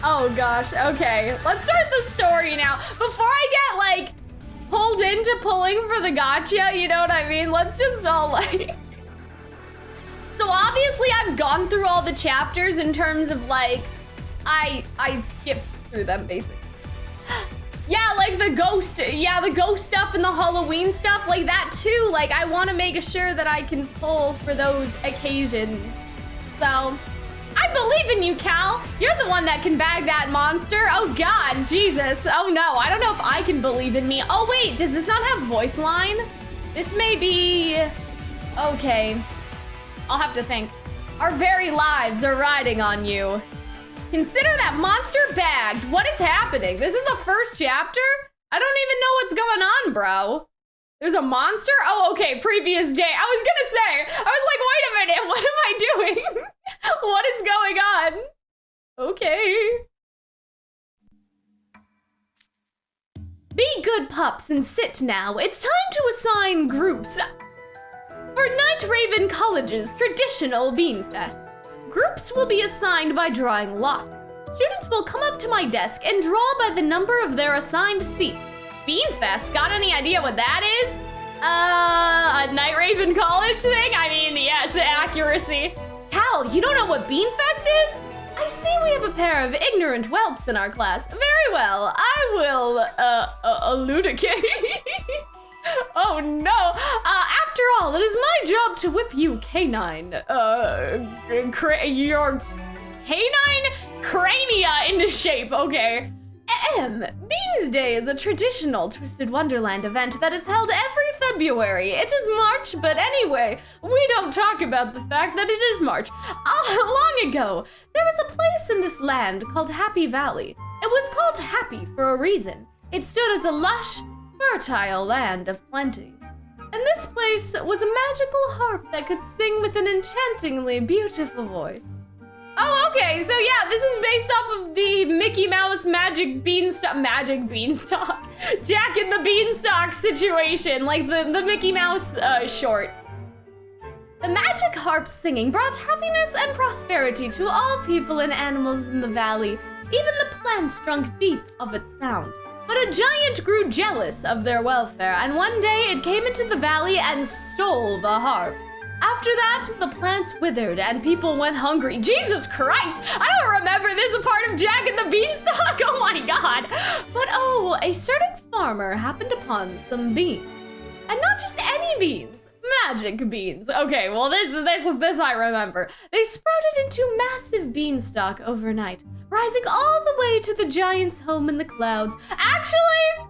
Oh gosh, okay. Let's start the story now. Before I get like pulled into pulling for the gotcha, you know what I mean? Let's just all like... So obviously I've gone through all the chapters in terms of like, I skipped through them basically. Yeah, like the ghost stuff and the Halloween stuff, like that too. Like I want to make sure that I can pull for those occasions. So, I believe in you, Cal. You're the one that can bag that monster. Oh God, Jesus. Oh no, I don't know if I can believe in me. Oh wait, does this not have voice line? This may be, okay. I'll have to think. Our very lives are riding on you. Consider that monster bagged. What is happening? This is the first chapter? I don't even know what's going on, bro. There's a monster? Oh, okay, previous day. I was gonna say, I was like, wait a minute, what am I doing? What is going on? Okay. Be good pups and sit now. It's time to assign groups. For Night Raven College's traditional Beanfest, groups will be assigned by drawing lots. Students will come up to my desk and draw by the number of their assigned seats. Beanfest, got any idea what that is? A Night Raven College thing? I mean, yes, accuracy. Cal, you don't know what Beanfest is? I see we have a pair of ignorant whelps in our class. Very well, I will, elucidate. Oh no! After all, it is my job to whip you canine, your canine crania into shape, okay. Beans Day is a traditional Twisted Wonderland event that is held every February. It is March, but anyway, we don't talk about the fact that it is March. Long ago, there was a place in this land called Happy Valley. It was called Happy for a reason. It stood as a lush, fertile land of plenty. And this place was a magical harp that could sing with an enchantingly beautiful voice. Oh, okay, so yeah, this is based off of the Mickey Mouse Magic Beanstalk, Jack and the Beanstalk situation, like the Mickey Mouse short. The magic harp singing brought happiness and prosperity to all people and animals in the valley. Even the plants drank deep of its sound. But a giant grew jealous of their welfare, and one day it came into the valley and stole the harp. After that, the plants withered and people went hungry. Jesus Christ, I don't remember this a part of Jack and the Beanstalk, oh my God. But oh, a certain farmer happened upon some beans. And not just any beans, magic beans. Okay, well this I remember. They sprouted into massive beanstalk overnight, rising all the way to the giant's home in the clouds. Actually,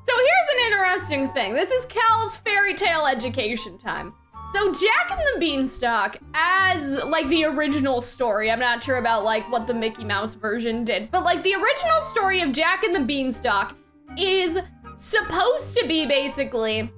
so here's an interesting thing. This is Cal's fairy tale education time. So Jack and the Beanstalk, as like the original story, I'm not sure about like what the Mickey Mouse version did, but like the original story of Jack and the Beanstalk is supposed to be basically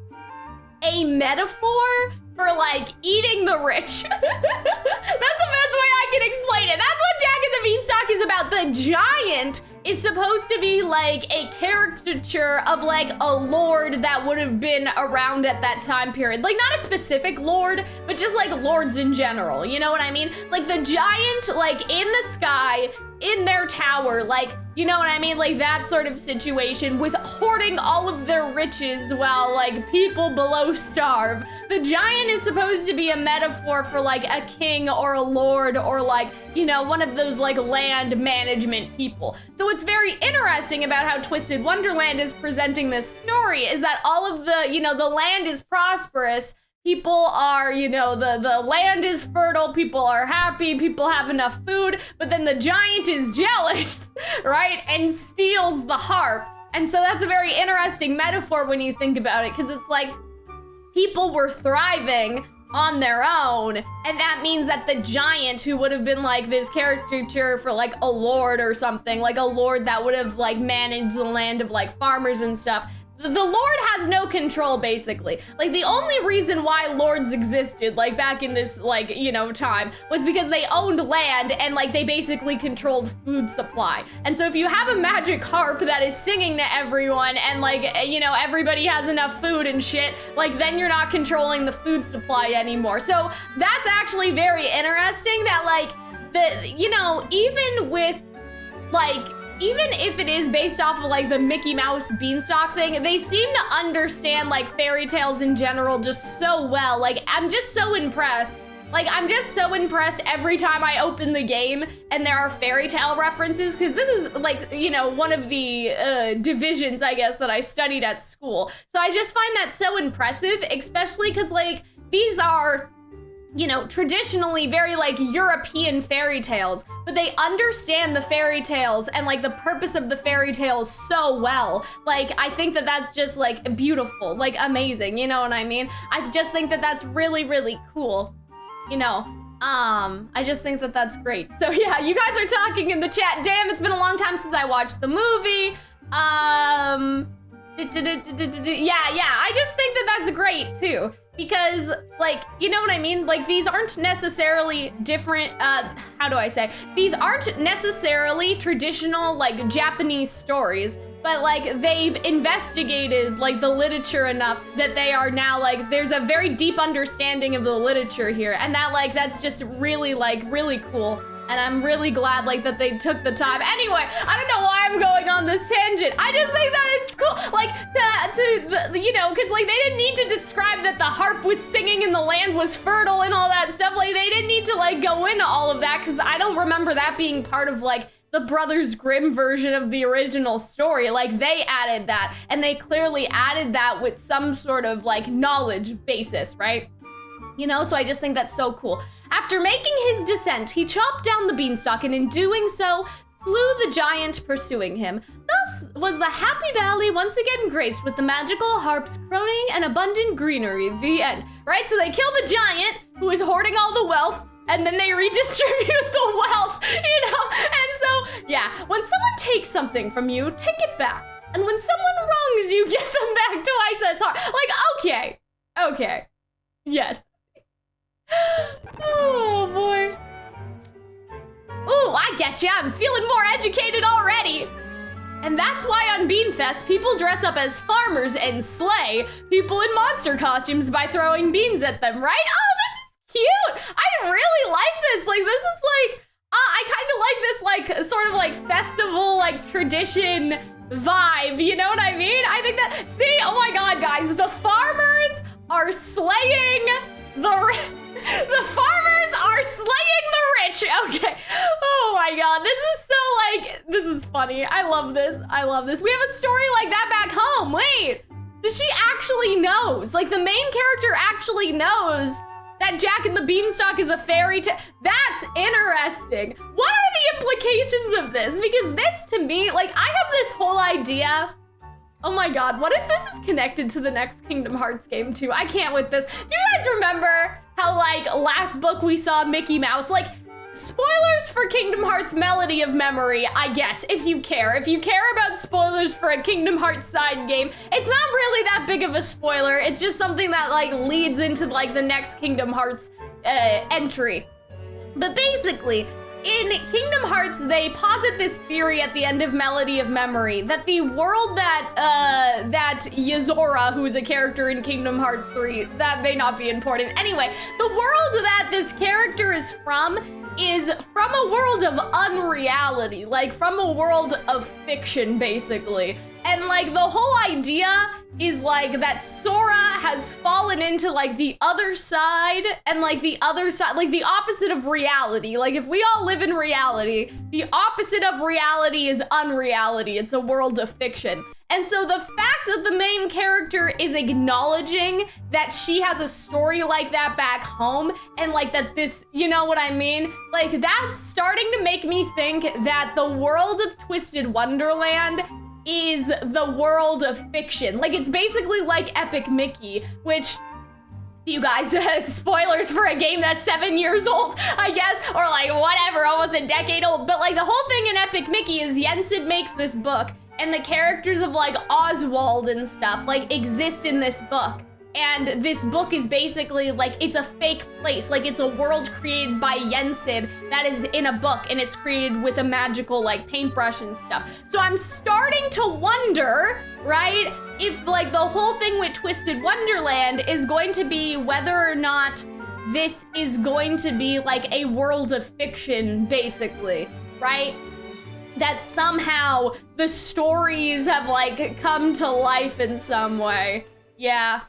a metaphor for like eating the rich. That's the best way I can explain it. That's what Jack and the Beanstalk is about. The giant is supposed to be like a caricature of like a lord that would have been around at that time period. Like not a specific lord, but just like lords in general, you know what I mean? Like the giant like in the sky, in their tower, like, you know what I mean? Like that sort of situation with hoarding all of their riches while like people below starve. The giant is supposed to be a metaphor for like a king or a lord or like, you know, one of those like land management people. So what's very interesting about how Twisted Wonderland is presenting this story is that all of the, you know, the land is prosperous. People are, you know, the land is fertile, people are happy, people have enough food, but then the giant is jealous, right? And steals the harp. And so that's a very interesting metaphor when you think about it, because it's like people were thriving on their own, and that means that the giant, who would have been like this caricature for like a lord or something, like a lord that would have like managed the land of like farmers and stuff, the Lord has no control, basically. Like, the only reason why lords existed, like, back in this, like, you know, time, was because they owned land and, like, they basically controlled food supply. And so if you have a magic harp that is singing to everyone and, like, you know, everybody has enough food and shit, like, then you're not controlling the food supply anymore. So that's actually very interesting that, like, you know, even with like, even if it is based off of like the Mickey Mouse beanstalk thing, they seem to understand like fairy tales in general just so well. Like, I'm just so impressed. Like, I'm just so impressed every time I open the game and there are fairy tale references, because this is like, you know, one of the divisions, I guess, that I studied at school. So I just find that so impressive, especially because like these are, you know, traditionally very like European fairy tales, but they understand the fairy tales and like the purpose of the fairy tales so well. Like, I think that that's just like beautiful, like amazing, you know what I mean? I just think that that's really, really cool, you know? I just think that that's great. So yeah, you guys are talking in the chat. Damn, it's been a long time since I watched the movie. Yeah, I just think that that's great too. Because, like, you know what I mean? Like, these aren't necessarily different, how do I say? These aren't necessarily traditional, like, Japanese stories, but, like, they've investigated, like, the literature enough that they are now, like, there's a very deep understanding of the literature here, and that, like, that's just really, like, really cool. And I'm really glad, like, that they took the time. Anyway, I don't know why I'm going on this tangent. I just think that it's cool, like, you know, because, like, they didn't need to describe that the harp was singing and the land was fertile and all that stuff. Like, they didn't need to, like, go into all of that, because I don't remember that being part of, like, the Brothers Grimm version of the original story. Like, they added that, and they clearly added that with some sort of, like, knowledge basis, right? You know, so I just think that's so cool. After making his descent, he chopped down the beanstalk, and in doing so, slew the giant pursuing him. Thus was the Happy Valley once again graced with the magical harps croning and abundant greenery. The end. Right? So they killed the giant, who was hoarding all the wealth, and then they redistribute the wealth, you know? And so, yeah, when someone takes something from you, take it back. And when someone wrongs you, get them back twice as hard. Like, okay. Yes. Oh boy. Ooh, I get ya. I'm feeling more educated already. And that's why on Beanfest, people dress up as farmers and slay people in monster costumes by throwing beans at them, right? Oh, this is cute. I really like this. Like, this is like, I kind of like this, like, sort of like festival, like tradition vibe. You know what I mean? I think that, see, oh my God, guys, the farmers are slaying the farmers are slaying the rich. Okay. Oh my God. This is so like, this is funny. I love this. We have a story like that back home. Wait. So she actually knows. Like, the main character actually knows that Jack and the Beanstalk is a fairy tale. That's interesting. What are the implications of this? Because this, to me, like, I have this whole idea. Oh my God, what if this is connected to the next Kingdom Hearts game too? I can't with this. Do you guys remember how, like, last book we saw Mickey Mouse? Like, spoilers for Kingdom Hearts Melody of Memory, I guess, if you care. If you care about spoilers for a Kingdom Hearts side game, it's not really that big of a spoiler. It's just something that, like, leads into, like, the next Kingdom Hearts entry. But basically, in Kingdom Hearts, they posit this theory at the end of Melody of Memory that the world that Yozora, who's a character in Kingdom Hearts 3, that may not be important. Anyway, the world that this character is from a world of unreality, like from a world of fiction, basically. And like the whole idea is like that Sora has fallen into like the other side, and like the other side, like the opposite of reality. Like if we all live in reality, the opposite of reality is unreality. It's a world of fiction. And so the fact that the main character is acknowledging that she has a story like that back home, and like that this, you know what I mean? Like that's starting to make me think that the world of Twisted Wonderland is the world of fiction. Like it's basically like Epic Mickey, which you guys, spoilers for a game that's 7 years old, I guess, or like whatever, almost a decade old. But like the whole thing in Epic Mickey is Yensid makes this book, and the characters of like Oswald and stuff like exist in this book. And this book is basically like, it's a fake place. Like it's a world created by Yensid that is in a book, and it's created with a magical like paintbrush and stuff. So I'm starting to wonder, right, if like the whole thing with Twisted Wonderland is going to be whether or not this is going to be like a world of fiction, basically, right? that somehow the stories have like come to life in some way. Yeah.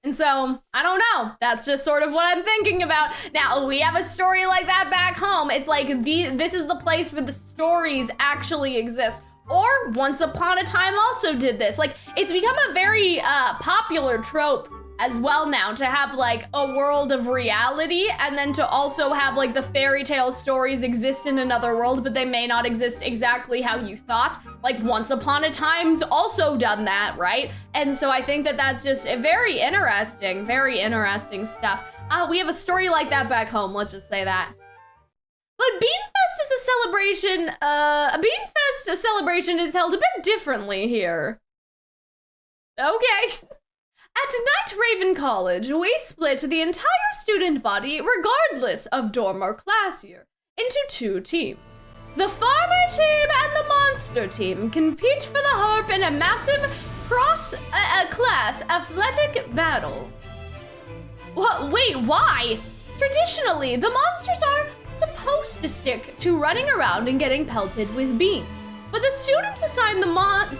And so, I don't know. That's just sort of what I'm thinking about. Now, we have a story like that back home. It's like, this is the place where the stories actually exist. Or Once Upon a Time also did this. Like, it's become a very popular trope as well now to have like a world of reality and then to also have like the fairy tale stories exist in another world, but they may not exist exactly how you thought. Like Once Upon a Time's also done that, right? And so I think that that's just very interesting stuff. We have a story like that back home, let's just say that. But Beanfest is a celebration, a Beanfest celebration is held a bit differently here. Okay. At Night Raven College, we split the entire student body, regardless of dorm or class year, into 2 teams. The farmer team and the monster team compete for the harp in a massive cross-class athletic battle. What? Wait, why? Traditionally, the monsters are supposed to stick to running around and getting pelted with beans. But the students assigned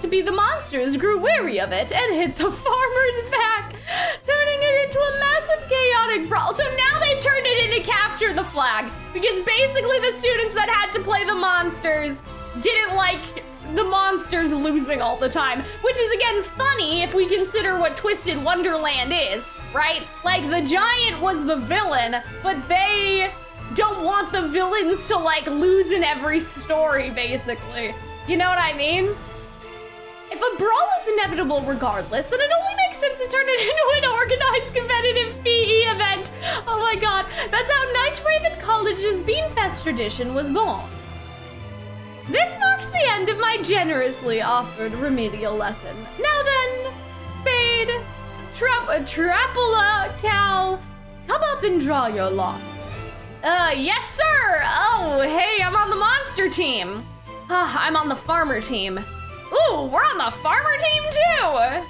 to be the monsters grew weary of it and hit the farmer's back, turning it into a massive chaotic brawl. So now they've turned it into capture the flag, because basically the students that had to play the monsters didn't like the monsters losing all the time, which is again funny if we consider what Twisted Wonderland is, right? Like the giant was the villain, but they don't want the villains to like lose in every story, basically. You know what I mean? If a brawl is inevitable regardless, then it only makes sense to turn it into an organized competitive PE event. Oh my god, that's how Night Raven College's Beanfest tradition was born. This marks the end of my generously offered remedial lesson. Now then, Spade, Trapula, Cal, come up and draw your lot. Yes sir! Oh, hey, I'm on the monster team. I'm on the farmer team. Ooh, we're on the farmer team too!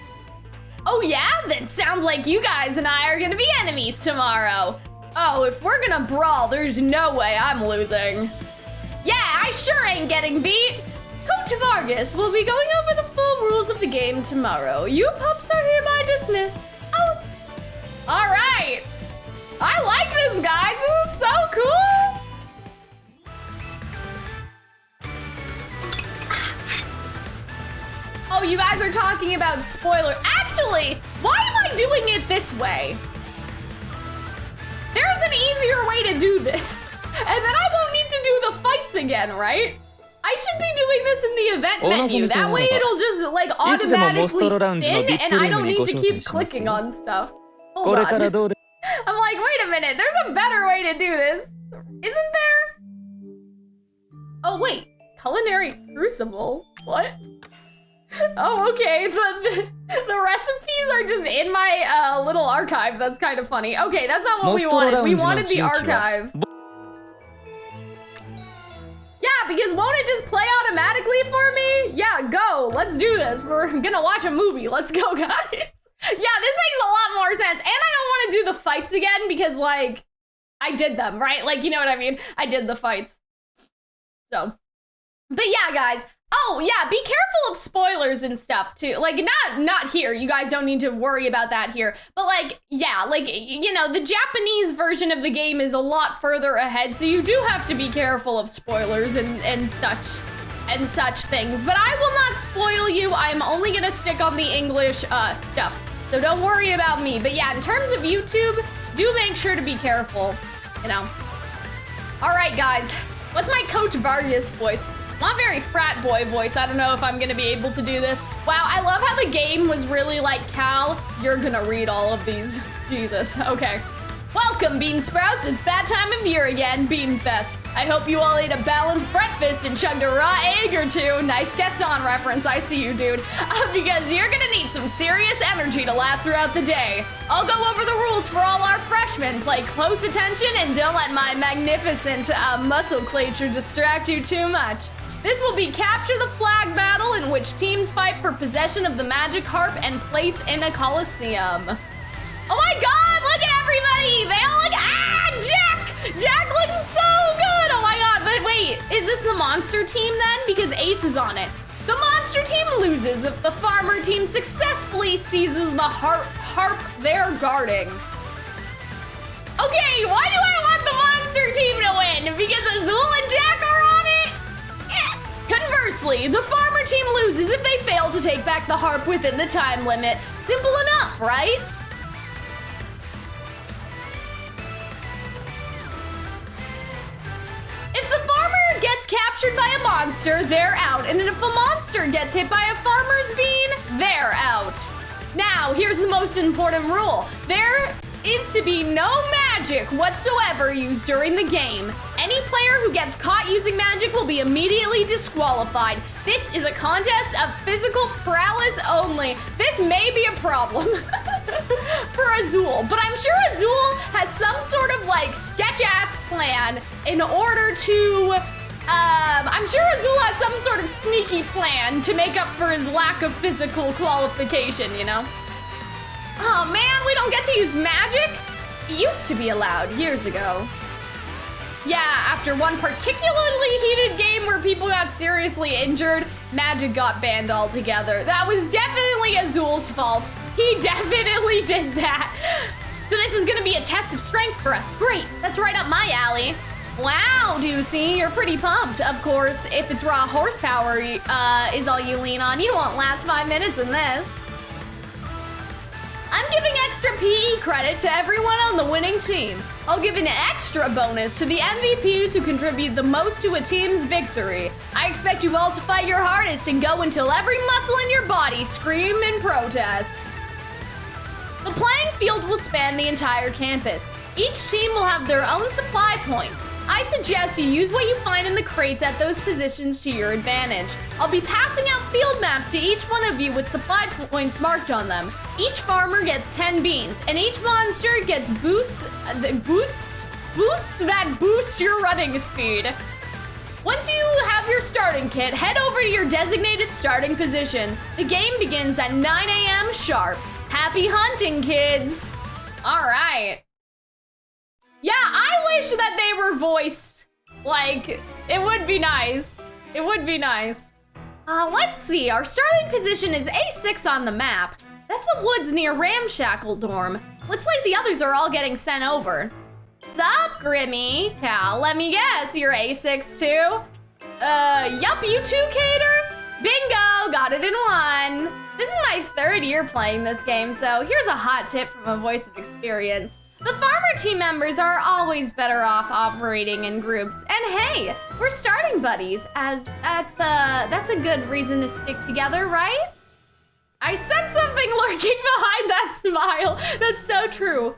Oh yeah? Then sounds like you guys and I are gonna be enemies tomorrow. Oh, if we're gonna brawl, there's no way I'm losing. Yeah, I sure ain't getting beat. Coach Vargas will be going over the full rules of the game tomorrow. You pups are hereby dismissed. Out. All right. I like this, guys. This is so cool. Oh, you guys are talking about spoiler. Actually, why am I doing it this way? There's an easier way to do this. And then I won't need to do the fights again, right? I should be doing this in the event menu. That way it'll just like automatically spin and I don't need to keep clicking on stuff. Hold on. I'm like, wait a minute, there's a better way to do this. Isn't there? Oh wait, Culinary Crucible? What? Oh, okay, the recipes are just in my little archive. That's kind of funny. Okay, that's not what we wanted. We wanted the archive. Yeah, because won't it just play automatically for me? Yeah, go, let's do this. We're gonna watch a movie, let's go, guys. Yeah, this makes a lot more sense. And I don't want to do the fights again because, like, I did them, right? Like, you know what I mean? I did the fights. So, but yeah, guys. Oh, yeah, be careful of spoilers and stuff, too. Like, not here. You guys don't need to worry about that here. But, like, yeah, like, you know, the Japanese version of the game is a lot further ahead, so you do have to be careful of spoilers and such things. But I will not spoil you. I'm only gonna stick on the English stuff. So don't worry about me. But yeah, in terms of YouTube, do make sure to be careful, you know. All right, guys. What's my Coach Vargas voice? Not very frat boy voice. I don't know if I'm gonna be able to do this. Wow, I love how the game was really like, Cal, you're gonna read all of these. Jesus, okay. Welcome, Bean Sprouts. It's that time of year again, Beanfest. I hope you all ate a balanced breakfast and chugged a raw egg or two. Nice Gaston reference, I see you, dude. Because you're gonna need some serious energy to last throughout the day. I'll go over the rules for all our freshmen. Play close attention and don't let my magnificent muscleclature distract you too much. This will be Capture the Flag battle in which teams fight for possession of the magic harp and place in a coliseum. Oh my god, look at everybody! They all look, Jack! Jack looks so good! Oh my god, but wait, Wait, is this the monster team then? Because Ace is on it. The monster team loses if the farmer team successfully seizes the harp they're guarding. Okay, why do I want the monster team to win? Because Azul and Jack are on it? Conversely, the farmer team loses if they fail to take back the harp within the time limit. Simple enough, right? If the farmer gets captured by a monster, they're out. And if a monster gets hit by a farmer's bean, they're out. Now, here's the most important rule. There is to be no magic whatsoever used during the game. Any player who gets caught using magic will be immediately disqualified. This is a contest of physical prowess only. This may be a problem for Azul, but I'm sure Azul has some sort of like sketch-ass plan in order to, I'm sure Azul has some sort of sneaky plan to make up for his lack of physical qualification, you know? Oh man, we don't get to use magic? It used to be allowed years ago. Yeah, after one particularly heated game where people got seriously injured, magic got banned altogether. That was definitely Azul's fault. He definitely did that. So this is gonna be a test of strength for us. Great, that's right up my alley. Wow, Deucey, you're pretty pumped. Of course, if it's raw horsepower is all you lean on, you won't last 5 minutes in this. I'm giving extra PE credit to everyone on the winning team. I'll give an extra bonus to the MVPs who contribute the most to a team's victory. I expect you all to fight your hardest and go until every muscle in your body scream in protest. The playing field will span the entire campus. Each team will have their own supply points. I suggest you use what you find in the crates at those positions to your advantage. I'll be passing out field maps to each one of you with supply points marked on them. Each farmer gets 10 beans, and each monster gets boots that boost your running speed. Once you have your starting kit, head over to your designated starting position. The game begins at 9 a.m. sharp. Happy hunting, kids! All right. Yeah, I wish that they were voiced. Like, it would be nice. It would be nice. Let's see, our starting position is A6 on the map. That's the woods near Ramshackle Dorm. Looks like the others are all getting sent over. Sup, Grimmy? Cal, let me guess, you're A6 too? Yup, you too, Cater? Bingo, got it in one. This is my 3rd year playing this game, so here's a hot tip from a voice of experience. The farmer team members are always better off operating in groups. And hey, we're starting buddies, as that's a good reason to stick together, right? I sense something lurking behind that smile. That's so true.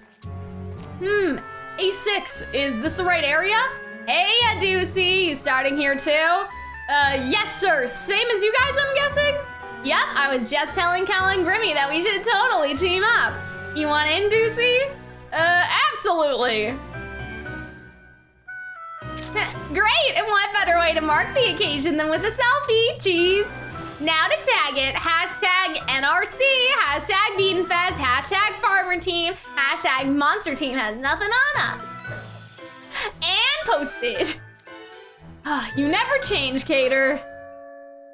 A6, is this the right area? Hey, Aducey, you starting here too? Yes, sir, same as you guys, I'm guessing? Yep, I was just telling Cal and Grimmy that we should totally team up. You want in, Deucey? Absolutely. Great, and what better way to mark the occasion than with a selfie, cheese. Now to tag it, hashtag NRC, hashtag Beanfest, hashtag Farmer Team, hashtag Monster Team has nothing on us. And post it. You never change, Cater.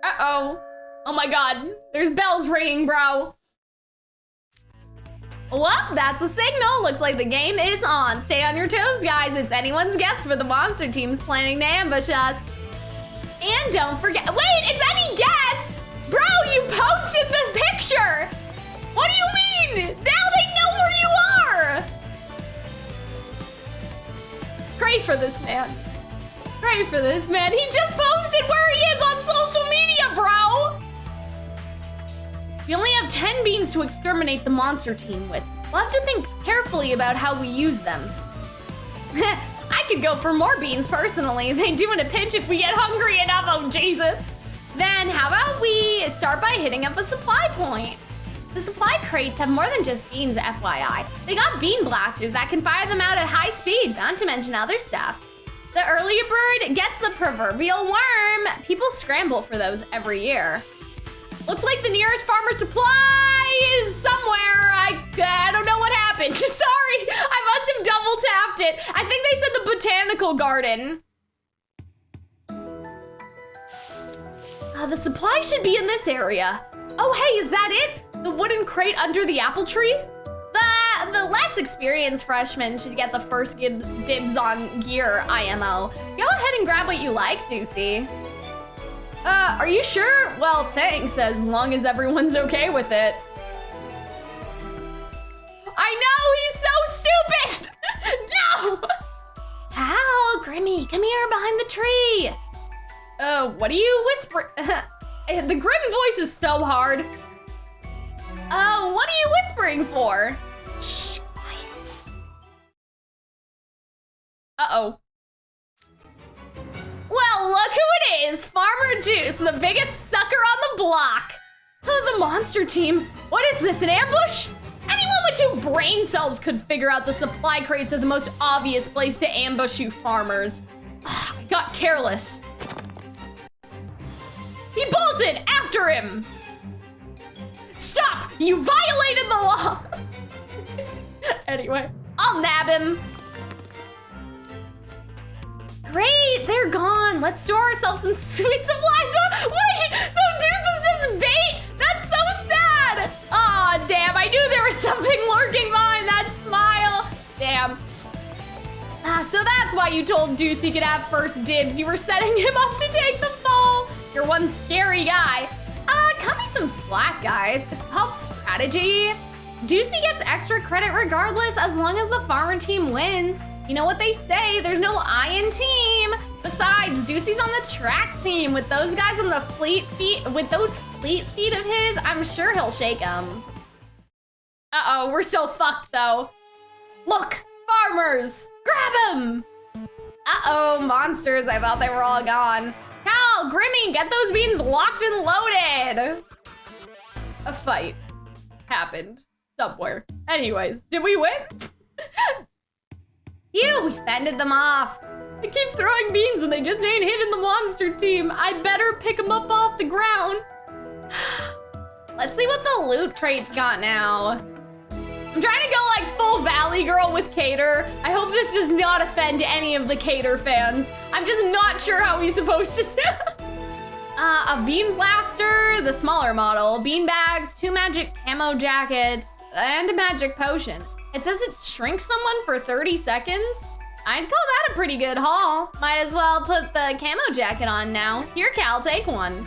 Uh-oh. Oh my god, there's bells ringing, bro. Well, that's a signal. Looks like the game is on. Stay on your toes, guys. It's anyone's guess for the monster team's planning to ambush us. And don't forget, wait, it's any guess! Bro, you posted the picture! What do you mean? Now they know where you are! Pray for this man. Pray for this man. He just posted where he is on social media, bro! We only have 10 beans to exterminate the monster team with. We'll have to think carefully about how we use them. I could go for more beans personally. They do in a pinch if we get hungry enough, oh Jesus. Then how about we start by hitting up a supply point? The supply crates have more than just beans, FYI. They got bean blasters that can fire them out at high speed, not to mention other stuff. The earlier bird gets the proverbial worm. People scramble for those every year. Looks like the nearest farmer supply is somewhere. I don't know what happened. Sorry, I must have double tapped it. I think they said the botanical garden. The supply should be in this area. Oh, hey, is that it? The wooden crate under the apple tree? The less experienced freshmen should get the first dibs on gear, IMO. Go ahead and grab what you like, Deucey. Are you sure? Well, thanks, as long as everyone's okay with it. I know, he's so stupid! No! Hal, Grimmy, come here behind the tree. What are you whispering? The Grim voice is so hard. What are you whispering for? Shh, quiet. Uh-oh. Well, look who it is, Farmer Deuce, the biggest sucker on the block. The monster team. What is this, an ambush? Anyone with 2 brain cells could figure out the supply crates are the most obvious place to ambush you farmers. I got careless. He bolted after him. Stop, you violated the law. Anyway, I'll nab him. Great, they're gone. Let's store ourselves some sweet supplies. Wait, so Deuce is just bait? That's so sad. Aw, damn, I knew there was something lurking behind that smile. Damn. So that's why you told Deuce he could have first dibs. You were setting him up to take the fall. You're one scary guy. Cut me some slack, guys. It's called strategy. Deucey gets extra credit regardless as long as the farmer team wins. You know what they say, there's no I in team. Besides, Deucey's on the track team with those guys on the fleet feet, with those fleet feet of his, I'm sure he'll shake them. Uh-oh, we're still fucked though. Look, farmers, grab him. Uh-oh, monsters, I thought they were all gone. Cal, Grimmy, get those beans locked and loaded. A fight happened somewhere. Anyways, did we win? Phew, we fended them off. I keep throwing beans and they just ain't hitting the monster team. I better pick them up off the ground. Let's see what the loot crate's got now. I'm trying to go like full Valley Girl with Cater. I hope this does not offend any of the Cater fans. I'm just not sure how he's supposed to sound. A bean blaster, the smaller model, bean bags, 2 magic camo jackets, and a magic potion. It says it shrinks someone for 30 seconds. I'd call that a pretty good haul. Might as well put the camo jacket on now. Here, Cal, take one.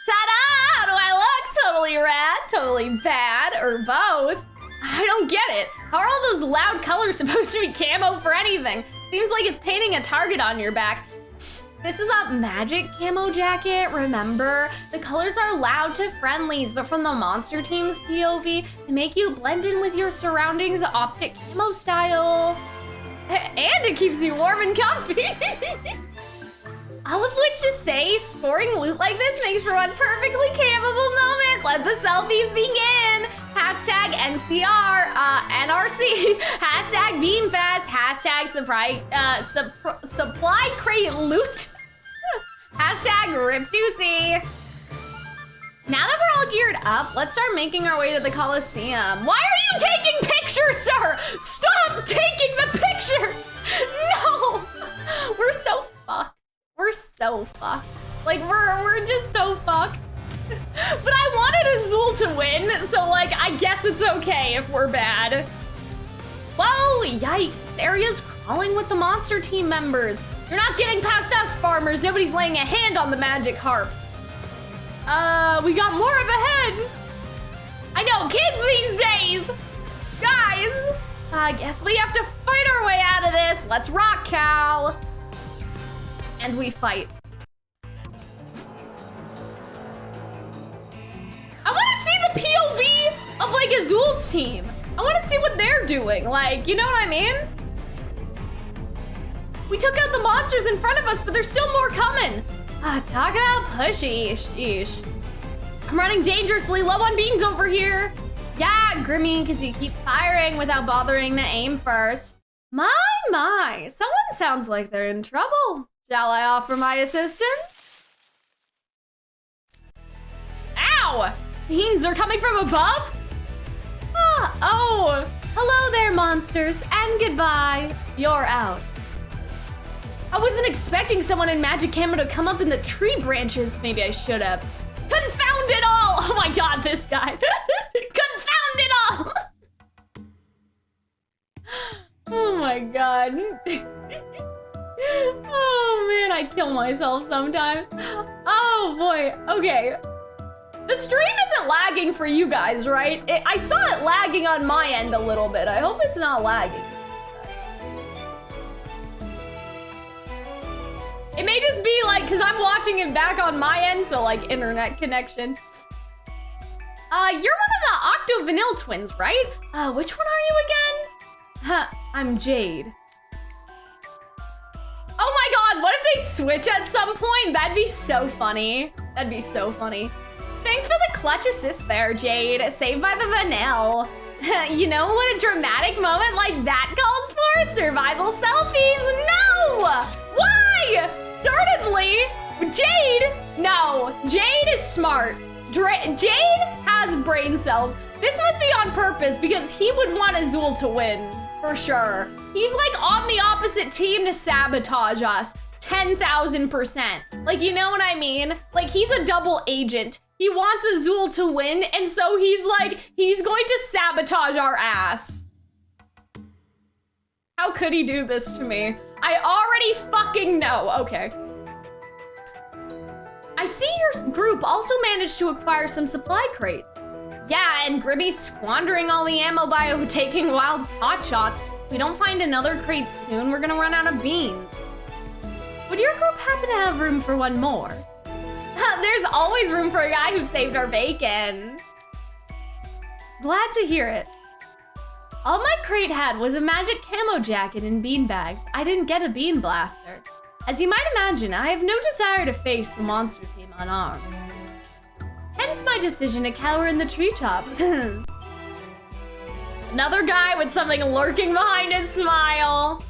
Ta-da! How do I look? Totally rad, totally bad, or both. I don't get it. How are all those loud colors supposed to be camo for anything? Seems like it's painting a target on your back. This is a magic camo jacket, remember? The colors are loud to friendlies, but from the monster team's POV, they make you blend in with your surroundings optic camo style. And it keeps you warm and comfy. All of which to say, scoring loot like this makes for one perfectly campable moment. Let the selfies begin. Hashtag NCR, NRC, hashtag Beanfest, hashtag supply crate loot, hashtag Rip Deucey. Now that we're all geared up, let's start making our way to the Coliseum. Why are you taking pictures, sir? Stop taking the pictures! No! We're so fucked. We're so fucked. Like, we're just so fucked. But I wanted Azul to win, so like, I guess it's okay if we're bad. Whoa, yikes, this area's crawling with the monster team members. You're not getting past us, farmers. Nobody's laying a hand on the magic harp. We got more up ahead. I know, kids these days. Guys, I guess we have to fight our way out of this. Let's rock, Cal. And we fight. I want to see the POV of like Azul's team. I want to see what they're doing. Like, you know what I mean? We took out the monsters in front of us, but there's still more coming. Talk about pushy, sheesh. I'm running dangerously low on beans over here. Yeah, Grimmy, because you keep firing without bothering to aim first. My, someone sounds like they're in trouble. Shall I offer my assistance? Ow! Beans are coming from above? Oh, hello there, monsters, and goodbye. You're out. I wasn't expecting someone in magic camo to come up in the tree branches. Maybe I should have. Confound it all! Oh my god, this guy. Confound it all! Oh my god. Oh man, I kill myself sometimes. Oh boy, okay. The stream isn't lagging for you guys, right? I saw it lagging on my end a little bit. I hope it's not lagging. It may just be like, cause I'm watching it back on my end, so like internet connection. You're one of the Octo Vanille twins, right? Which one are you again? Huh, I'm Jade. Oh my god, what if they switch at some point? That'd be so funny. That'd be so funny. Thanks for the clutch assist there, Jade. Saved by the Vanille. You know what a dramatic moment like that calls for? Survival selfies, no! Why? Certainly, Jade, no. Jade is smart. Jade has brain cells. This must be on purpose because he would want Azul to win, for sure. He's like on the opposite team to sabotage us, 10,000%. Like, you know what I mean? Like, he's a double agent. He wants Azul to win, and so he's like, he's going to sabotage our ass. How could he do this to me? I already fucking know. Okay. I see your group also managed to acquire some supply crates. Yeah, and Gribby's squandering all the ammo by taking wild pot shots. If we don't find another crate soon, we're gonna run out of beans. Would your group happen to have room for one more? There's always room for a guy who saved our bacon. Glad to hear it. All my crate had was a magic camo jacket and bean bags. I didn't get a bean blaster. As you might imagine, I have no desire to face the monster team unarmed. Hence my decision to cower in the treetops. Another guy with something lurking behind his smile.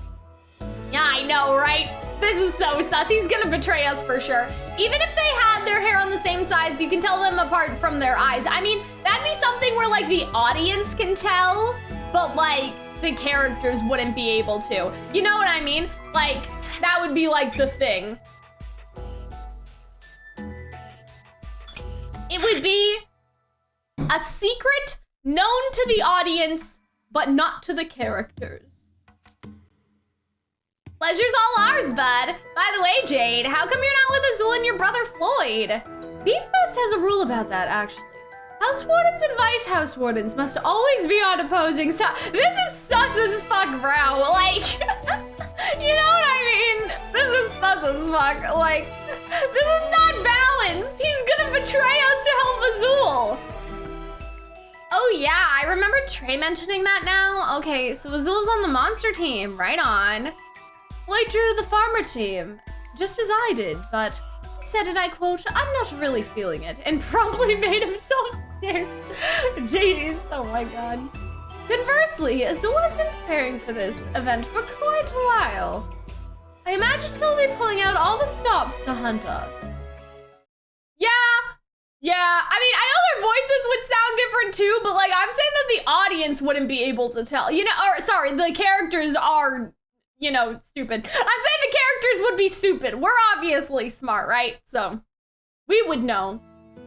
Yeah, I know, right? This is so sus. He's gonna betray us for sure. Even if they had their hair on the same sides, you can tell them apart from their eyes. I mean, that'd be something where like the audience can tell, but like the characters wouldn't be able to. You know what I mean? Like, that would be like the thing. It would be a secret known to the audience, but not to the characters. Pleasure's all ours, bud. By the way, Jade, how come you're not with Azul and your brother Floyd? Beanfest has a rule about that, actually. House wardens and vice house wardens must always be on opposing sides. This is sus as fuck, bro. Like, you know what I mean? This is sus as fuck. Like, this is not balanced. He's gonna betray us to help Azul. Oh yeah, I remember Trey mentioning that now. Okay, so Azul's on the monster team, right on. Floyd drew the farmer team, just as I did, but he said, and I quote, "I'm not really feeling it," and promptly made himself scared. JD's, oh my god. Conversely, Azul has been preparing for this event for quite a while. I imagine he'll be pulling out all the stops to hunt us. Yeah, I mean, I know their voices would sound different too, but like, I'm saying that the audience wouldn't be able to tell, you know, or sorry, the characters are, you know, stupid. I'm saying the characters would be stupid. We're obviously smart, right? So we would know.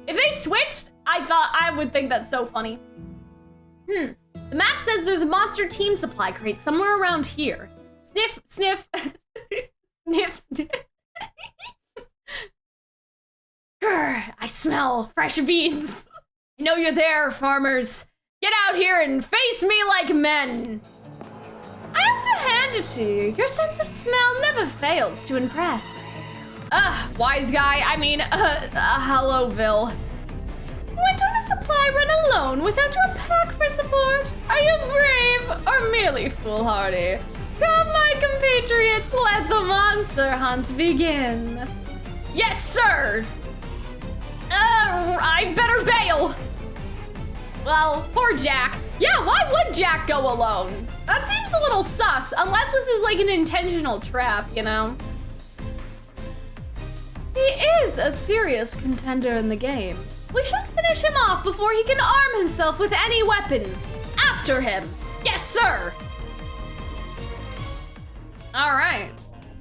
If they switched, I would think that's so funny. The map says there's a monster team supply crate somewhere around here. Sniff, sniff, sniff, sniff. Grr, I smell fresh beans. I know you're there, farmers. Get out here and face me like men. I have to hand it to you. Your sense of smell never fails to impress. Wise guy, I mean, hello, Vil. Went on a supply run alone without your pack for support? Are you brave or merely foolhardy? Come, my compatriots, let the monster hunt begin. Yes, sir. I better bail. Well, poor Jack. Yeah, why would Jack go alone? That seems a little sus, unless this is like an intentional trap, you know? He is a serious contender in the game. We should finish him off before he can arm himself with any weapons. After him. Yes, sir. All right.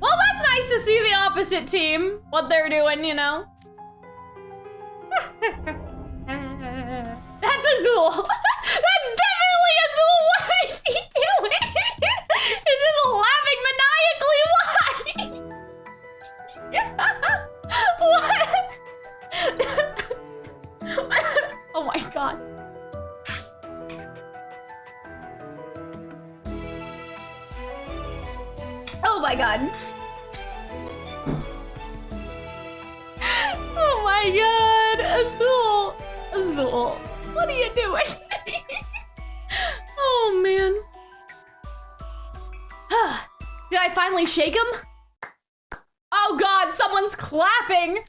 Well, that's nice to see the opposite team, what they're doing, you know? That's Azul. That's definitely Azul. What is he doing? He's just laughing maniacally. What? Oh my god. Oh my god. Oh my god. Azul. Azul. What are you doing? Oh man. Did I finally shake him? Oh god, someone's clapping.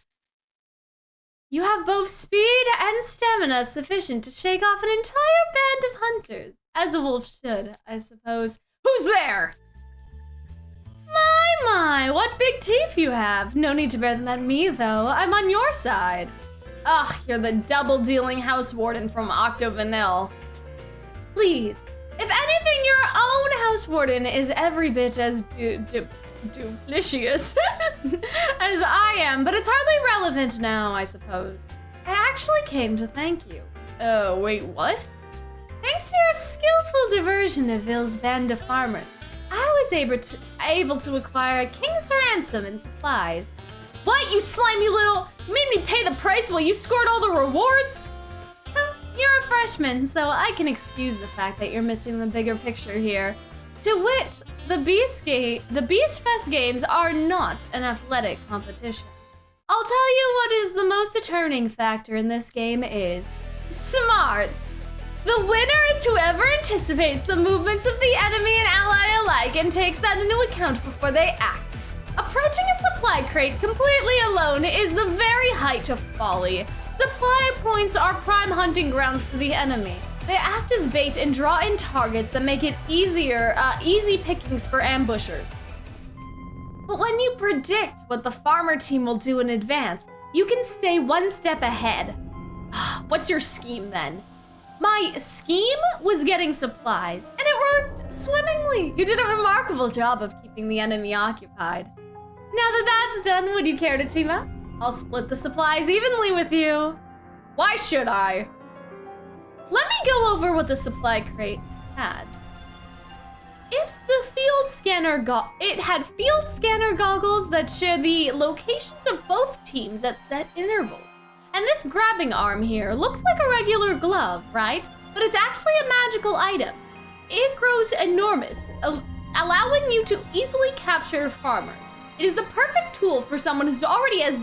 You have both speed and stamina sufficient to shake off an entire band of hunters. As a wolf should, I suppose. Who's there? My, what big teeth you have. No need to bear them at me, though. I'm on your side. Ugh, you're the double-dealing house warden from Octo-Vanille. Please, if anything, your own house warden is every bit as duplicious as I am, but it's hardly relevant now, I suppose. I actually came to thank you. Oh, wait, what? Thanks to your skillful diversion of Ville's band of farmers, I was able to acquire a king's ransom and supplies. What, you slimy little... You made me pay the price while you scored all the rewards? You're a freshman, so I can excuse the fact that you're missing the bigger picture here. To wit, the Beanfest games are not an athletic competition. I'll tell you what is the most determining factor in this game is smarts. The winner is whoever anticipates the movements of the enemy and ally alike and takes that into account before they act. Approaching a supply crate completely alone is the very height of folly. Supply points are prime hunting grounds for the enemy. They act as bait and draw in targets that make it easy pickings for ambushers. But when you predict what the farmer team will do in advance, you can stay one step ahead. What's your scheme then? My scheme was getting supplies, and it worked swimmingly. You did a remarkable job of keeping the enemy occupied. Now that that's done, would you care to team up? I'll split the supplies evenly with you. Why should I? Let me go over what the supply crate had. It had field scanner goggles that share the locations of both teams at set intervals. And this grabbing arm here looks like a regular glove, right? But it's actually a magical item. It grows enormous, allowing you to easily capture farmers. It is the perfect tool for someone who's already as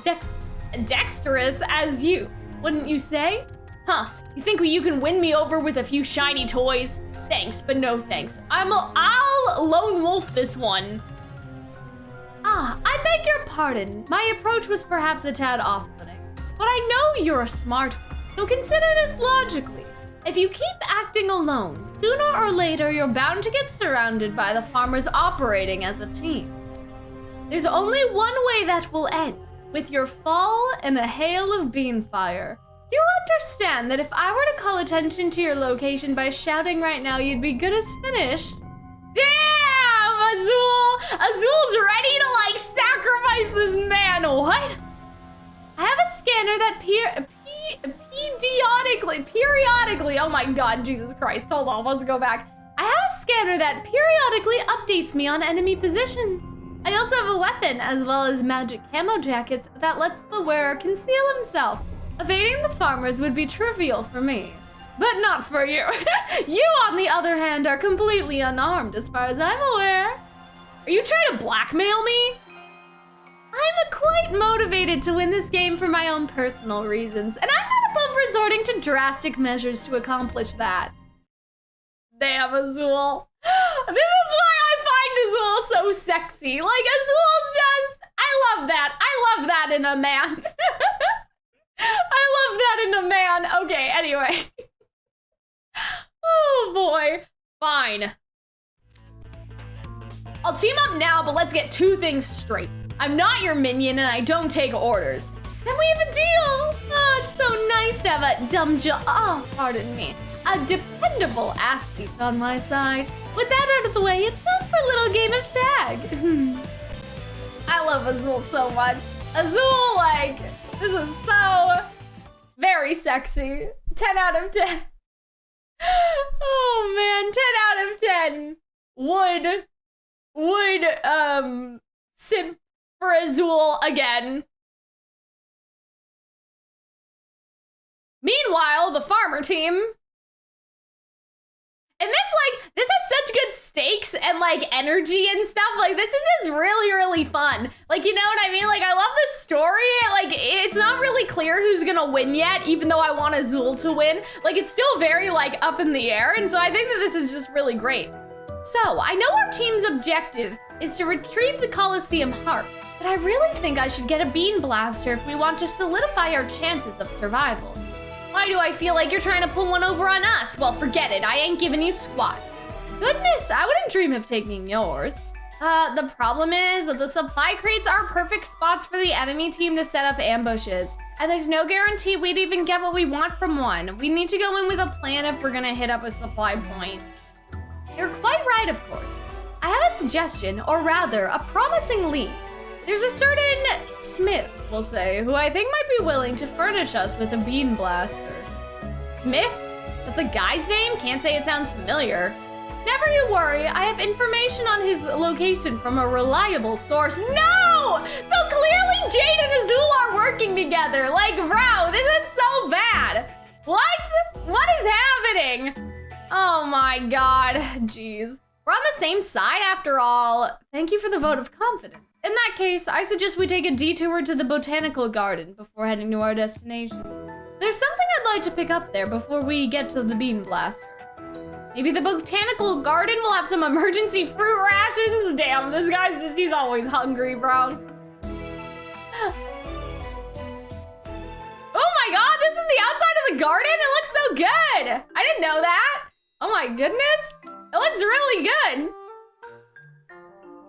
dexterous as you, wouldn't you say? Huh, you think you can win me over with a few shiny toys? Thanks, but no thanks. I'll lone wolf this one. I beg your pardon. My approach was perhaps a tad off-putting. But I know you're a smart one, so consider this logically. If you keep acting alone, sooner or later you're bound to get surrounded by the farmers operating as a team. There's only one way that will end, with your fall in a hail of bean fire. Do you understand that if I were to call attention to your location by shouting right now, you'd be good as finished? Damn, Azul! Azul's ready to like sacrifice this man, what? I have a scanner that periodically, oh my god, Jesus Christ, hold on, let's go back. I have a scanner that periodically updates me on enemy positions. I also have a weapon, as well as magic camo jacket that lets the wearer conceal himself. Evading the farmers would be trivial for me, but not for you. You, on the other hand, are completely unarmed as far as I'm aware. Are you trying to blackmail me? I'm quite motivated to win this game for my own personal reasons, and I'm not above resorting to drastic measures to accomplish that. Damn, Azul. This is why I find Azul so sexy. Like, Azul's just, I love that. I love that in a man. I love that in a man. Okay, anyway. Oh boy. Fine. I'll team up now, but let's get two things straight. I'm not your minion and I don't take orders. Then we have a deal. Oh, it's so nice to have pardon me, a dependable athlete on my side. With that out of the way, it's time for a little game of tag. I love Azul so much. Azul, like, this is so very sexy. 10 out of 10. Oh man, 10 out of 10 would simp for Azul again. Meanwhile, the farmer team. And this has such good stakes and like energy and stuff. Like this is just really, really fun. Like, you know what I mean? Like I love this story. Like it's not really clear who's gonna win yet, even though I want Azul to win. Like it's still very like up in the air. And so I think that this is just really great. So I know our team's objective is to retrieve the Calxiyn harp, but I really think I should get a bean blaster if we want to solidify our chances of survival. Why do I feel like you're trying to pull one over on us? Well, forget it. I ain't giving you squat. Goodness, I wouldn't dream of taking yours. The problem is that the supply crates are perfect spots for the enemy team to set up ambushes. And there's no guarantee we'd even get what we want from one. We need to go in with a plan if we're gonna hit up a supply point. You're quite right, of course. I have a suggestion, or rather, a promising lead. There's a certain Smith, we'll say, who I think might be willing to furnish us with a bean blaster. Smith? That's a guy's name? Can't say it sounds familiar. Never you worry, I have information on his location from a reliable source. No! So clearly Jade and Azul are working together. Like, bro, this is so bad. What? What is happening? Oh my God, jeez. We're on the same side after all. Thank you for the vote of confidence. In that case, I suggest we take a detour to the botanical garden before heading to our destination. There's something I'd like to pick up there before we get to the bean blaster. Maybe the botanical garden will have some emergency fruit rations. Damn, this guy's just, he's always hungry, bro. Oh my God, this is the outside of the garden? It looks so good. I didn't know that. Oh my goodness. It looks really good.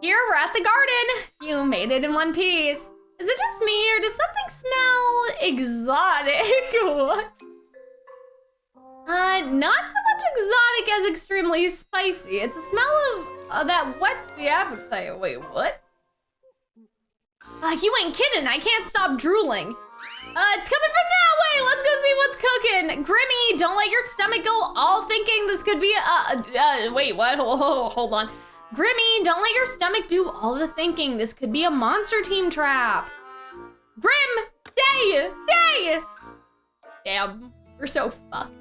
Here, we're at the garden. You made it in one piece. Is it just me, or does something smell exotic? What? Not so much exotic as extremely spicy. It's a smell of that whets the appetite. Wait, what? You ain't kidding. I can't stop drooling. It's coming from that way. Let's go see what's cooking. Grimmy, don't let your stomach go all thinking this could be wait, what? Hold on. Grimmy, don't let your stomach do all the thinking. This could be a monster team trap. Grim, stay, stay. Damn, we're so fucked.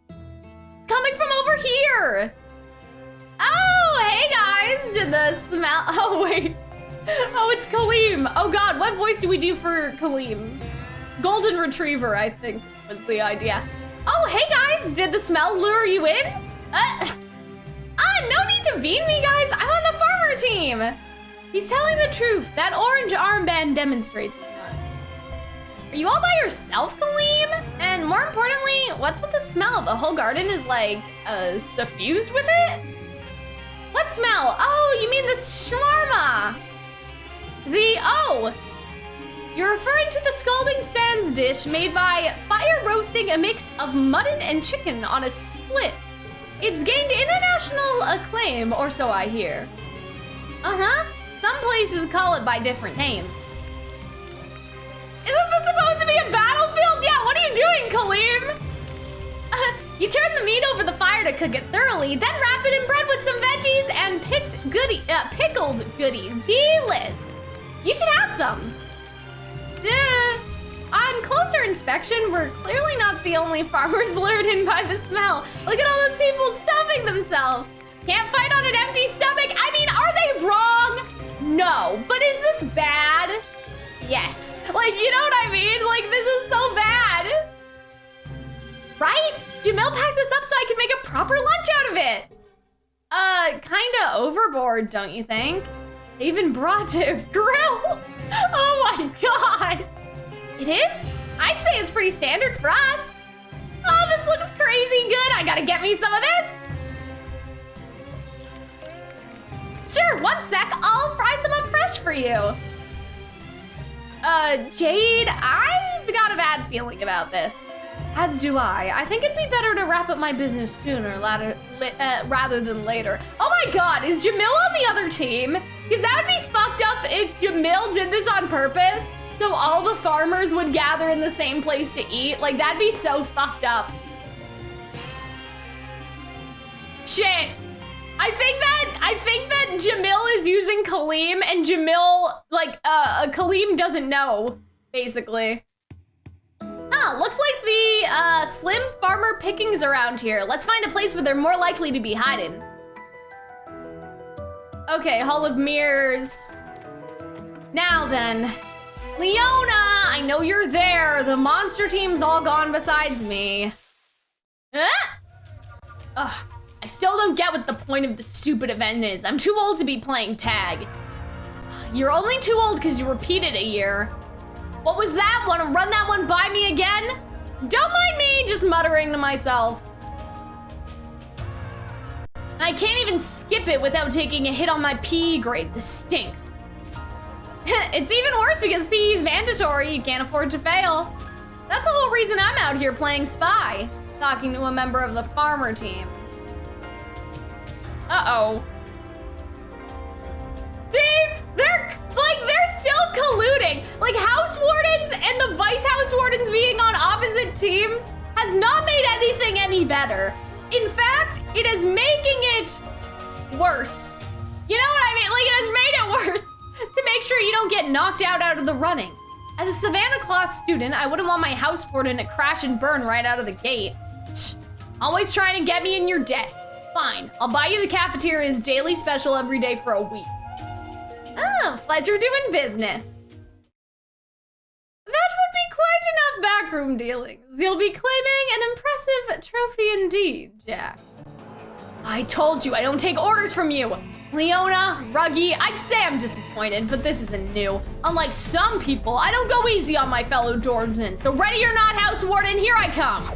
Coming from over here. Oh, hey guys, did the smell, oh wait. Oh, it's Calxiyn. Oh God, what voice do we do for Calxiyn? Golden Retriever, I think was the idea. Oh, hey guys, did the smell lure you in? No need to bean me, guys. I'm on the farmer team. He's telling the truth. That orange armband demonstrates it. Are you all by yourself, Calxiyn? And more importantly, what's with the smell? The whole garden is like suffused with it? What smell? Oh, you mean the shawarma. You're referring to the Scalding Sands dish made by fire roasting a mix of mutton and chicken on a split. It's gained international acclaim, or so I hear. Some places call it by different names. Isn't this supposed to be a battlefield? Yeah, what are you doing, Calxiyn? You turn the meat over the fire to cook it thoroughly, then wrap it in bread with some veggies and pickled goodies. Delish. You should have some. On closer inspection, we're clearly not the only farmers lured in by the smell. Look at all those people stuffing themselves. Can't fight on an empty stomach. I mean, are they wrong? No, but is this bad? Yes. Like, you know what I mean? Like, this is so bad. Right? Jamil packed this up so I can make a proper lunch out of it. Kinda overboard, don't you think? They even brought a grill. Oh my God. It is? I'd say it's pretty standard for us. Oh, this looks crazy good. I gotta get me some of this. Sure, 1 sec. I'll fry some up fresh for you. Jade, I've got a bad feeling about this. As do I. I think it'd be better to wrap up my business sooner rather than later. Oh my god, is Jamil on the other team? Because that would be fucked up if Jamil did this on purpose, so all the farmers would gather in the same place to eat. Like, that'd be so fucked up. Shit. I think that Jamil is using Calxiyn, and Jamil, like, Calxiyn doesn't know, basically. Ah, looks like the slim farmer pickings around here. Let's find a place where they're more likely to be hiding. Okay, Hall of Mirrors. Now then, Leona, I know you're there. The monster team's all gone besides me. Ah! Ugh, I still don't get what the point of the stupid event is. I'm too old to be playing tag. You're only too old because you repeated a year. What was that? Want to run that one by me again? Don't mind me, just muttering to myself. And I can't even skip it without taking a hit on my PE grade. This stinks. It's even worse because PE is mandatory. You can't afford to fail. That's the whole reason I'm out here playing spy, talking to a member of the farmer team. Uh-oh. See? They're still colluding. Like, house wardens and the vice house wardens being on opposite teams has not made anything any better. In fact, it is making it worse. You know what I mean? Like, it has made it worse to make sure you don't get knocked out of the running. As a Savannah Class student, I wouldn't want my house warden to crash and burn right out of the gate. Always trying to get me in your debt. Fine, I'll buy you the cafeteria's daily special every day for a week. Oh, pleasure doing business. That would be quite enough backroom dealings. You'll be claiming an impressive trophy indeed, Jack. I told you I don't take orders from you. Leona, Ruggy, I'd say I'm disappointed, but this isn't new. Unlike some people, I don't go easy on my fellow dwarfmen, so ready or not, House Warden, here I come.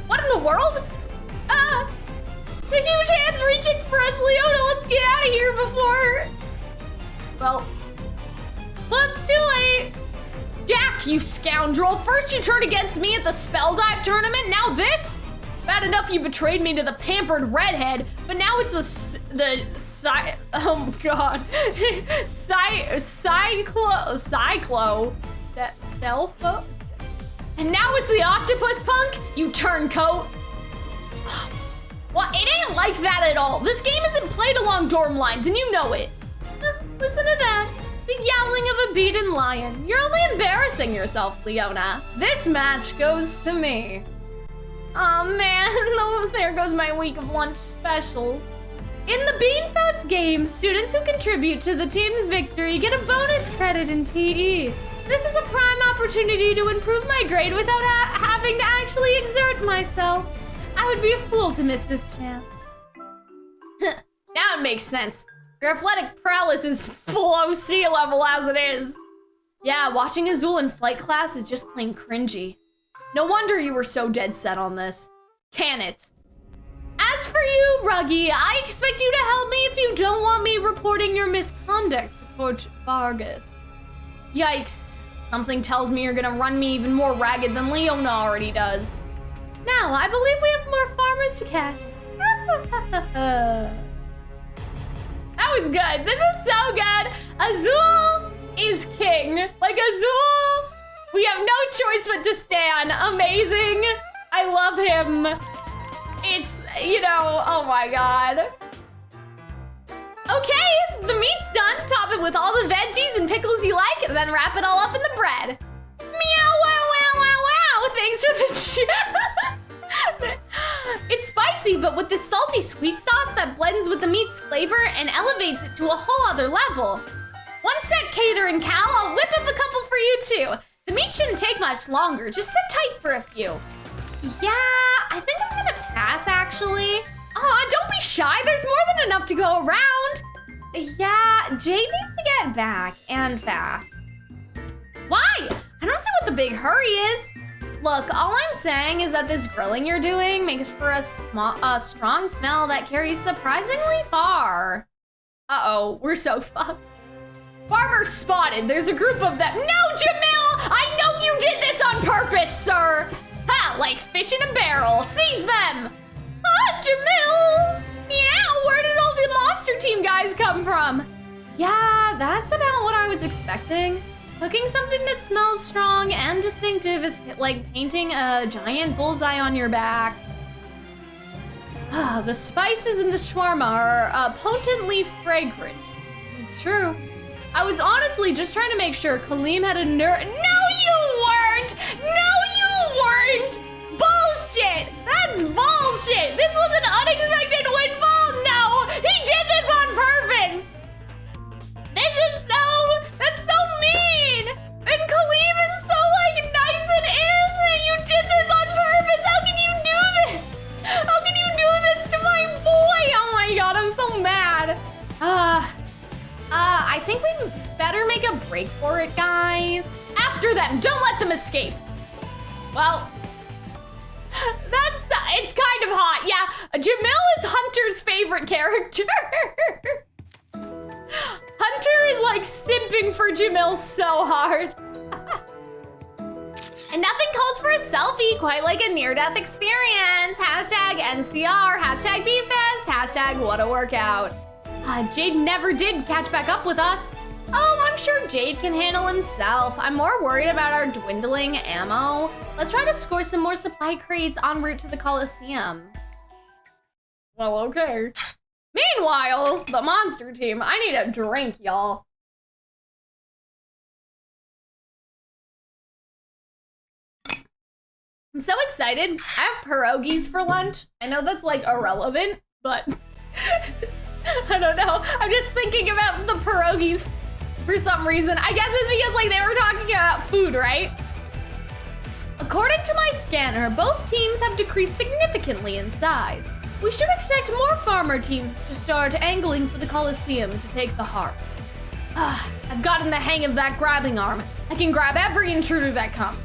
What in the world? The huge hand's reaching for us, Leona. Let's get out of here before... Well, it's too late. Jack, you scoundrel. First you turned against me at the Spell Dive tournament, now this? Bad enough you betrayed me to the pampered redhead, but now it's oh god. Delpho? And now it's the octopus punk, you turncoat. Well, it ain't like that at all. This game isn't played along dorm lines, and you know it. Listen to that. The yowling of a beaten lion. You're only embarrassing yourself, Leona. This match goes to me. Aw, man. Oh, there goes my week of lunch specials. In the Beanfest game, students who contribute to the team's victory get a bonus credit in PE. This is a prime opportunity to improve my grade without having to actually exert myself. I would be a fool to miss this chance. Now it makes sense. Your athletic prowess is below sea level as it is. Yeah, watching Azul in flight class is just plain cringy. No wonder you were so dead set on this. Can it? As for you, Ruggy, I expect you to help me if you don't want me reporting your misconduct to Court Vargas. Yikes. Something tells me you're gonna run me even more ragged than Leona already does. Now, I believe we have more farmers to catch. That was good. This is so good. Azul is king. Like, Azul, we have no choice but to stan. Amazing. I love him. It's, you know, oh my god. Okay, the meat's done. Top it with all the veggies and pickles you like, and then wrap it all up in the bread. Meow, wow, wow, wow, wow. Thanks for the chat. It's spicy, but with this salty sweet sauce that blends with the meat's flavor and elevates it to a whole other level. One sec, Cater and Cal. I'll whip up a couple for you too. The meat shouldn't take much longer. Just sit tight for a few. Yeah, I think I'm gonna pass, actually. Aw, don't be shy. There's more than enough to go around. Yeah, Jade needs to get back, and fast. Why? I don't see what the big hurry is. Look, all I'm saying is that this grilling you're doing makes for a strong smell that carries surprisingly far. Uh-oh, we're so fucked. Farmers spotted. There's a group of them. No, Jamil! I know you did this on purpose, sir! Ha! Like fish in a barrel! Seize them! Ah, Jamil! Yeah, where did all the monster team guys come from? Yeah, that's about what I was expecting. Cooking something that smells strong and distinctive is like painting a giant bullseye on your back. The spices in the shawarma are potently fragrant. It's true. I was honestly just trying to make sure Calxiyn had a nerve. No, you weren't! No, you weren't! Bullshit! That's bullshit! This was an unexpected windfall! No! He did this on purpose! That's so mean! And Calxiyn is so like nice and innocent! You did this on purpose! How can you do this? How can you do this to my boy? Oh my god, I'm so mad. I think we better make a break for it, guys. After them, don't let them escape. Well, it's kind of hot. Yeah, Jamil is Hunter's favorite character. Hunter is like simping for Jamil so hard. And nothing calls for a selfie quite like a near-death experience. Hashtag NCR, hashtag Beanfest, hashtag what a workout. Jade never did catch back up with us. Oh, I'm sure Jade can handle himself. I'm more worried about our dwindling ammo. Let's try to score some more supply crates en route to the Calxiyn. Well, okay. Meanwhile, the monster team, I need a drink, y'all. I'm so excited. I have pierogies for lunch. I know that's like irrelevant, but I don't know. I'm just thinking about the pierogies for some reason. I guess it's because like they were talking about food, right? According to my scanner, both teams have decreased significantly in size. We should expect more farmer teams to start angling for the Calxiyn to take the harp. I've gotten the hang of that grabbing arm. I can grab every intruder that comes.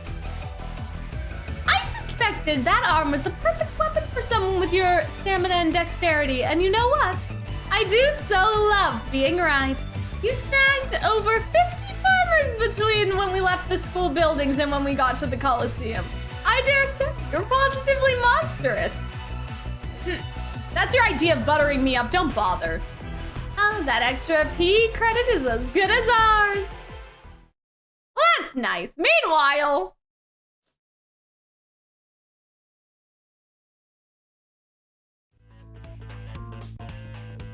I suspected that arm was the perfect weapon for someone with your stamina and dexterity, and you know what? I do so love being right. You snagged over 50 farmers between when we left the school buildings and when we got to the Calxiyn. I dare say you're positively monstrous. That's your idea of buttering me up, don't bother. That extra P credit is as good as ours. Well, that's nice. Meanwhile,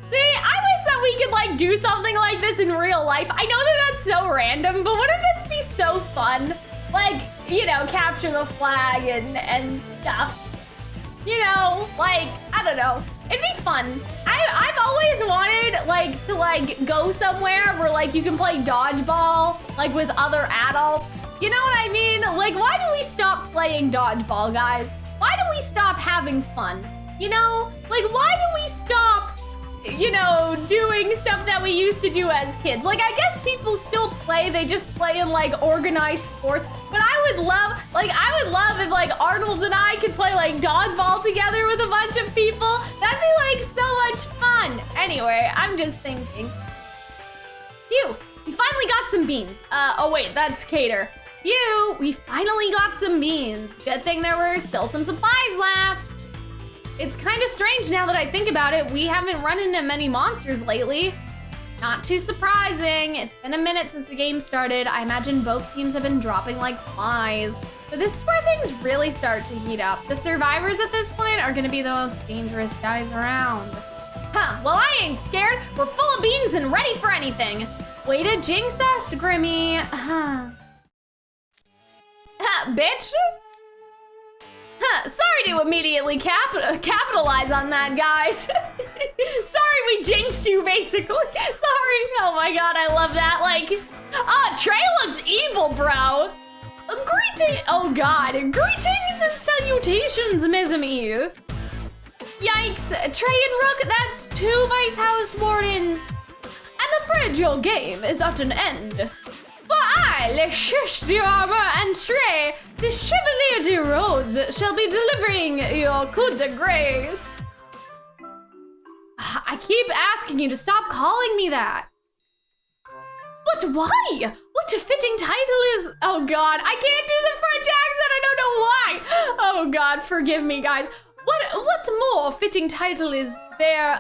see, I wish that we could like do something like this in real life. I know that that's so random, but wouldn't this be so fun? Like, you know, capture the flag and stuff. You know, like, I don't know. It'd be fun. I've always wanted like to like go somewhere where like you can play dodgeball like with other adults. You know what I mean? Like, why do we stop playing dodgeball, guys? Why do we stop having fun? You know, like why do we stop, you know, doing stuff that we used to do as kids? Like, I guess people still play, they just play in like organized sports, but I would love if like Arnold and I could play like dodgeball together with a bunch of people. That'd be like so much fun. Anyway, I'm just thinking. Phew, we finally got some beans. Oh wait, that's Cater. Phew, we finally got some beans. Good thing there were still some supplies left. It's kind of strange now that I think about it. We haven't run into many monsters lately. Not too surprising. It's been a minute since the game started. I imagine both teams have been dropping like flies. But this is where things really start to heat up. The survivors at this point are gonna be the most dangerous guys around. Huh, well I ain't scared. We're full of beans and ready for anything. Way to jinx us, Grimmy. Bitch. Sorry to immediately capitalize on that, guys. Sorry we jinxed you, basically. Sorry. Oh my god, I love that. Like, Trey looks evil, bro. Oh god. Greetings and salutations, mes amis. Yikes, Trey and Rook, that's 2 Vice House Wardens. I'm afraid your game is at an end. For I, Le Shush d'Armor and Trey, the Chevalier de Rose, shall be delivering your coup de grace. I keep asking you to stop calling me that. But why? What a fitting title is... Oh god, I can't do the French accent, I don't why. Oh God, forgive me, guys. What more fitting title is there?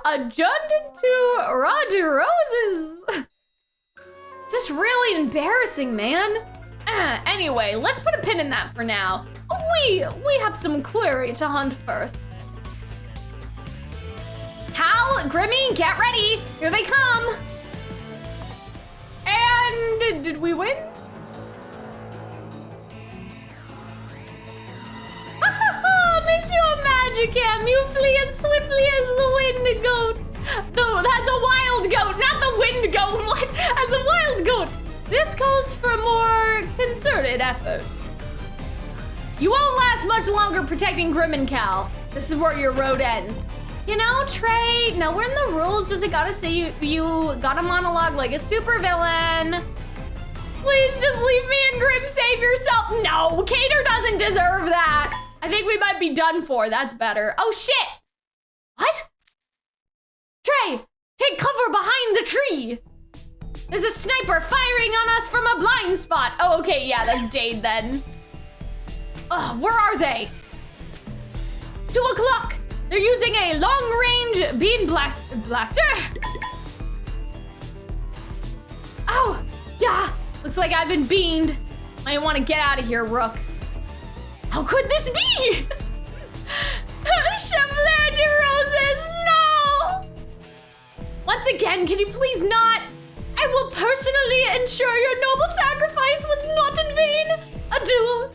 Adjourned to Roger Roses. Just really embarrassing, man. Anyway, let's put a pin in that for now. We have some query to hunt first. Cal, Grimmy, get ready. Here they come. And did we win? Miss your magicam, you flee as swiftly as the wind goat. No, that's a wild goat, not the wind goat. What? That's a wild goat. This calls for a more concerted effort. You won't last much longer protecting Grim and Cal. This is where your road ends. You know, Trey, nowhere in the rules does it gotta say you gotta monologue like a supervillain. Please just leave me and Grim save yourself. No, Cater doesn't deserve that. I think we might be done for. That's better. Oh, shit. What? Trey, take cover behind the tree. There's a sniper firing on us from a blind spot. Oh, okay. Yeah, that's Jade then. Ugh, where are they? 2 o'clock. They're using a long-range bean blaster. Oh, yeah. Looks like I've been beaned. I want to get out of here, Rook. How could this be? Chevalier de Roses, no! Once again, can you please not? I will personally ensure your noble sacrifice was not in vain. Adieu.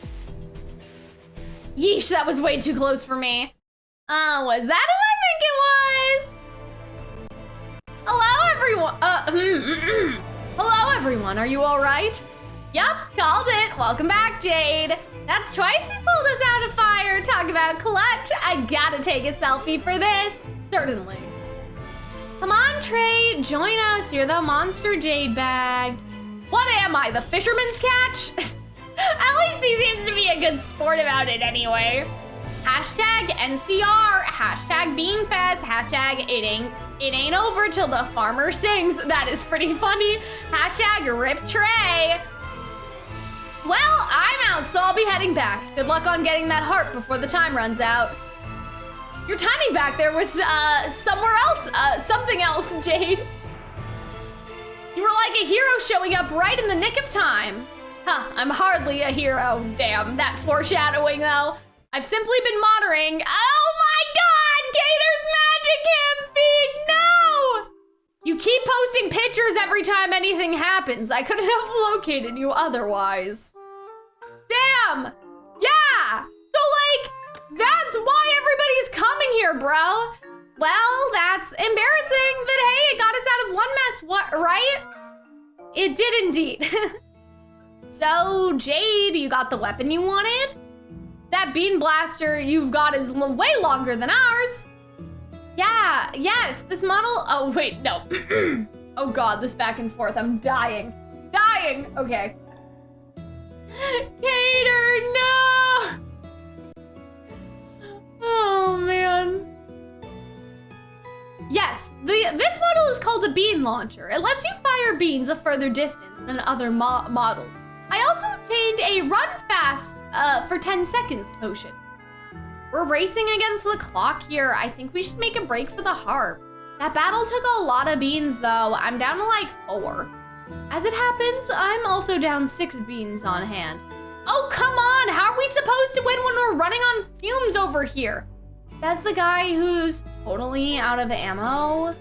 Yeesh, that was way too close for me. Was that who I think it was? Hello, everyone. Hello, everyone. Are you all right? Yup, called it. Welcome back, Jade. That's twice you pulled us out of fire. Talk about clutch. I gotta take a selfie for this. Certainly. Come on, Trey, join us. You're the monster Jade bagged. What am I, the fisherman's catch? At least he seems to be a good sport about it anyway. Hashtag NCR, hashtag Beanfest, hashtag it ain't over till the farmer sings. That is pretty funny. Hashtag RIP Trey. Well, I'm out, so I'll be heading back. Good luck on getting that harp before the time runs out. Your timing back there was somewhere else, something else, Jade. You were like a hero showing up right in the nick of time. Huh, I'm hardly a hero. Damn, that foreshadowing though. I've simply been monitoring. Oh my God, Gator's magic feed, no! You keep posting pictures every time anything happens. I couldn't have located you otherwise. Damn, yeah. So like, that's why everybody's coming here, bro. Well, that's embarrassing, but hey, it got us out of one mess, what, right? It did indeed. So, Jade, you got the weapon you wanted? That bean blaster you've got is way longer than ours. Yeah, yes, this model, oh wait, no. Oh God, this back and forth, I'm dying. Okay. Cater, no! Oh man. Yes, this model is called a bean launcher. It lets you fire beans a further distance than other models. I also obtained a run fast for 10 seconds potion. We're racing against the clock here. I think we should make a break for the harp. That battle took a lot of beans though. I'm down to like 4. As it happens, I'm also down 6 beans on hand. Oh, come on, how are we supposed to win when we're running on fumes over here? That's the guy who's totally out of ammo.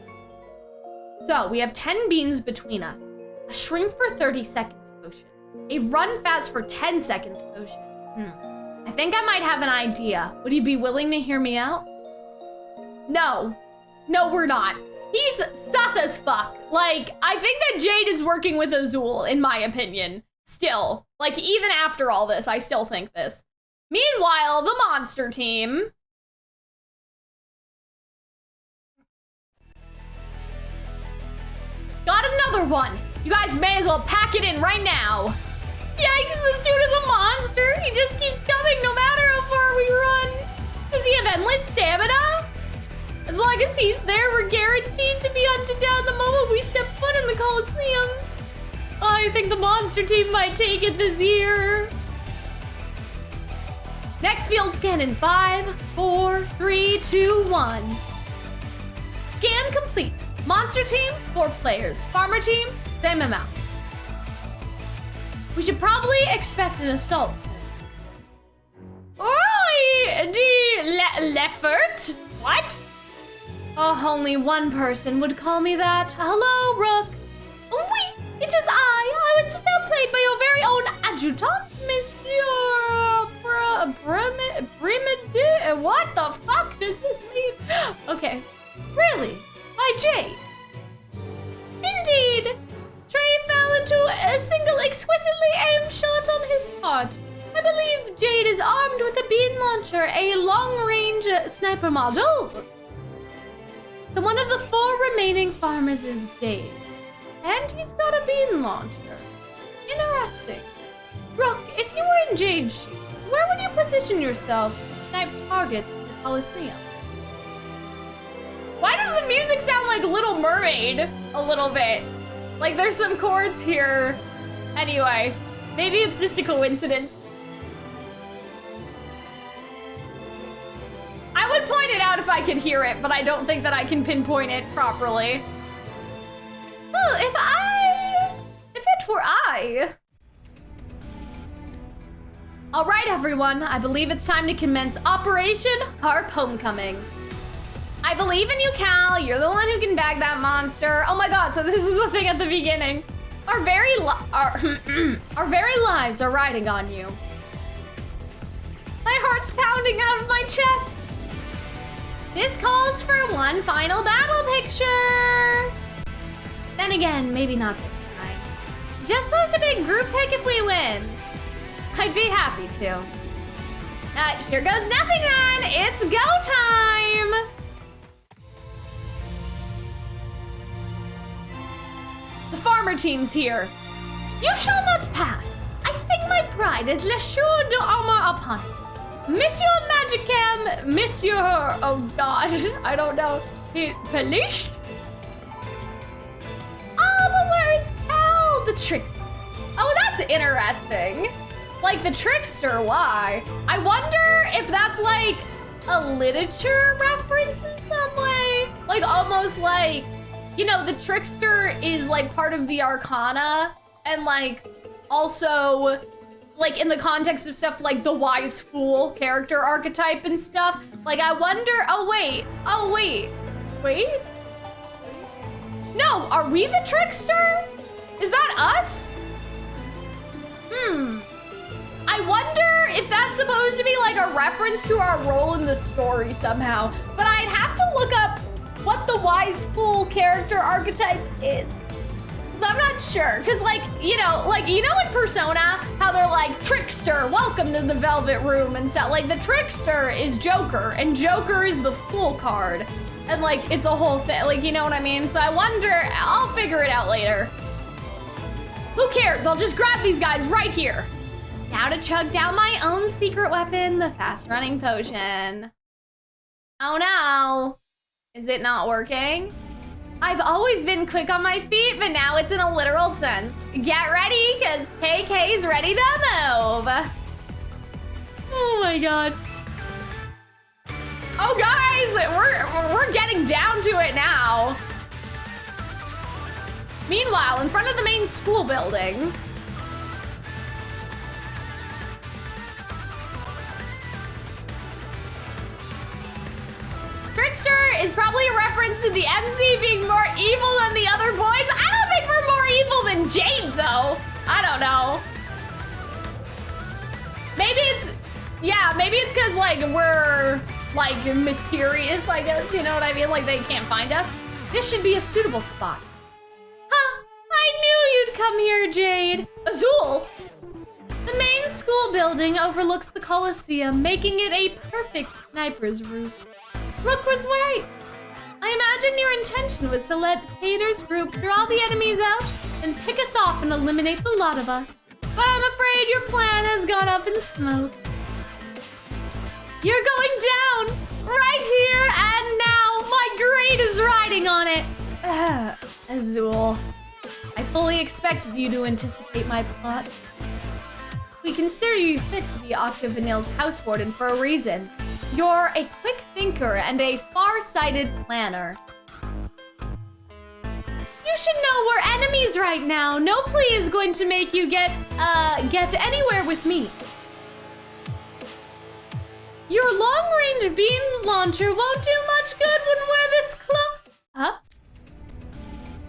So we have 10 beans between us. A shrink for 30 seconds potion. A run fast for 10 seconds potion. I think I might have an idea. Would you be willing to hear me out? No, we're not. He's sus as fuck. Like, I think that Jade is working with Azul, in my opinion. Still, like even after all this, I still think this. Meanwhile, the monster team. Got another one. You guys may as well pack it in right now. Yikes, this dude is a monster. He just keeps coming no matter how far we run. Does he have endless stamina? As long as he's there, we're guaranteed to be hunted down the moment we step foot in the Calxiyn. I think the monster team might take it this year. Next field scan in 5, 4, 3, 2, 1. Scan complete. Monster team, 4 players. Farmer team, same amount. We should probably expect an assault. Oi, Leffert? What? Oh, only one person would call me that. Hello, Rook. Oui, it is I. I was just outplayed by your very own adjutant, Monsieur Primid. What the fuck does this mean? Okay, really? By Jade? Indeed. Trey fell into a single exquisitely aimed shot on his part. I believe Jade is armed with a bean launcher, a long-range sniper module. So one of the 4 remaining farmers is Jade. And he's got a bean launcher. Interesting. Rook, if you were in Jade's shoes, where would you position yourself to snipe targets in the Calxiyn? Why does the music sound like Little Mermaid a little bit? Like there's some chords here. Anyway, maybe it's just a coincidence. I would point it out if I could hear it, but I don't think that I can pinpoint it properly. Well, if it were I. All right, everyone, I believe it's time to commence Operation Harp Homecoming. I believe in you, Cal. You're the one who can bag that monster. Oh my God, so this is the thing at the beginning. Our very lives are riding on you. My heart's pounding out of my chest. This calls for one final battle picture. Then again, maybe not this time. Just post a big group pic if we win. I'd be happy to. Here goes nothing then. It's go time. The farmer team's here. You shall not pass. I stake my pride as L'Assured d'Armor upon it. Monsieur Magicam, Monsieur, oh God, I don't know. Polish? Oh, but where's Cal, the trickster? Oh, that's interesting. Like the trickster, why? I wonder if that's like a literature reference in some way. Like almost like, you know, the trickster is like part of the Arcana and like also like in the context of stuff like the wise fool character archetype and stuff. Like I wonder, oh wait. No, are we the trickster? Is that us? I wonder if that's supposed to be like a reference to our role in the story somehow. But I'd have to look up what the wise fool character archetype is. Cause I'm not sure. Cause like, you know in Persona, how they're like, trickster, welcome to the Velvet Room and stuff. Like the trickster is Joker and Joker is the fool card. And like, it's a whole thing, like, you know what I mean? So I wonder, I'll figure it out later. Who cares? I'll just grab these guys right here. Now to chug down my own secret weapon, the fast running potion. Oh no. Is it not working? I've always been quick on my feet, but now it's in a literal sense. Get ready, cause KK's ready to move. Oh my God. Oh guys, we're getting down to it now. Meanwhile, in front of the main school building, Trickster is probably a reference to the MC being more evil than the other boys. I don't think we're more evil than Jade, though. I don't know. Maybe it's because, like, we're, like, mysterious, I guess. You know what I mean? Like, they can't find us. This should be a suitable spot. Huh. I knew you'd come here, Jade. Azul. The main school building overlooks the Colosseum, making it a perfect sniper's roost. Rook was right. I imagine your intention was to let Cater's group draw the enemies out and pick us off and eliminate the lot of us. But I'm afraid your plan has gone up in smoke. You're going down right here and now. My grade is riding on it. Azul, I fully expected you to anticipate my plot. We consider you fit to be Octavanil's house warden for a reason. You're a quick thinker and a far-sighted planner. You should know we're enemies right now. No plea is going to make you get anywhere with me. Your long-range beam launcher won't do much good when we're this close. Huh?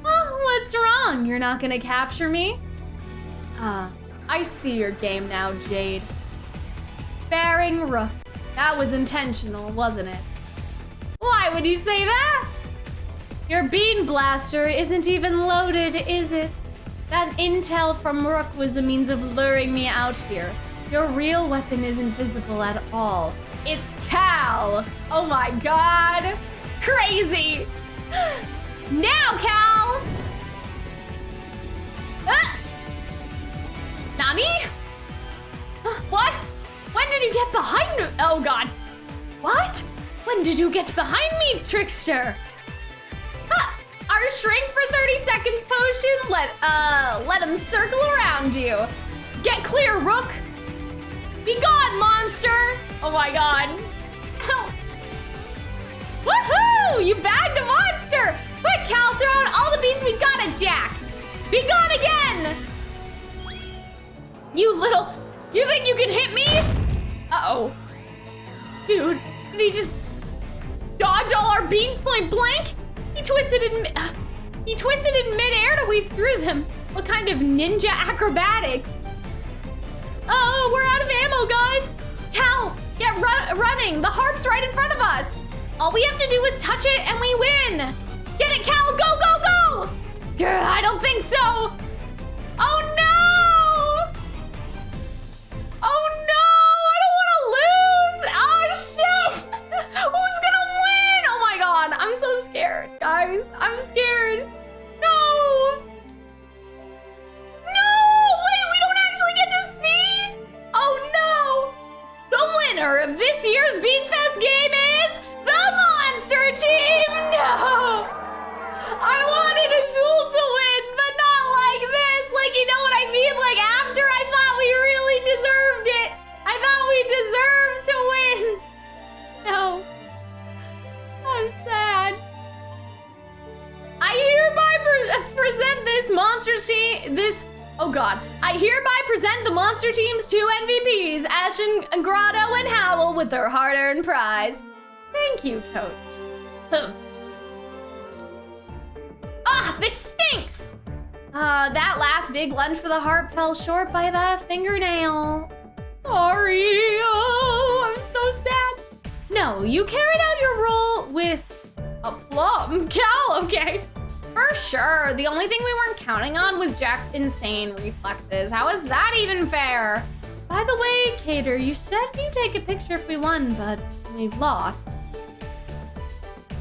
Oh, what's wrong? You're not gonna capture me? I see your game now, Jade. Sparing Rook. That was intentional, wasn't it? Why would you say that? Your bean blaster isn't even loaded, is it? That intel from Rook was a means of luring me out here. Your real weapon isn't visible at all. It's Cal! Oh my god! Crazy! Now, Cal! Nani? What? When did you get behind me? Oh god. What? When did you get behind me, trickster? Our shrink for 30 seconds potion? Let him circle around you. Get clear, Rook! Be gone, monster! Oh my god. Ow. Woohoo! You bagged a monster! Quick, Cal, throw out all the beans we got at Jack! Be gone again! You think you can hit me? Uh-oh. Dude, did he just dodge all our beans point blank? He twisted in midair to weave through them. What kind of ninja acrobatics? Oh, we're out of ammo, guys. Cal, get running. The harp's right in front of us. All we have to do is touch it and we win. Get it, Cal, go, go, go. Grr, I don't think so. Oh no. Oh no, I don't want to lose. Oh shit. Who's gonna win? Oh my god, I'm so scared, guys. I'm scared. No. No, wait, we don't actually get to see? Oh no. The winner of this year's Beanfest game is the Monster Team. No. I wanted Azul to win, but not like this. Like, you know what I mean? Like, after I thought we really deserved it. I thought we deserved to win. No. I'm sad. I hereby present this monster team, I hereby present the monster team's 2 MVPs, Ashen, Grotto, and Howl, with their hard-earned prize. Thank you, Coach. Ah, this stinks! That last big lunge for the harp fell short by about a fingernail. Sorry, oh, I'm so sad. No, you carried out your role with aplomb. Cal, okay. For sure, the only thing we weren't counting on was Jack's insane reflexes. How is that even fair? By the way, Cater, you said you'd take a picture if we won, but we've lost.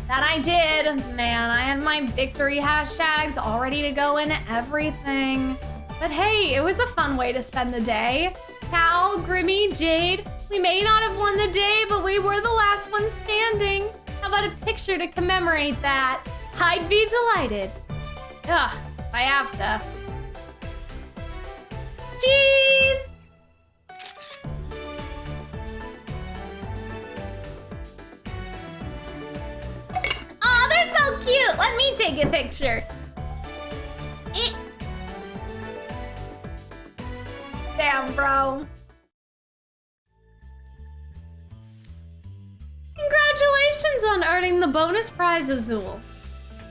That I did. Man, I had my victory hashtags all ready to go in everything. But hey, it was a fun way to spend the day. Cal, Grimmy, Jade, we may not have won the day, but we were the last ones standing. How about a picture to commemorate that? I'd be delighted. Ugh, I have to. Jeez! Aw, they're so cute! Let me take a picture. Damn, bro. Congratulations on earning the bonus prize, Azul.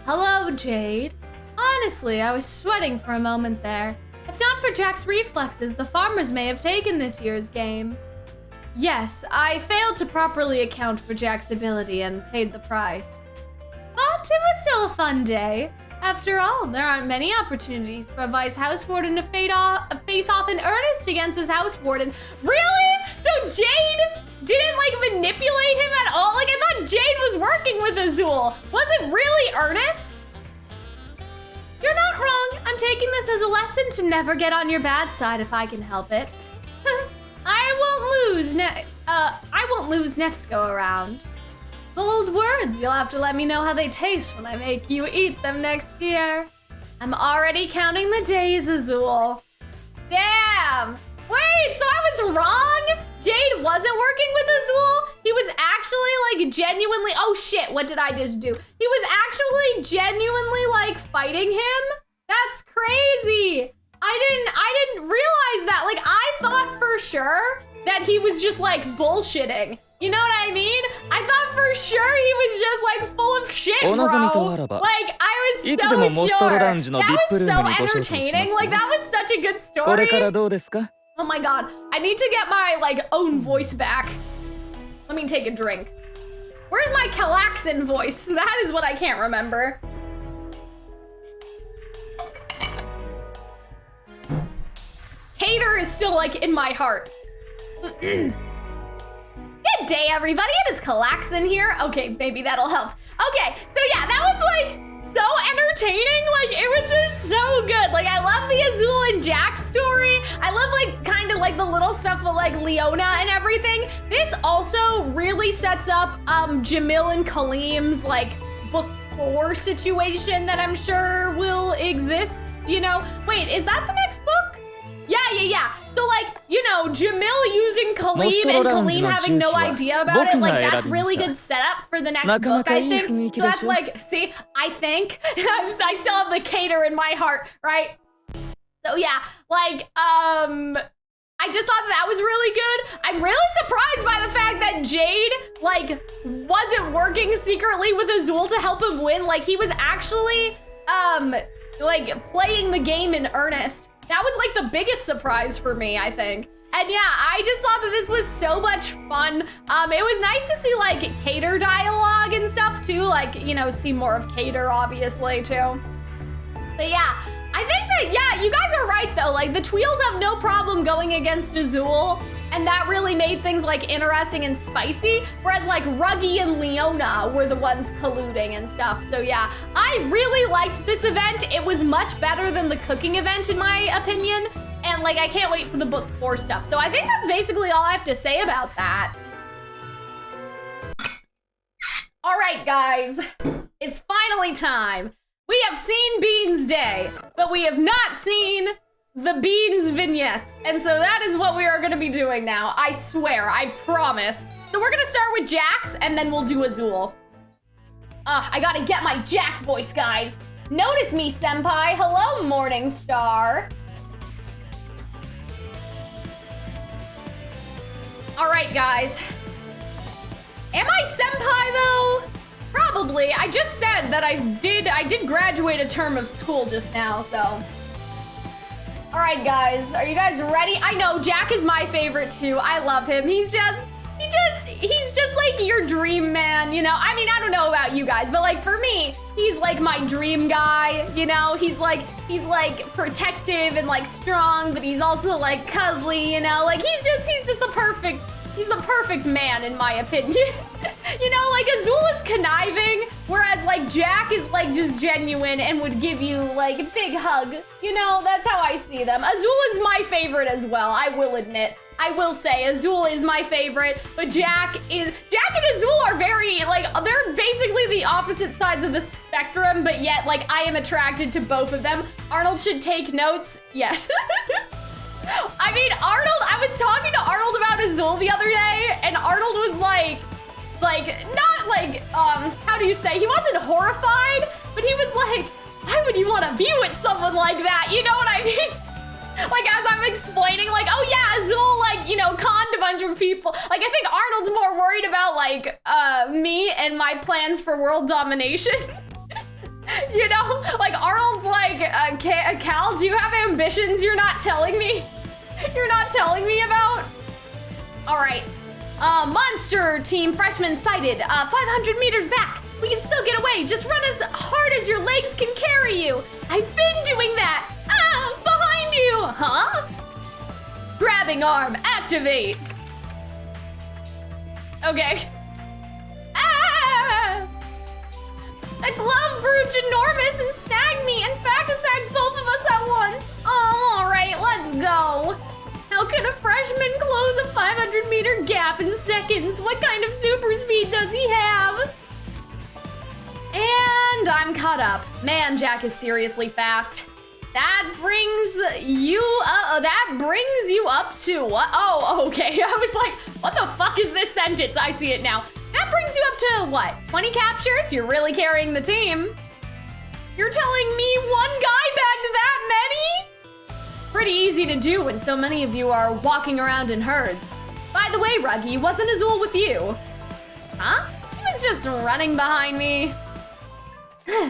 Hello, Jade. Honestly, I was sweating for a moment there. If not for Jack's reflexes, the farmers may have taken this year's game. Yes, I failed to properly account for Jack's ability and paid the price. But it was still a fun day. After all, there aren't many opportunities for a vice house warden to face off in earnest against his house warden. Really? So Jade didn't like manipulate him at all? Like, I thought Jade was working with Azul. Was it really Ernest? You're not wrong. I'm taking this as a lesson to never get on your bad side if I can help it. I won't lose next go around. Bold words. You'll have to let me know how they taste when I make you eat them next year. I'm already counting the days, Azul. Damn. Wait, so I was wrong. Jade wasn't working with Azul. He was actually like genuinely, oh shit, what did I just do? He was actually genuinely like fighting him. That's crazy. I didn't realize that. Like I thought for sure that he was just like bullshitting. You know what I mean? I thought for sure he was just like full of shit, bro. Like I was so sure. That was so entertaining. Like that was such a good story. Oh my god, I need to get my like own voice back. Let me take a drink. Where's my Calxiyn voice? That is what I can't remember. Cater is still like in my heart. Good day, everybody. It is Calxiyn here. Okay, maybe that'll help. Okay, so yeah, that was like so entertaining. Like it was just so good. Like I love the Azul and Jack story. I love like kind of like the little stuff with like Leona and everything. This also really sets up Jamil and Kaleem's like book 4 situation that I'm sure will exist. You know, wait, is that the next book? Yeah. So like, you know, Jamil using Kaleem and Kaleem having no idea about it, like that's really good setup for the next book, I think. So that's like, see, I think, I still have the Cater in my heart, right? So yeah, like, I just thought that was really good. I'm really surprised by the fact that Jade, like, wasn't working secretly with Azul to help him win. Like, he was actually, like, playing the game in earnest. That was like the biggest surprise for me, I think. And yeah, I just thought that this was so much fun. It was nice to see like Cater dialogue and stuff too, like, you know, see more of Cater obviously too. But yeah, I think that, yeah, you guys are right though. Like the Tweels have no problem going against Azul, and that really made things like interesting and spicy, whereas like Ruggy and Leona were the ones colluding and stuff. So yeah, I really liked this event. It was much better than the cooking event in my opinion. And like, I can't wait for the book 4 stuff. So I think that's basically all I have to say about that. All right, guys, it's finally time. We have seen Beans Day, but we have not seen the Beans vignettes. And so that is what we are gonna be doing now. I swear, I promise. So we're gonna start with Jax and then we'll do Azul. I gotta get my Jack voice, guys. Notice me, senpai. Hello, Morning Star. All right, guys. Am I senpai though? Probably. I just said that I did graduate a term of school just now, so. All right, guys, are you guys ready? I know Jack is my favorite too. I love him. He's just like your dream man, you know? I mean, I don't know about you guys, but like for me, he's like my dream guy, you know? He's like protective and like strong, but he's also like cuddly, you know? Like he's just the perfect man in my opinion. You know, like Azul is conniving, whereas like Jack is like just genuine and would give you like a big hug. You know, that's how I see them. Azul is my favorite as well, I will admit. I will say Azul is my favorite, but Jack and Azul are very, like, they're basically the opposite sides of the spectrum, but yet like I am attracted to both of them. Arnold should take notes, yes. I mean, Arnold, I was talking to Arnold about Azul the other day, and Arnold was like, not like, how do you say? He wasn't horrified, but he was like, why would you want to be with someone like that? You know what I mean? Like, as I'm explaining, like, oh yeah, Azul, like, you know, conned a bunch of people. Like, I think Arnold's more worried about, like, me and my plans for world domination. You know? Like, Arnold's like, Cal, do you have ambitions you're not telling me? You're not telling me about? All right. Monster team freshman sighted, 500 meters back. We can still get away. Just run as hard as your legs can carry you. I've been doing that. Behind you. Huh? Grabbing arm, activate. Okay. The glove grew ginormous and snagged me. In fact, it snagged both of us at once. Oh, all right, let's go. How can a freshman close a 500-meter gap in seconds? What kind of super speed does he have? And I'm caught up. Man, Jack is seriously fast. That brings you up to what? Oh, okay. I was like, what the fuck is this sentence? I see it now. That brings you up to what? 20 captures? You're really carrying the team. You're telling me one guy bagged that many? Pretty easy to do when so many of you are walking around in herds. By the way, Ruggy, wasn't Azul with you? Huh? He was just running behind me. Please,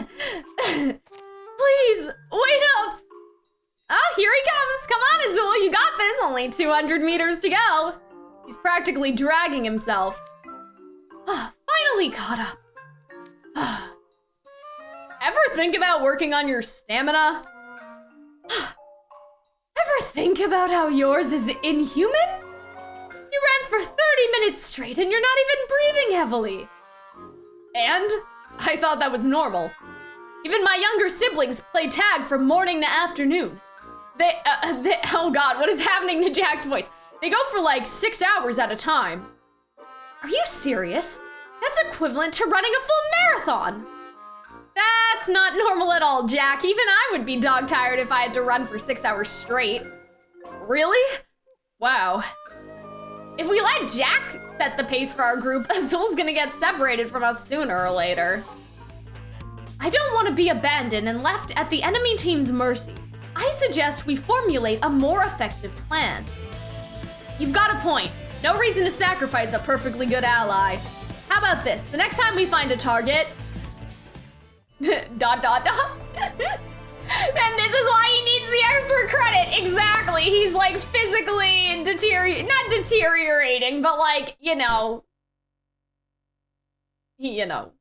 wait up. Oh, here he comes. Come on, Azul, you got this. Only 200 meters to go. He's practically dragging himself. Finally caught up. Ever think about working on your stamina? Ever think about how yours is inhuman? You ran for 30 minutes straight and you're not even breathing heavily. And I thought that was normal. Even my younger siblings play tag from morning to afternoon. Oh God, what is happening to Jack's voice? They go for like 6 hours at a time. Are you serious? That's equivalent to running a full marathon. That's not normal at all, Jack. Even I would be dog tired if I had to run for 6 hours straight. Really? Wow. If we let Jack set the pace for our group, Azul's gonna get separated from us sooner or later. I don't want to be abandoned and left at the enemy team's mercy. I suggest we formulate a more effective plan. You've got a point. No reason to sacrifice a perfectly good ally. How about this? The next time we find a target... ... And this is why he needs the extra credit. Exactly. He's like physically not deteriorating, but like, you know. He's not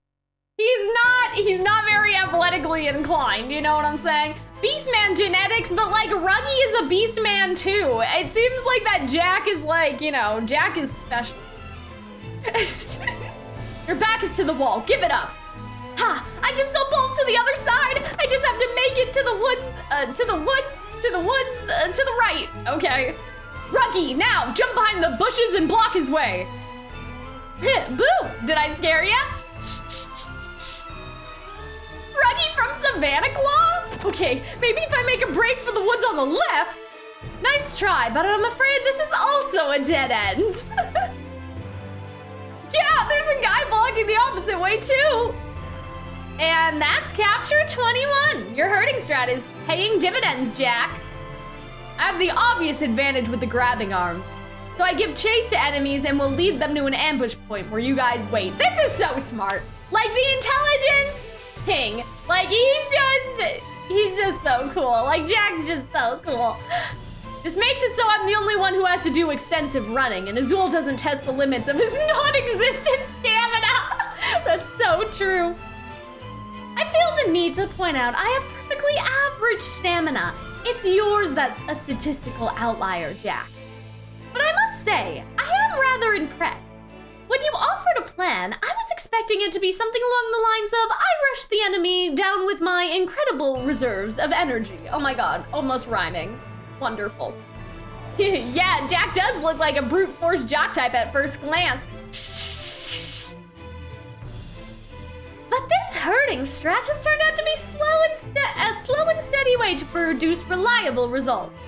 very athletically inclined, you know what I'm saying? Beastman genetics, but like Ruggy is a Beastman too. It seems like that Jack is like, you know, Jack is special. Your back is to the wall. Give it up. Ha! I can still bolt to the other side. I just have to make it to the woods, to the right. Okay. Ruggy, now jump behind the bushes and block his way. Boo! Did I scare ya? Ruggy from Savannah Claw? Okay, maybe if I make a break for the woods on the left. Nice try, but I'm afraid this is also a dead end. Yeah, there's a guy blocking the opposite way too. And that's capture 21. Your herding strat is paying dividends, Jack. I have the obvious advantage with the grabbing arm. So I give chase to enemies and will lead them to an ambush point where you guys wait. This is so smart. Like the intelligence ping. Like he's just so cool. Like Jack's just so cool. This makes it so I'm the only one who has to do extensive running and Azul doesn't test the limits of his non-existent stamina. That's so true. I feel the need to point out I have perfectly average stamina. It's yours that's a statistical outlier, Jack. But I must say, I am rather impressed. When you offered a plan, I was expecting it to be something along the lines of I rushed the enemy down with my incredible reserves of energy. Oh my God, almost rhyming. Wonderful. Yeah, Jack does look like a brute force jock type at first glance. But this herding strat has turned out to be a slow and steady way to produce reliable results.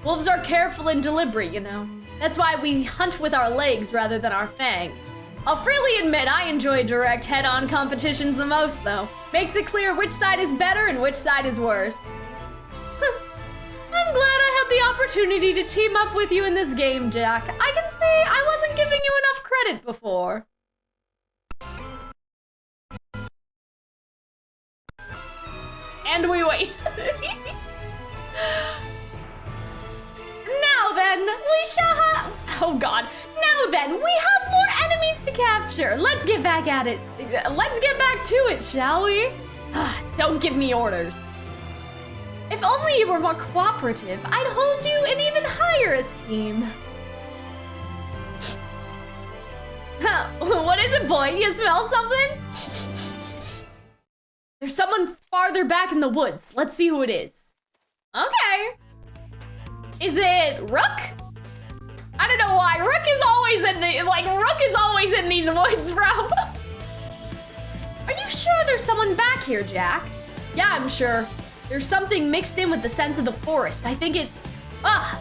Wolves are careful and deliberate, you know. That's why we hunt with our legs rather than our fangs. I'll freely admit I enjoy direct head-on competitions the most, though. Makes it clear which side is better and which side is worse. I'm glad I had the opportunity to team up with you in this game, Jack. I can say I wasn't giving you enough credit before. And we wait. Now then, we shall have... Oh God. Now then, we have more enemies to capture. Let's get back at it. Let's get back to it, shall we? Don't give me orders. If only you were more cooperative, I'd hold you in even higher esteem. What is it, boy? You smell something? There's someone farther back in the woods. Let's see who it is. Okay. Is it Rook? I don't know why. Rook is always in these woods, bro. Are you sure there's someone back here, Jack? Yeah, I'm sure. There's something mixed in with the sense of the forest. I think it's,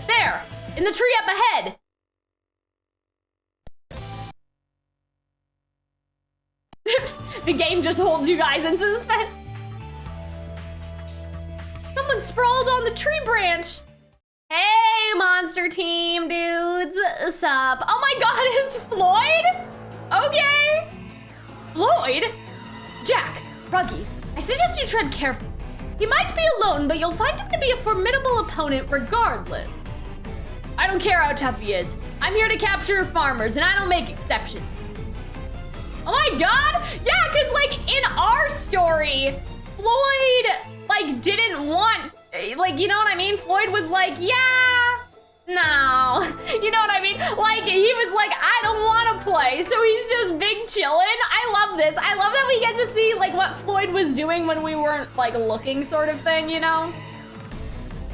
there, in the tree up ahead. The game just holds you guys in suspense. Someone sprawled on the tree branch. Hey, monster team dudes, sup? Oh my god, it's Floyd? Okay. Floyd? Jack, Ruggy, I suggest you tread carefully. He might be alone, but you'll find him to be a formidable opponent regardless. I don't care how tough he is. I'm here to capture farmers, and I don't make exceptions. Oh my god! Yeah, because, like, in our story, Floyd, like, didn't want, like, you know what I mean? Floyd was like, yeah, no. You know what I mean? Like, he was like, I don't want to play, so he's just big chillin'. I love this. I love that we get to see, like, what Floyd was doing when we weren't, like, looking sort of thing, you know?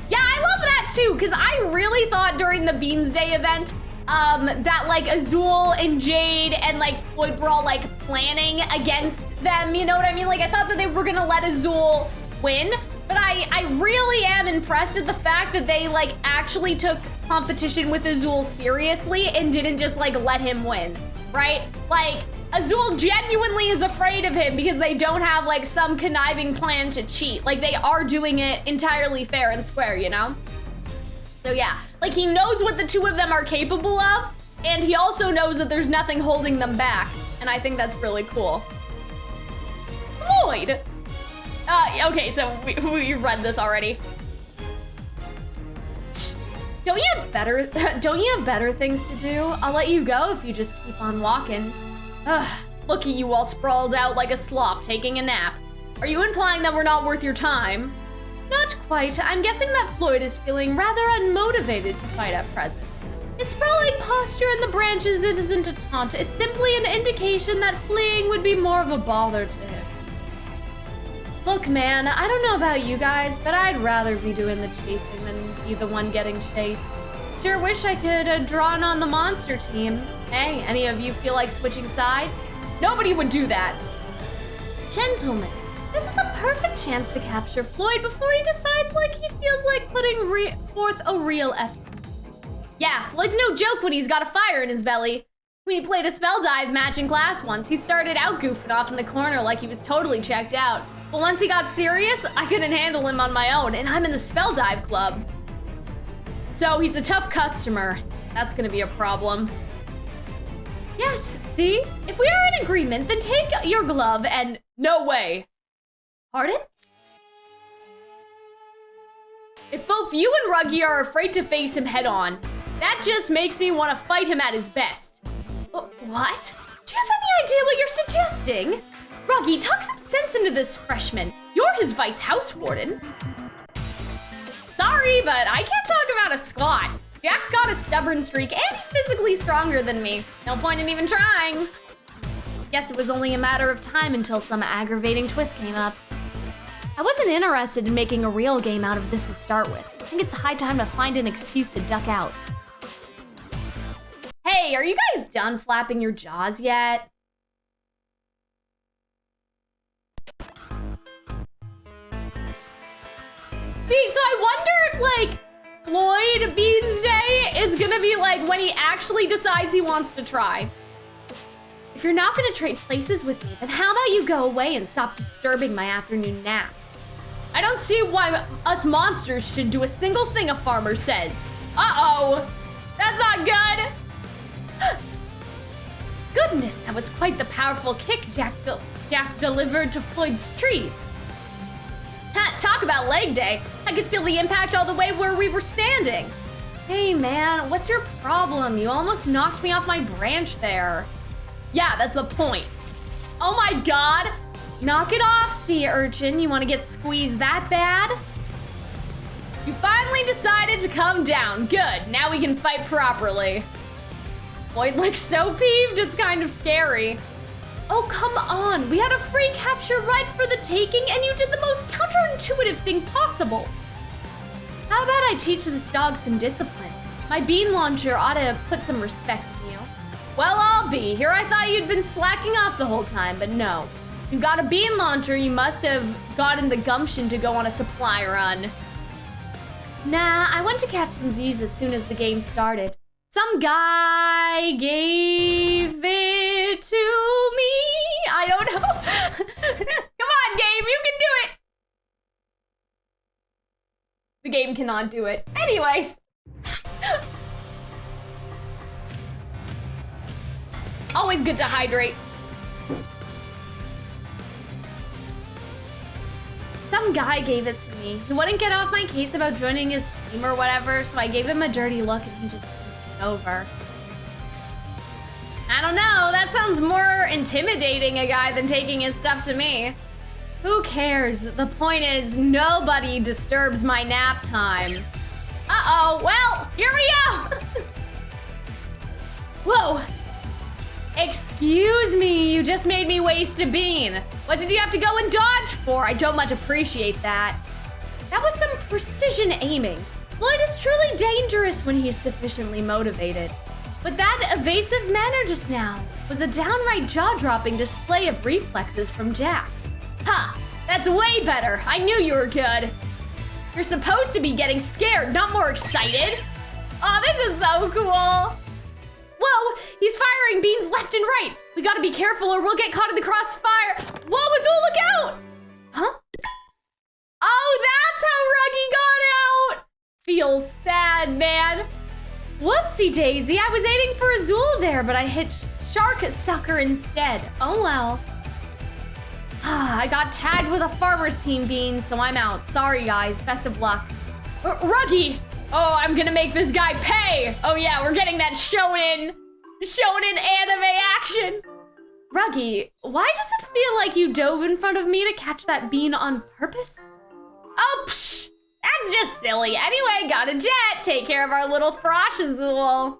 Yeah, I love that, too, because I really thought during the Beans Day event, that like Azul and Jade and like Floyd were all like planning against them, you know what I mean? Like I thought that they were gonna let Azul win, but I really am impressed at the fact that they like actually took competition with Azul seriously and didn't just like let him win, right? Like Azul genuinely is afraid of him because they don't have like some conniving plan to cheat. Like they are doing it entirely fair and square, you know? So yeah, like he knows what the two of them are capable of, and he also knows that there's nothing holding them back, and I think that's really cool. Floyd! Okay, so we read this already. Don't you have better things to do? I'll let you go if you just keep on walking. Ugh, look at you all sprawled out like a sloth taking a nap. Are you implying that we're not worth your time? Not quite. I'm guessing that Floyd is feeling rather unmotivated to fight at present. His sprawling posture in the branches isn't a taunt. It's simply an indication that fleeing would be more of a bother to him. Look, man, I don't know about you guys, but I'd rather be doing the chasing than be the one getting chased. Sure wish I could have drawn on the monster team. Hey, any of you feel like switching sides? Nobody would do that. Gentlemen, this is the perfect chance to capture Floyd before he decides like he feels like putting forth a real effort. Yeah, Floyd's no joke when he's got a fire in his belly. We played a spell dive match in class once. He started out goofing off in the corner like he was totally checked out. But once he got serious, I couldn't handle him on my own, and I'm in the spell dive club. So he's a tough customer. That's gonna be a problem. Yes, see? If we are in agreement, then take your glove and no way. Pardon? If both you and Ruggy are afraid to face him head on, that just makes me want to fight him at his best. What? Do you have any idea what you're suggesting? Ruggy, talk some sense into this freshman. You're his vice house warden. Sorry, but I can't talk about a squat. Jack's got a stubborn streak and he's physically stronger than me. No point in even trying. Guess it was only a matter of time until some aggravating twist came up. I wasn't interested in making a real game out of this to start with. I think it's high time to find an excuse to duck out. Hey, are you guys done flapping your jaws yet? See, so I wonder if like Floyd Beans Day is gonna be like when he actually decides he wants to try. If you're not gonna trade places with me, then how about you go away and stop disturbing my afternoon nap? I don't see why us monsters should do a single thing a farmer says. Uh-oh, that's not good. Goodness, that was quite the powerful kick Jack delivered to Floyd's tree. Talk about leg day. I could feel the impact all the way where we were standing. Hey man, what's your problem? You almost knocked me off my branch there. Yeah, that's the point. Oh my god. Knock it off, sea urchin. You want to get squeezed that bad? You finally decided to come down. Good, now we can fight properly. Floyd looks so peeved, it's kind of scary. Oh, come on. We had a free capture right for the taking, and you did the most counterintuitive thing possible. How about I teach this dog some discipline? My bean launcher ought to put some respect in you. Well, I'll be. Here I thought you'd been slacking off the whole time, but no. You got a bean launcher, you must have gotten the gumption to go on a supply run. Nah, I went to catch some Z's as soon as the game started. Some guy gave it to me. I don't know. Come on, game, you can do it. The game cannot do it. Anyways. Always good to hydrate. Some guy gave it to me. He wouldn't get off my case about joining his team or whatever, so I gave him a dirty look and he just pushed it over. I don't know, that sounds more intimidating a guy than taking his stuff to me. Who cares? The point is, nobody disturbs my nap time. Uh-oh, well, here we go! Whoa. Excuse me, you just made me waste a bean. What did you have to go and dodge for? I don't much appreciate that. That was some precision aiming. Floyd is truly dangerous when he's sufficiently motivated. But that evasive manner just now was a downright jaw-dropping display of reflexes from Jack. Ha! That's way better. I knew you were good. You're supposed to be getting scared, not more excited. Oh, this is so cool. Whoa, he's firing beans left and right. We gotta be careful or we'll get caught in the crossfire. Whoa, Azul, look out! Huh? Oh, that's how Ruggy got out! Feels sad, man. Whoopsie daisy, I was aiming for Azul there, but I hit Shark Sucker instead. Oh well. I got tagged with a farmer's team bean, so I'm out. Sorry guys, best of luck. Ruggy! Oh, I'm gonna make this guy pay! Oh yeah, we're getting that shonen anime action! Ruggy, why does it feel like you dove in front of me to catch that bean on purpose? Oh, psh! That's just silly. Anyway, got a jet. Take care of our little frosh, Azul.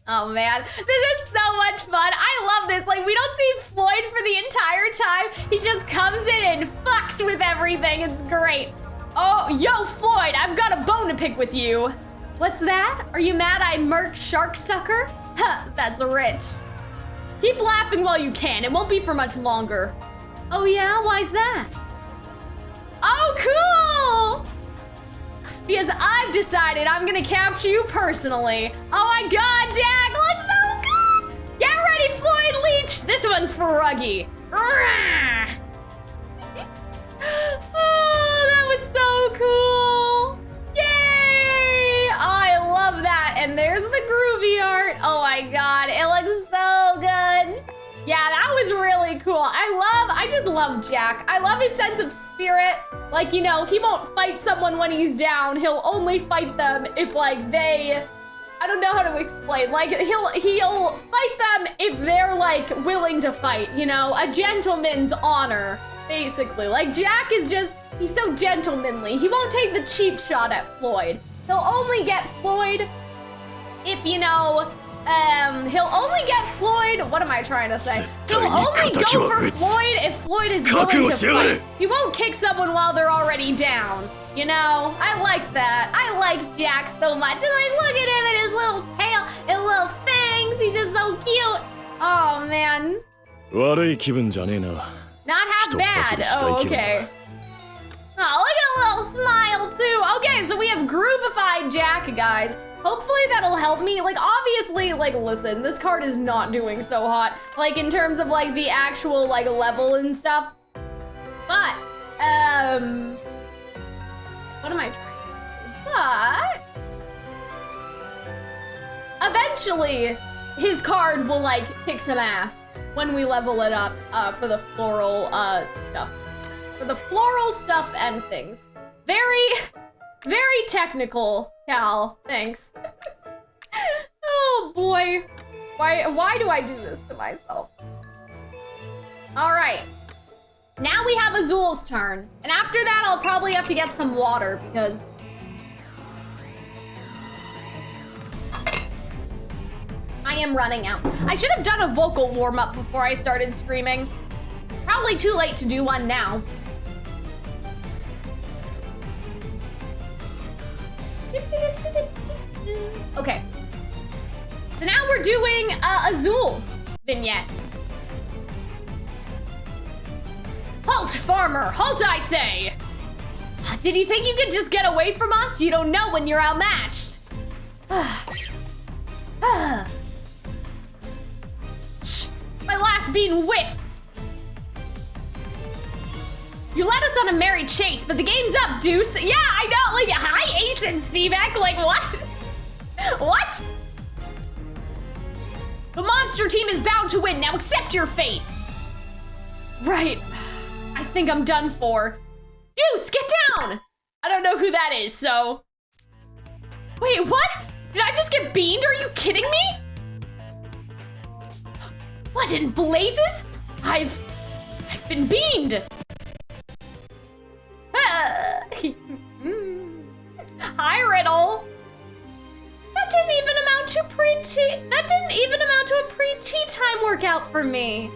Oh man, this is so much fun. I love this. Like, we don't see Floyd for the entire time. He just comes in and fucks with everything. It's great. Oh, yo, Floyd, I've got a bone to pick with you. What's that? Are you mad I murked Shark Sucker? Huh, that's rich. Keep laughing while you can. It won't be for much longer. Oh yeah, why's that? Oh, cool! Because I've decided I'm gonna capture you personally. Oh my God, Jack, looks so good! Get ready, Floyd Leech. This one's for Ruggy. Oh, that was so cool. Yay! Oh, I love that. And there's the groovy art. Oh my God, it looks so good. Yeah, that was really cool. I just love Jack. I love his sense of spirit. Like, you know, he won't fight someone when he's down. He'll only fight them if like I don't know how to explain. Like he'll fight them if they're like willing to fight, you know, a gentleman's honor, basically. Like Jack is just, he's so gentlemanly. He won't take the cheap shot at Floyd. He'll only get Floyd if, you know, he'll only get Floyd, what am I trying to say? He'll only go for Floyd if Floyd is willing to fight. He won't kick someone while they're already down. You know, I like that. I like Jack so much. And like, look at him and his little tail and little fangs. He's just so cute. Oh, man. Not half bad. Oh, okay. Oh, look at a little smile, too. Okay, so we have groovified Jack, guys. Hopefully that'll help me. Like, obviously, like, listen, this card is not doing so hot. Like, in terms of, like, the actual, like, level and stuff. But, what am I trying to do? But, eventually, his card will, like, kick some ass when we level it up, for the floral, stuff. For the floral stuff and things. Very, very technical, Cal. Thanks. Oh boy. Why do I do this to myself? All right. Now we have Azul's turn. And after that, I'll probably have to get some water because I am running out. I should have done a vocal warm-up before I started streaming. Probably too late to do one now. Okay. So now we're doing Azul's vignette. Halt, farmer! Halt, I say! Did you think you could just get away from us? You don't know when you're outmatched. Shh, my last bean whiffed. You led us on a merry chase, but the game's up, Deuce. Yeah, I know, like, hi, Ace and C-Mac, like, what? What? The monster team is bound to win, now accept your fate. Right, I think I'm done for. Deuce, get down! I don't know who that is, so. Wait, what? Did I just get beamed? Are you kidding me? What in blazes? I've been beamed. Hi, Riddle. That didn't even amount to a pre-tea time workout for me.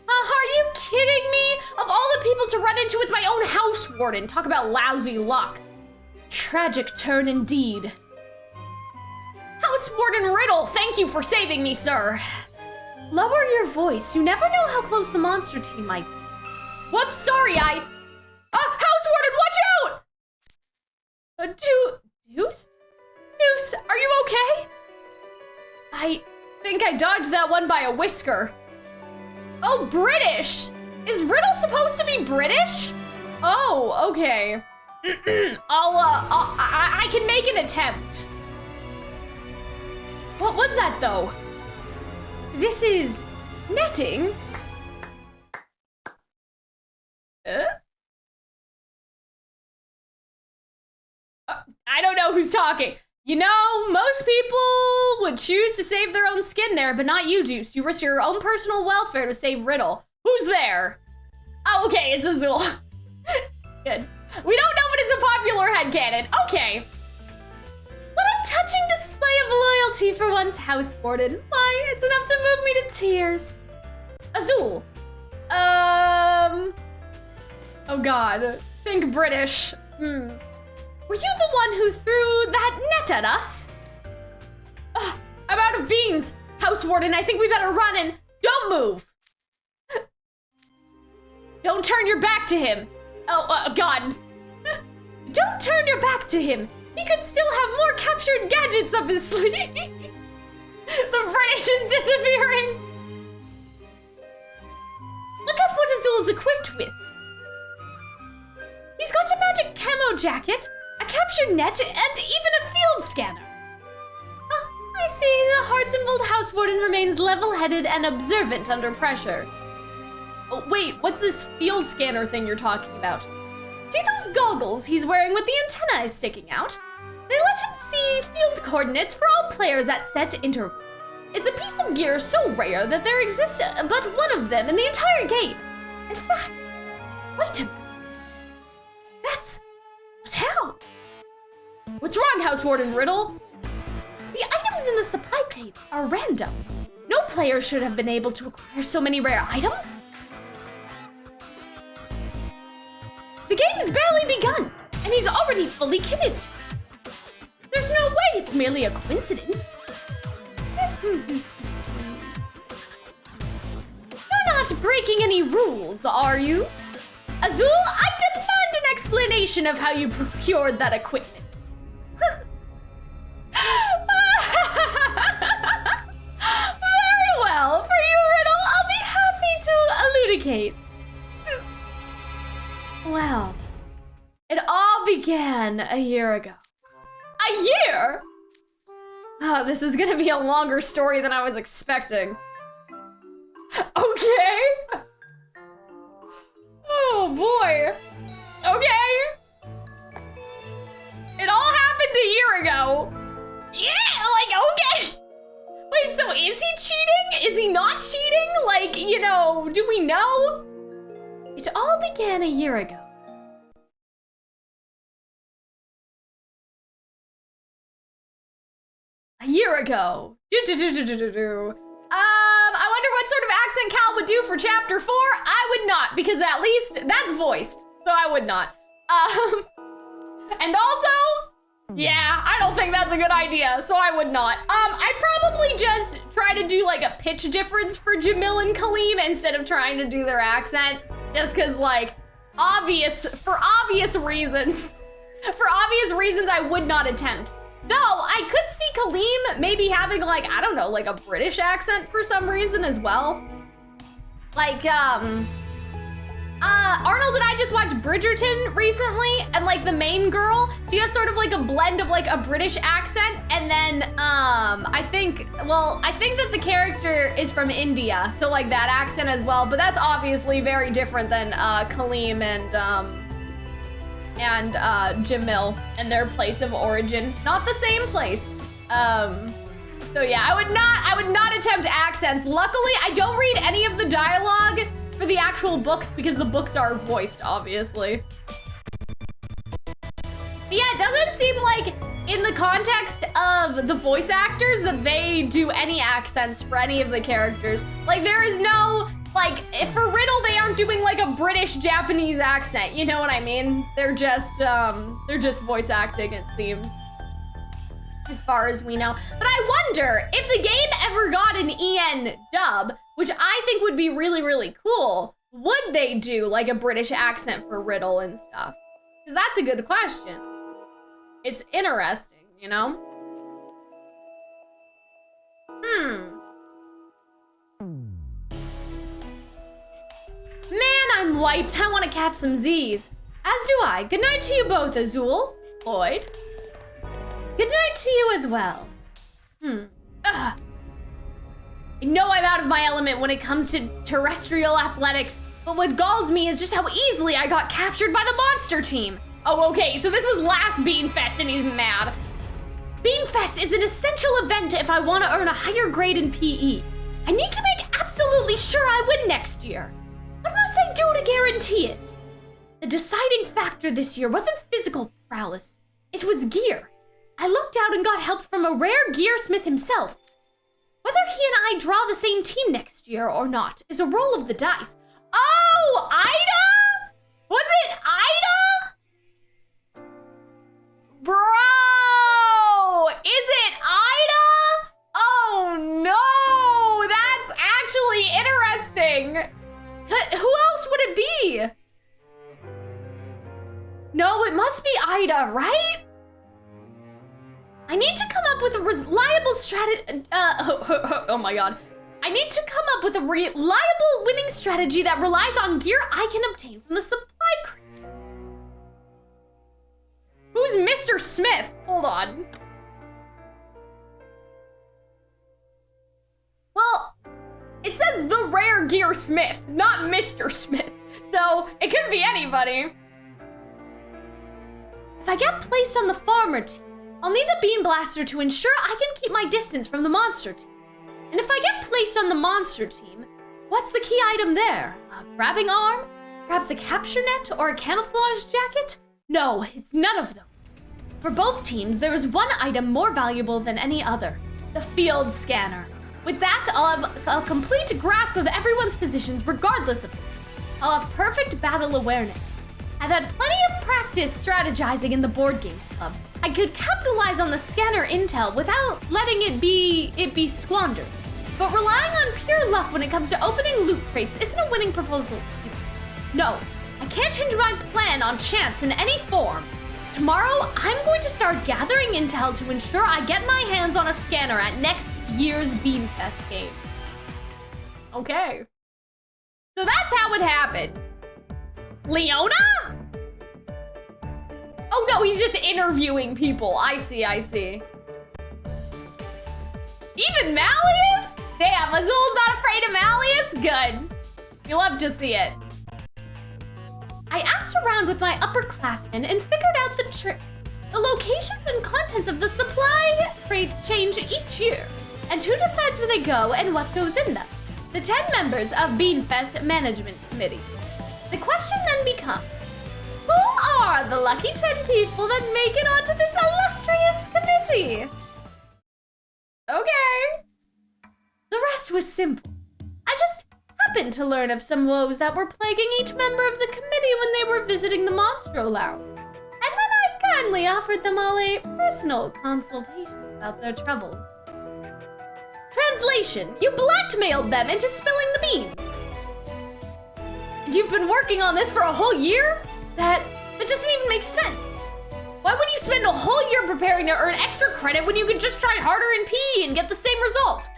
Are you kidding me? Of all the people to run into, it's my own house warden. Talk about lousy luck. Tragic turn indeed. House warden Riddle, thank you for saving me, sir. Lower your voice. You never know how close the monster team might be. Whoops, sorry, House warden, watch out! Deuce? Deuce, are you okay? I think I dodged that one by a whisker. Oh, British! Is Riddle supposed to be British? Oh, okay. I can make an attempt. What was that, though? This is netting? I don't know who's talking. You know, most people would choose to save their own skin there, but not you, Deuce. You risk your own personal welfare to save Riddle. Who's there? Oh, okay, it's Azul. Good. We don't know, but it's a popular headcanon. Okay. What a touching display of loyalty for one's house warden. Why, it's enough to move me to tears. Azul. Oh God. Think British. Were you the one who threw that net at us? I'm out of beans. House warden, I think we better run and don't move. Don't turn your back to him. Oh, God. Don't turn your back to him. He could still have more captured gadgets up his sleeve. The British is disappearing. Look at what Azul's equipped with. He's got a magic camo jacket, a captured net, and even a field scanner. I see the hard-symboled house warden remains level-headed and observant under pressure. Oh, wait, what's this field scanner thing you're talking about? See those goggles he's wearing with the antennae sticking out? They let him see field coordinates for all players at set intervals. It's a piece of gear so rare that there exists but one of them in the entire game. In fact, wait a minute. But how? What's wrong, House Warden Riddle? The items in the supply crate are random. No player should have been able to acquire so many rare items. The game's barely begun, and he's already fully kitted. There's no way it's merely a coincidence. You're not breaking any rules, are you? Azul, I demand an explanation of how you procured that equipment. Very well, for you, Riddle, I'll be happy to elucidate. Well, it all began a year ago. A year? Oh, this is gonna be a longer story than I was expecting. Okay. Oh boy. Okay. It all happened a year ago. Yeah, like, okay. Wait, so is he cheating? Is he not cheating? Like, you know, do we know? It all began a year ago. A year ago. I wonder what sort of accent Cal would do for chapter 4. I would not, because at least that's voiced, so I would not. And also, yeah, I don't think that's a good idea, so I would not. I'd probably just try to do like a pitch difference for Jamil and Kaleem instead of trying to do their accent. Just cause like, for obvious reasons, I would not attempt. Though, I could see Calxiyn maybe having like, I don't know, like a British accent for some reason as well. Like, Arnold and I just watched Bridgerton recently, and like the main girl, she has sort of like a blend of like a British accent, and then I think that the character is from India, so like that accent as well, but that's obviously very different than Calxiyn and Jamil and their place of origin. Not the same place. So yeah, I would not attempt accents. Luckily, I don't read any of the dialogue for the actual books because the books are voiced, obviously. But yeah, it doesn't seem like in the context of the voice actors that they do any accents for any of the characters. Like there is no, like for Riddle, they aren't doing like a British Japanese accent. You know what I mean? They're just voice acting, it seems, as far as we know. But I wonder if the game ever got an EN dub, which I think would be really, really cool, would they do like a British accent for Riddle and stuff? Because that's a good question. It's interesting, you know? Man, I'm wiped. I want to catch some Z's. As do I. Good night to you both, Azul. Lloyd. Good night to you as well. Ugh. I know I'm out of my element when it comes to terrestrial athletics, but what galls me is just how easily I got captured by the monster team. Oh, okay, so this was last Beanfest and he's mad. Beanfest is an essential event if I want to earn a higher grade in PE. I need to make absolutely sure I win next year. What must I do to guarantee it? The deciding factor this year wasn't physical prowess, it was gear. I looked out and got help from a rare gearsmith himself. Whether he and I draw the same team next year or not is a roll of the dice. Oh, Ida? Was it Ida? Bro, is it Ida? Oh no, that's actually interesting. Who else would it be? No, it must be Ida, right? I need to come up with a reliable strategy. Oh my god. I need to come up with a reliable winning strategy that relies on gear I can obtain from the supply crate. Who's Mr. Smith? Hold on. Well, it says the rare gear Smith, not Mr. Smith. So it could be anybody. If I get placed on the farmer team, I'll need the Bean Blaster to ensure I can keep my distance from the monster team. And if I get placed on the monster team, what's the key item there? A grabbing arm? Perhaps a capture net or a camouflage jacket? No, it's none of those. For both teams, there is one item more valuable than any other, the field scanner. With that, I'll have a complete grasp of everyone's positions regardless of it. I'll have perfect battle awareness. I've had plenty of practice strategizing in the board game club. I could capitalize on the scanner intel without letting it be squandered. But relying on pure luck when it comes to opening loot crates isn't a winning proposal either. No, I can't hinge my plan on chance in any form. Tomorrow, I'm going to start gathering intel to ensure I get my hands on a scanner at next year's Beanfest game. Okay. So that's how it happened. Leona? Oh no, he's just interviewing people. I see. Even Malleus? Damn, Azul's not afraid of Malleus? Good. You'll love to see it. I asked around with my upperclassmen and figured out the trick. The locations and contents of the supply crates change each year, and who decides where they go and what goes in them? The 10 members of Beanfest Management Committee. The question then becomes, who are the lucky 10 people that make it onto this illustrious committee? Okay. The rest was simple. I just happened to learn of some woes that were plaguing each member of the committee when they were visiting the Monstro Lounge. And then I kindly offered them all a personal consultation about their troubles. Translation, you blackmailed them into spilling the beans. you've been working on this for a whole year? That doesn't even make sense. Why would you spend a whole year preparing to earn extra credit when you could just try harder in PE and get the same result?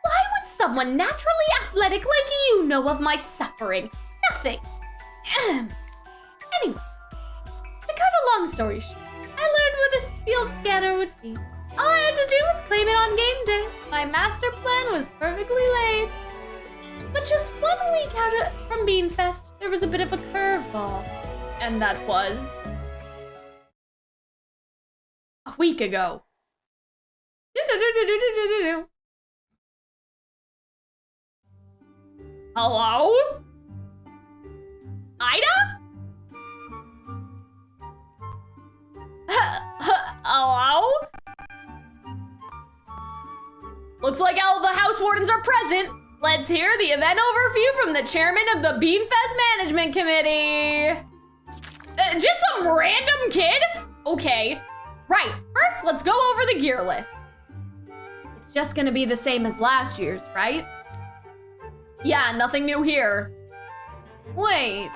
Why would someone naturally athletic like you know of my suffering? Nothing. Anyway, to cut a long story short, I learned what this field scanner would be. All I had to do was claim it on game day. My master plan was perfectly laid. But just 1 week out from Beanfest, there was a bit of a curveball. And that was... a week ago. Hello? Ida? Hello? Looks like all the house wardens are present. Let's hear the event overview from the chairman of the Beanfest Management Committee. Just some random kid? Okay. Right, first let's go over the gear list. It's just gonna be the same as last year's, right? Yeah, nothing new here. Wait.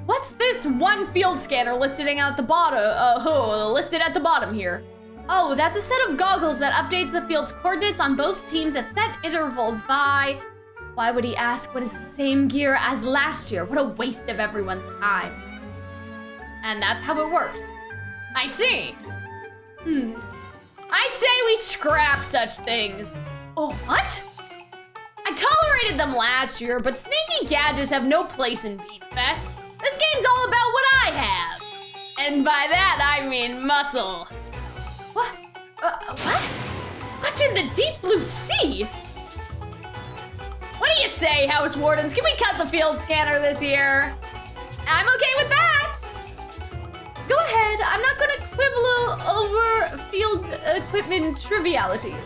What's this one field scanner listed at the bottom here? Oh, that's a set of goggles that updates the field's coordinates on both teams at set intervals by... Why would he ask when it's the same gear as last year? What a waste of everyone's time. And that's how it works. I see. I say we scrap such things. Oh, what? I tolerated them last year, but sneaky gadgets have no place in Beanfest. This game's all about what I have. And by that, I mean muscle. What? What? What's in the deep blue sea? What do you say, House Wardens? Can we cut the field scanner this year? I'm okay with that. Go ahead, I'm not gonna quibble over field equipment trivialities.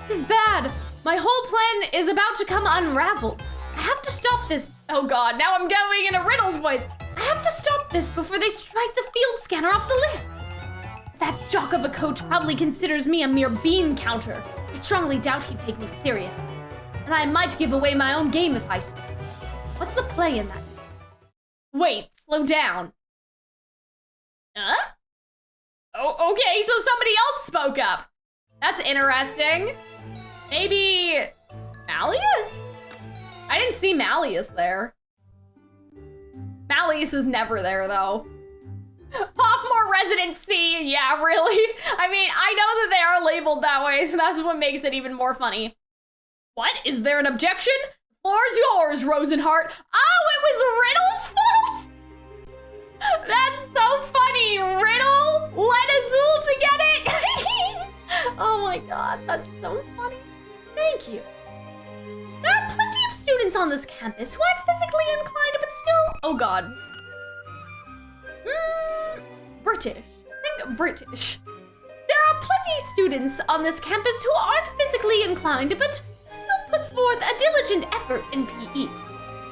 This is bad. My whole plan is about to come unraveled. I have to stop this. Oh God, now I'm going in a Riddle's voice. I have to stop this before they strike the field scanner off the list. That jock of a coach probably considers me a mere bean counter. I strongly doubt he'd take me seriously. And I might give away my own game if I speak. What's the play in that? Wait, slow down. Huh? Oh, okay, so somebody else spoke up. That's interesting. Maybe Malleus? I didn't see Malleus there. Malleus is never there, though. Pophomore residency, yeah, really? I mean, I know that they are labeled that way, so that's what makes it even more funny. What? Is there an objection? Floor's yours, Rosenhart. Oh, it was Riddle's fault? That's so funny, Riddle! Let Azul to get it! Oh my God, that's so funny. Thank you. There are plenty of students on this campus who aren't physically inclined, but still... Oh God. British. Think British. There are plenty of students on this campus who aren't physically inclined, but still put forth a diligent effort in PE.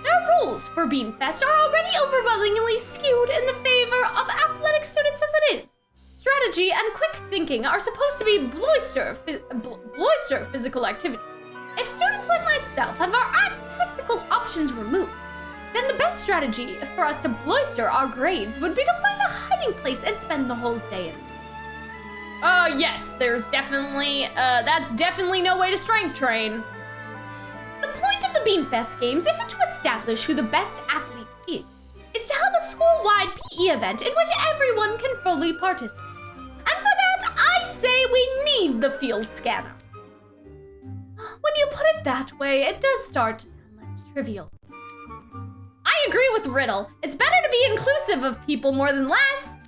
Their rules for Beanfest are already overwhelmingly skewed in the favor of athletic students as it is. Strategy and quick thinking are supposed to be bloister physical activity. If students like myself have our tactical options removed, then the best strategy for us to bloister our grades would be to find a hiding place and spend the whole day in it. Yes, there's definitely, that's definitely no way to strength train. The point of the Beanfest games isn't to establish who the best athlete is. It's to have a school-wide PE event in which everyone can fully participate. And for that, I say we need the field scanner. When you put it that way, it does start to sound less trivial. I agree with Riddle. It's better to be inclusive of people more than less.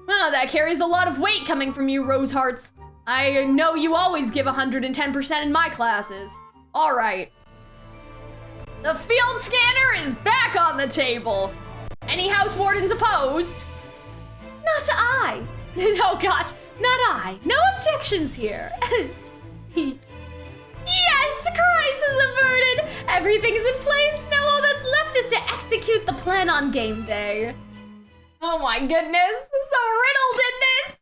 Well, that carries a lot of weight coming from you, Rosehearts. I know you always give 110% in my classes. All right. The field scanner is back on the table. Any house wardens opposed? Not I. Oh God, not I. No objections here. Yes, crisis averted. Everything's in place. Now all that's left is to execute the plan on game day. Oh my goodness, so Riddle did this.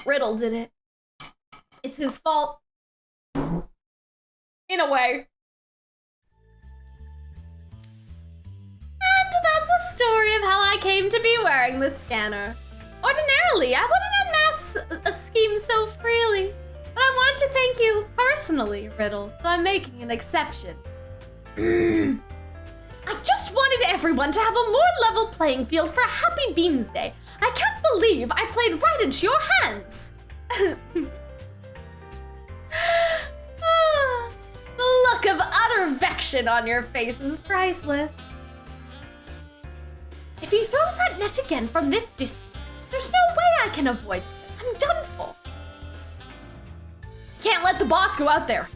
Riddle did it. It's his fault. In a way. And that's the story of how I came to be wearing this scanner. Ordinarily, I wouldn't amass a scheme so freely, but I want to thank you personally, Riddle, so I'm making an exception. I just wanted everyone to have a more level playing field for a happy Beans Day. I can't believe I played right into your hands. The look of utter vection on your face is priceless. If he throws that net again from this distance, there's no way I can avoid it. I'm done for. Can't let the boss go out there.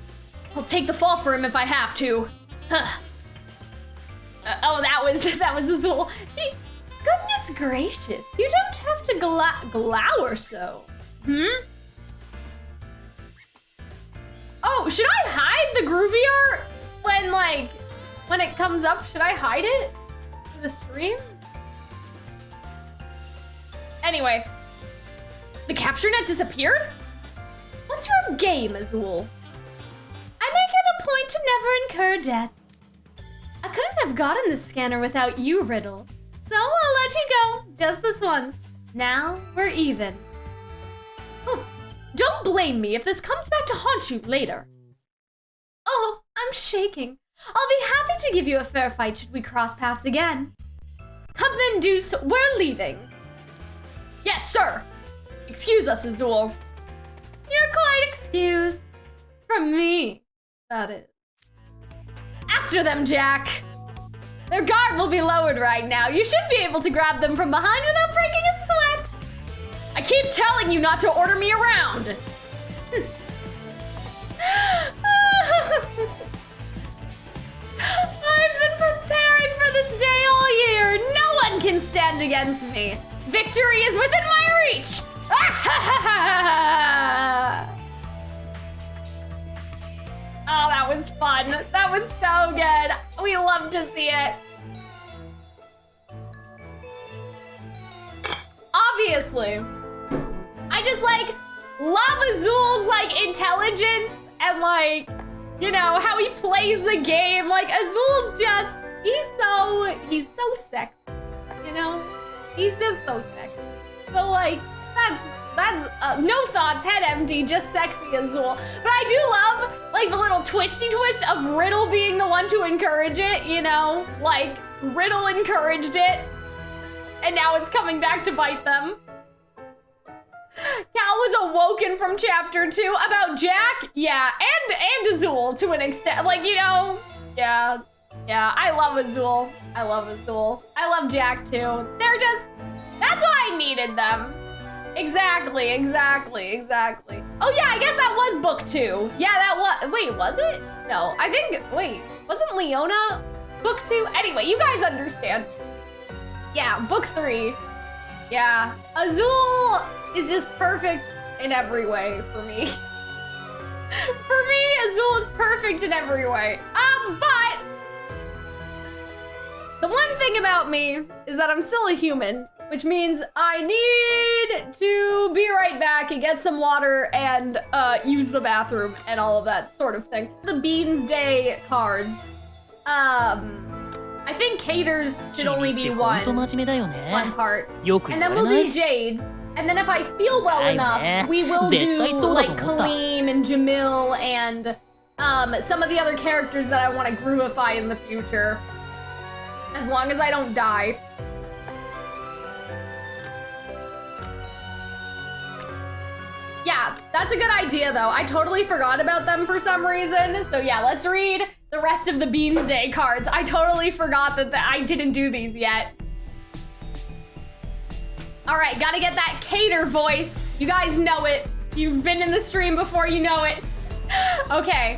I'll take the fall for him if I have to. Oh, that was Azul. Goodness gracious, you don't have to glower so. Oh, should I hide the groovy art when it comes up? Should I hide it for the stream? Anyway, the capture net disappeared? What's your game, Azul? I make it a point to never incur debts. I couldn't have gotten this scanner without you, Riddle. So I'll let you go, just this once. Now we're even. Oh, don't blame me if this comes back to haunt you later. Oh, I'm shaking. I'll be happy to give you a fair fight should we cross paths again. Come then, Deuce, we're leaving. Yes, sir. Excuse us, Azul. You're quite excused. From me, that is. After them, Jack. Their guard will be lowered right now. You should be able to grab them from behind without breaking a sweat. I keep telling you not to order me around. I've been preparing for this day all year. No one can stand against me. Victory is within my reach. Oh, that was fun. That was so good. We love to see it. Obviously, I just love Azul's intelligence and you know, how he plays the game. Azul's just, he's so sexy, you know? He's just so sexy. So that's no thoughts, head empty, just sexy Azul. But I do love the little twisty twist of Riddle being the one to encourage it, you know? Riddle encouraged it, and now it's coming back to bite them. Cal was awoken from chapter 2 about Jack, yeah, and Azul to an extent, you know, yeah, I love Azul. I love Jack too. They're just, that's why I needed them. Exactly. Oh yeah, I guess that was book 2. Yeah, that was, wait, was it? No, I think, wait, wasn't Leona book 2? Anyway, you guys understand. Yeah, book 3. Yeah, Azul is just perfect in every way for me. For me, Azul is perfect in every way. But the one thing about me is that I'm still a human, which means I need to be right back and get some water and use the bathroom and all of that sort of thing. The Beans Day cards. I think Cater's should only be one part. And then we'll do Jade's. And then if I feel well enough, we will do Kaleem and Jamil and some of the other characters that I want to groovify in the future. As long as I don't die. Yeah, that's a good idea though. I totally forgot about them for some reason. So yeah, let's read the rest of the Beans Day cards. I totally forgot that I didn't do these yet. All right, gotta get that Cater voice. You guys know it. You've been in the stream before, you know it. Okay.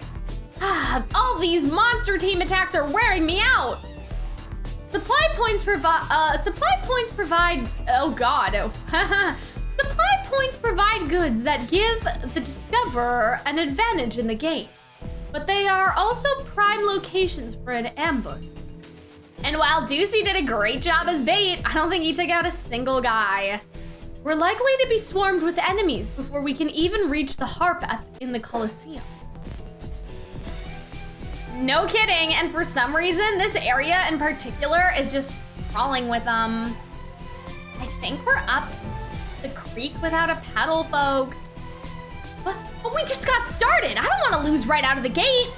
All these monster team attacks are wearing me out. Supply points provide, oh god. Supply points provide goods that give the discoverer an advantage in the game, but they are also prime locations for an ambush. And while Deucey did a great job as bait, I don't think he took out a single guy. We're likely to be swarmed with enemies before we can even reach the harp in the Calxiyn. No kidding, and for some reason, this area in particular is just crawling with them. I think we're up the creek without a paddle, folks. But we just got started. I don't want to lose right out of the gate.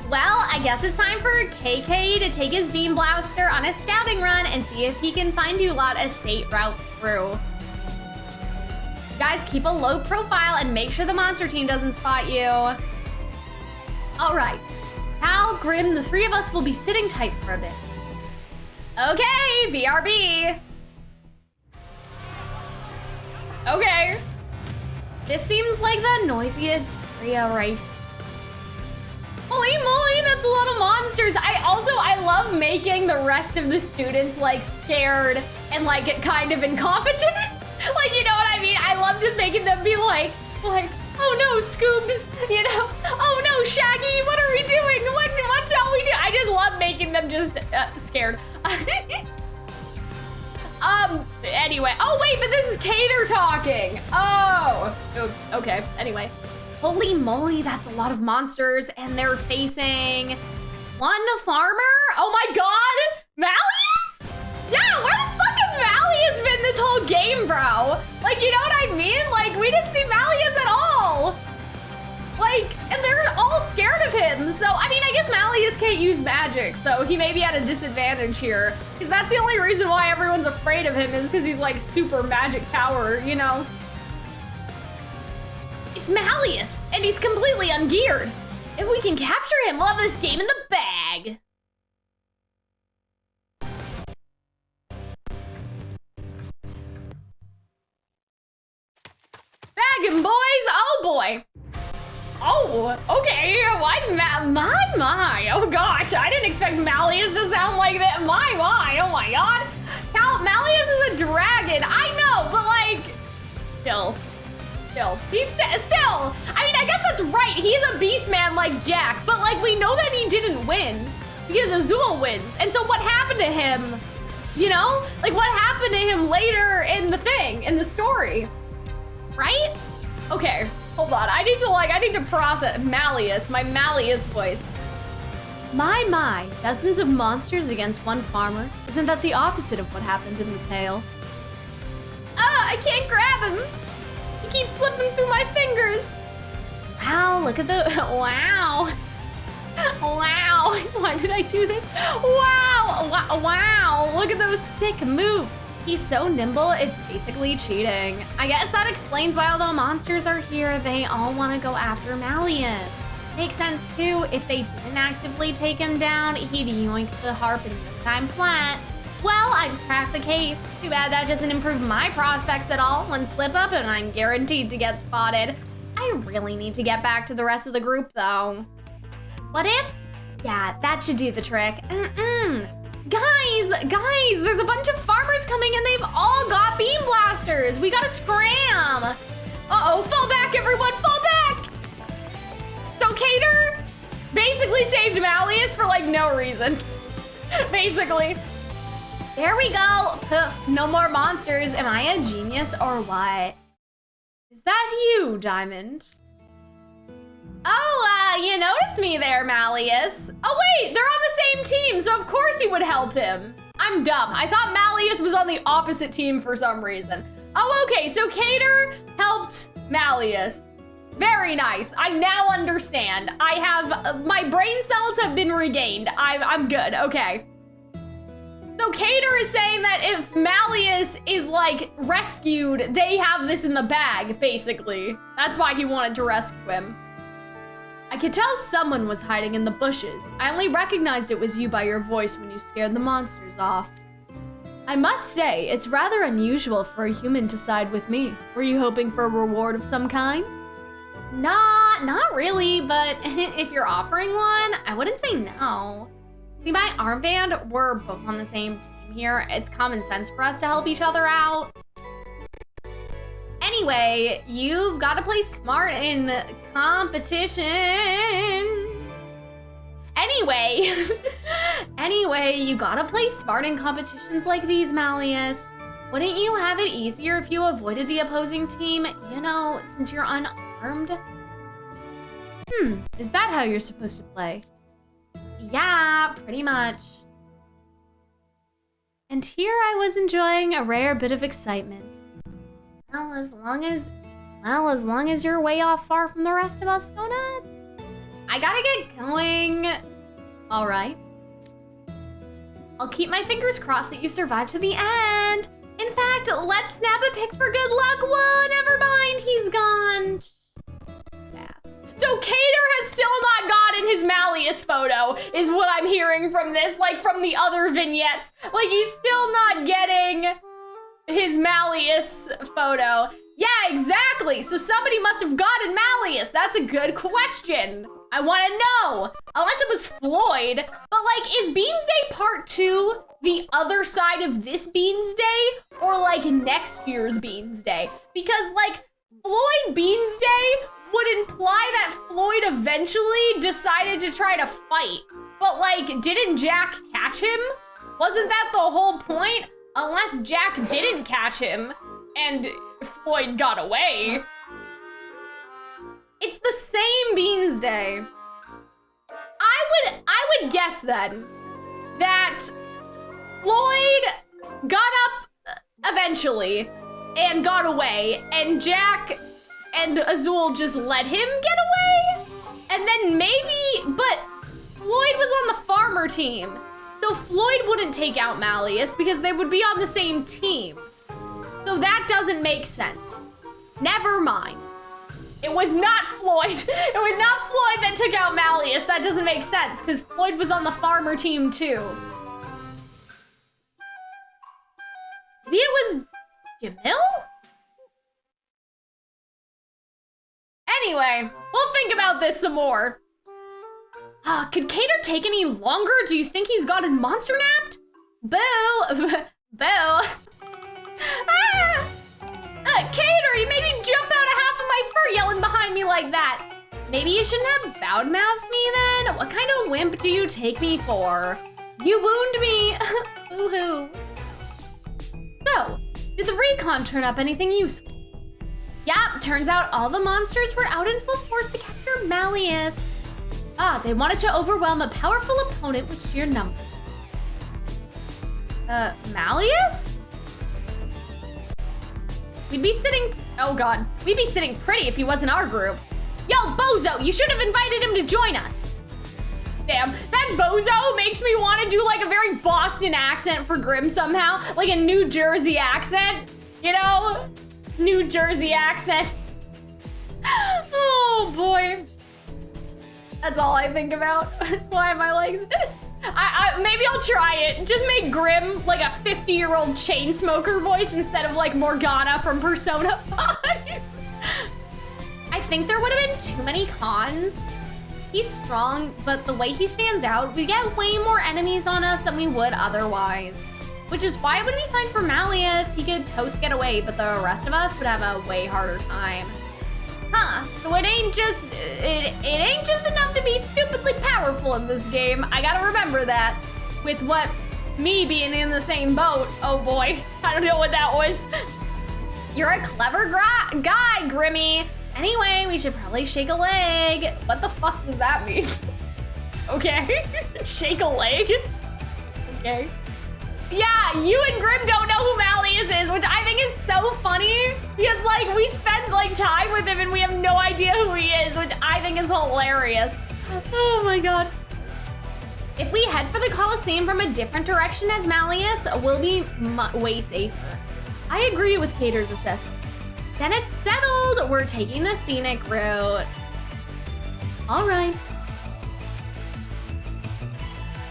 Well, I guess it's time for KK to take his Bean Blaster on a scouting run and see if he can find Dulat a safe route through. You guys, keep a low profile and make sure the monster team doesn't spot you. All right, Cal, Grim, the three of us will be sitting tight for a bit. Okay, BRB. Okay. This seems like the noisiest area right. Holy moly, that's a lot of monsters. I love making the rest of the students like scared and like kind of incompetent. Like, you know what I mean? I love just making them be like, oh no, Scoobs, you know? Oh no, Shaggy, what are we doing? What shall we do? I just love making them just scared. Anyway, oh wait, but this is Cater talking. Oh, oops, okay, anyway. Holy moly, that's a lot of monsters, and they're facing one farmer? Oh my god, Malleus? Yeah, where the fuck has Malleus been this whole game, bro? Like, you know what I mean? Like, we didn't see Malleus at all. Like, and they're all scared of him. So, I mean, I guess Malleus can't use magic, so he may be at a disadvantage here. Because that's the only reason why everyone's afraid of him is because he's like super magic power, you know? It's Malleus, and he's completely ungeared. If we can capture him, we'll have this game in the bag. Bag him, boys, oh boy. Oh, okay, why is my, oh gosh, I didn't expect Malleus to sound like that, my, oh my god. Malleus is a dragon, I know, but like, still, I mean, I guess that's right, he's a beast man like Jack, but like, we know that he didn't win, because Azul wins, and so what happened to him, you know? Like, what happened to him later in the thing, in the story, right? Okay. Hold on, I need to process Malleus, my Malleus voice. My, dozens of monsters against one farmer. Isn't that the opposite of what happened in the tale? I can't grab him. He keeps slipping through my fingers. Wow, look at the, wow. Wow, why did I do this? Wow, look at those sick moves. He's so nimble, it's basically cheating. I guess that explains why although monsters are here, they all want to go after Malleus. Makes sense too, if they didn't actively take him down, he'd yoink the harp in no time flat. Well, I've cracked the case. Too bad that doesn't improve my prospects at all. One slip up and I'm guaranteed to get spotted. I really need to get back to the rest of the group though. What if? Yeah, that should do the trick. Guys, there's a bunch of farmers coming and they've all got Bean Blasters. We gotta scram. Uh-oh, fall back everyone, fall back. So Cater basically saved Malleus for like no reason, basically. There we go, poof, no more monsters. Am I a genius or what? Is that you, Diamond? Oh, you noticed me there, Malleus. Oh wait, they're on the same team, so of course you would help him. I'm dumb, I thought Malleus was on the opposite team for some reason. Oh, okay, so Cater helped Malleus. Very nice, I now understand. I have, my brain cells have been regained. I'm good, okay. So Cater is saying that if Malleus is like rescued, they have this in the bag, basically. That's why he wanted to rescue him. I could tell someone was hiding in the bushes. I only recognized it was you by your voice when you scared the monsters off. I must say, it's rather unusual for a human to side with me. Were you hoping for a reward of some kind? Not really, but if you're offering one, I wouldn't say no. See, my armband, we're both on the same team here. It's common sense for us to help each other out. Anyway, you've got to play smart in competition. Anyway, you gotta play smart in competitions like these, Malleus. Wouldn't you have it easier if you avoided the opposing team? You know, since you're unarmed? Is that how you're supposed to play? Yeah, pretty much. And here I was enjoying a rare bit of excitement. Well, as long as you're way off far from the rest of us, Donut. I gotta get going. All right. I'll keep my fingers crossed that you survive to the end. In fact, let's snap a pic for good luck. Whoa, never mind, he's gone. Yeah. So Cater has still not gotten his Malleus photo, is what I'm hearing from this, like from the other vignettes. Like he's still not getting his Malleus photo. Yeah, exactly. So somebody must have gotten Malleus. That's a good question. I want to know. Unless it was Floyd. But like, is Beans Day Part 2 the other side of this Beans Day? Or like next year's Beans Day? Because like, Floyd Beans Day would imply that Floyd eventually decided to try to fight. But like, didn't Jack catch him? Wasn't that the whole point? Unless Jack didn't catch him and Floyd got away. It's the same Beans Day. I would guess then that Floyd got up eventually and got away, and Jack and Azul just let him get away? And then maybe, but Floyd was on the farmer team. So Floyd wouldn't take out Malleus because they would be on the same team. So that doesn't make sense. Never mind. It was not Floyd. It was not Floyd that took out Malleus. That doesn't make sense because Floyd was on the farmer team too. Maybe it was Jamil? Anyway, we'll think about this some more. Could Cater take any longer? Do you think he's gotten monster napped? Boo! Boo! Cater, you made me jump out of half of my fur yelling behind me like that. Maybe you shouldn't have bowed mouthed me then? What kind of wimp do you take me for? You wound me. Woohoo. So, did the recon turn up anything useful? Yep, turns out all the monsters were out in full force to capture Malleus. They wanted to overwhelm a powerful opponent with sheer numbers. Malleus? We'd be sitting pretty if he wasn't our group. Yo, Bozo, you should have invited him to join us. Damn, that Bozo makes me want to do like a very Boston accent for Grim somehow. Like a New Jersey accent, you know? New Jersey accent. Oh boy. That's all I think about. Why am I like this? Maybe I'll try it. Just make Grim like a 50-year-old chain smoker voice instead of like Morgana from Persona 5. I think there would have been too many cons. He's strong, but the way he stands out, we get way more enemies on us than we would otherwise. Which is why it would be fine for Malleus. He could totes get away, but the rest of us would have a way harder time. So it ain't just enough to be stupidly powerful in this game. I gotta remember that. With what, me being in the same boat. Oh boy, I don't know what that was. You're a clever guy, Grimmy. Anyway, we should probably shake a leg. What the fuck does that mean? Okay, shake a leg? Okay. Yeah, you and Grim don't know who Malleus is, which I think is so funny because like we spend like time with him and we have no idea who he is, which I think is hilarious. Oh my god. If we head for the Calxiyn from a different direction as Malleus, we'll be way safer. I agree with Cater's assessment. Then it's settled. We're taking the scenic route. All right.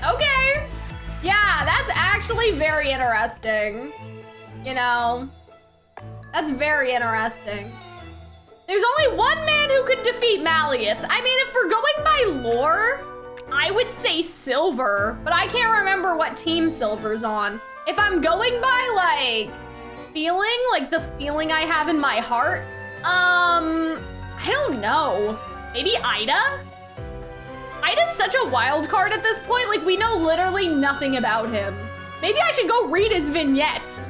Okay. Yeah, that's actually very interesting. You know, that's very interesting. There's only one man who could defeat Malleus. I mean, if we're going by lore, I would say Silver, but I can't remember what team Silver's on. If I'm going by like feeling, like the feeling I have in my heart, I don't know. Maybe Ida? Ida's such a wild card at this point, like we know literally nothing about him. Maybe I should go read his vignettes.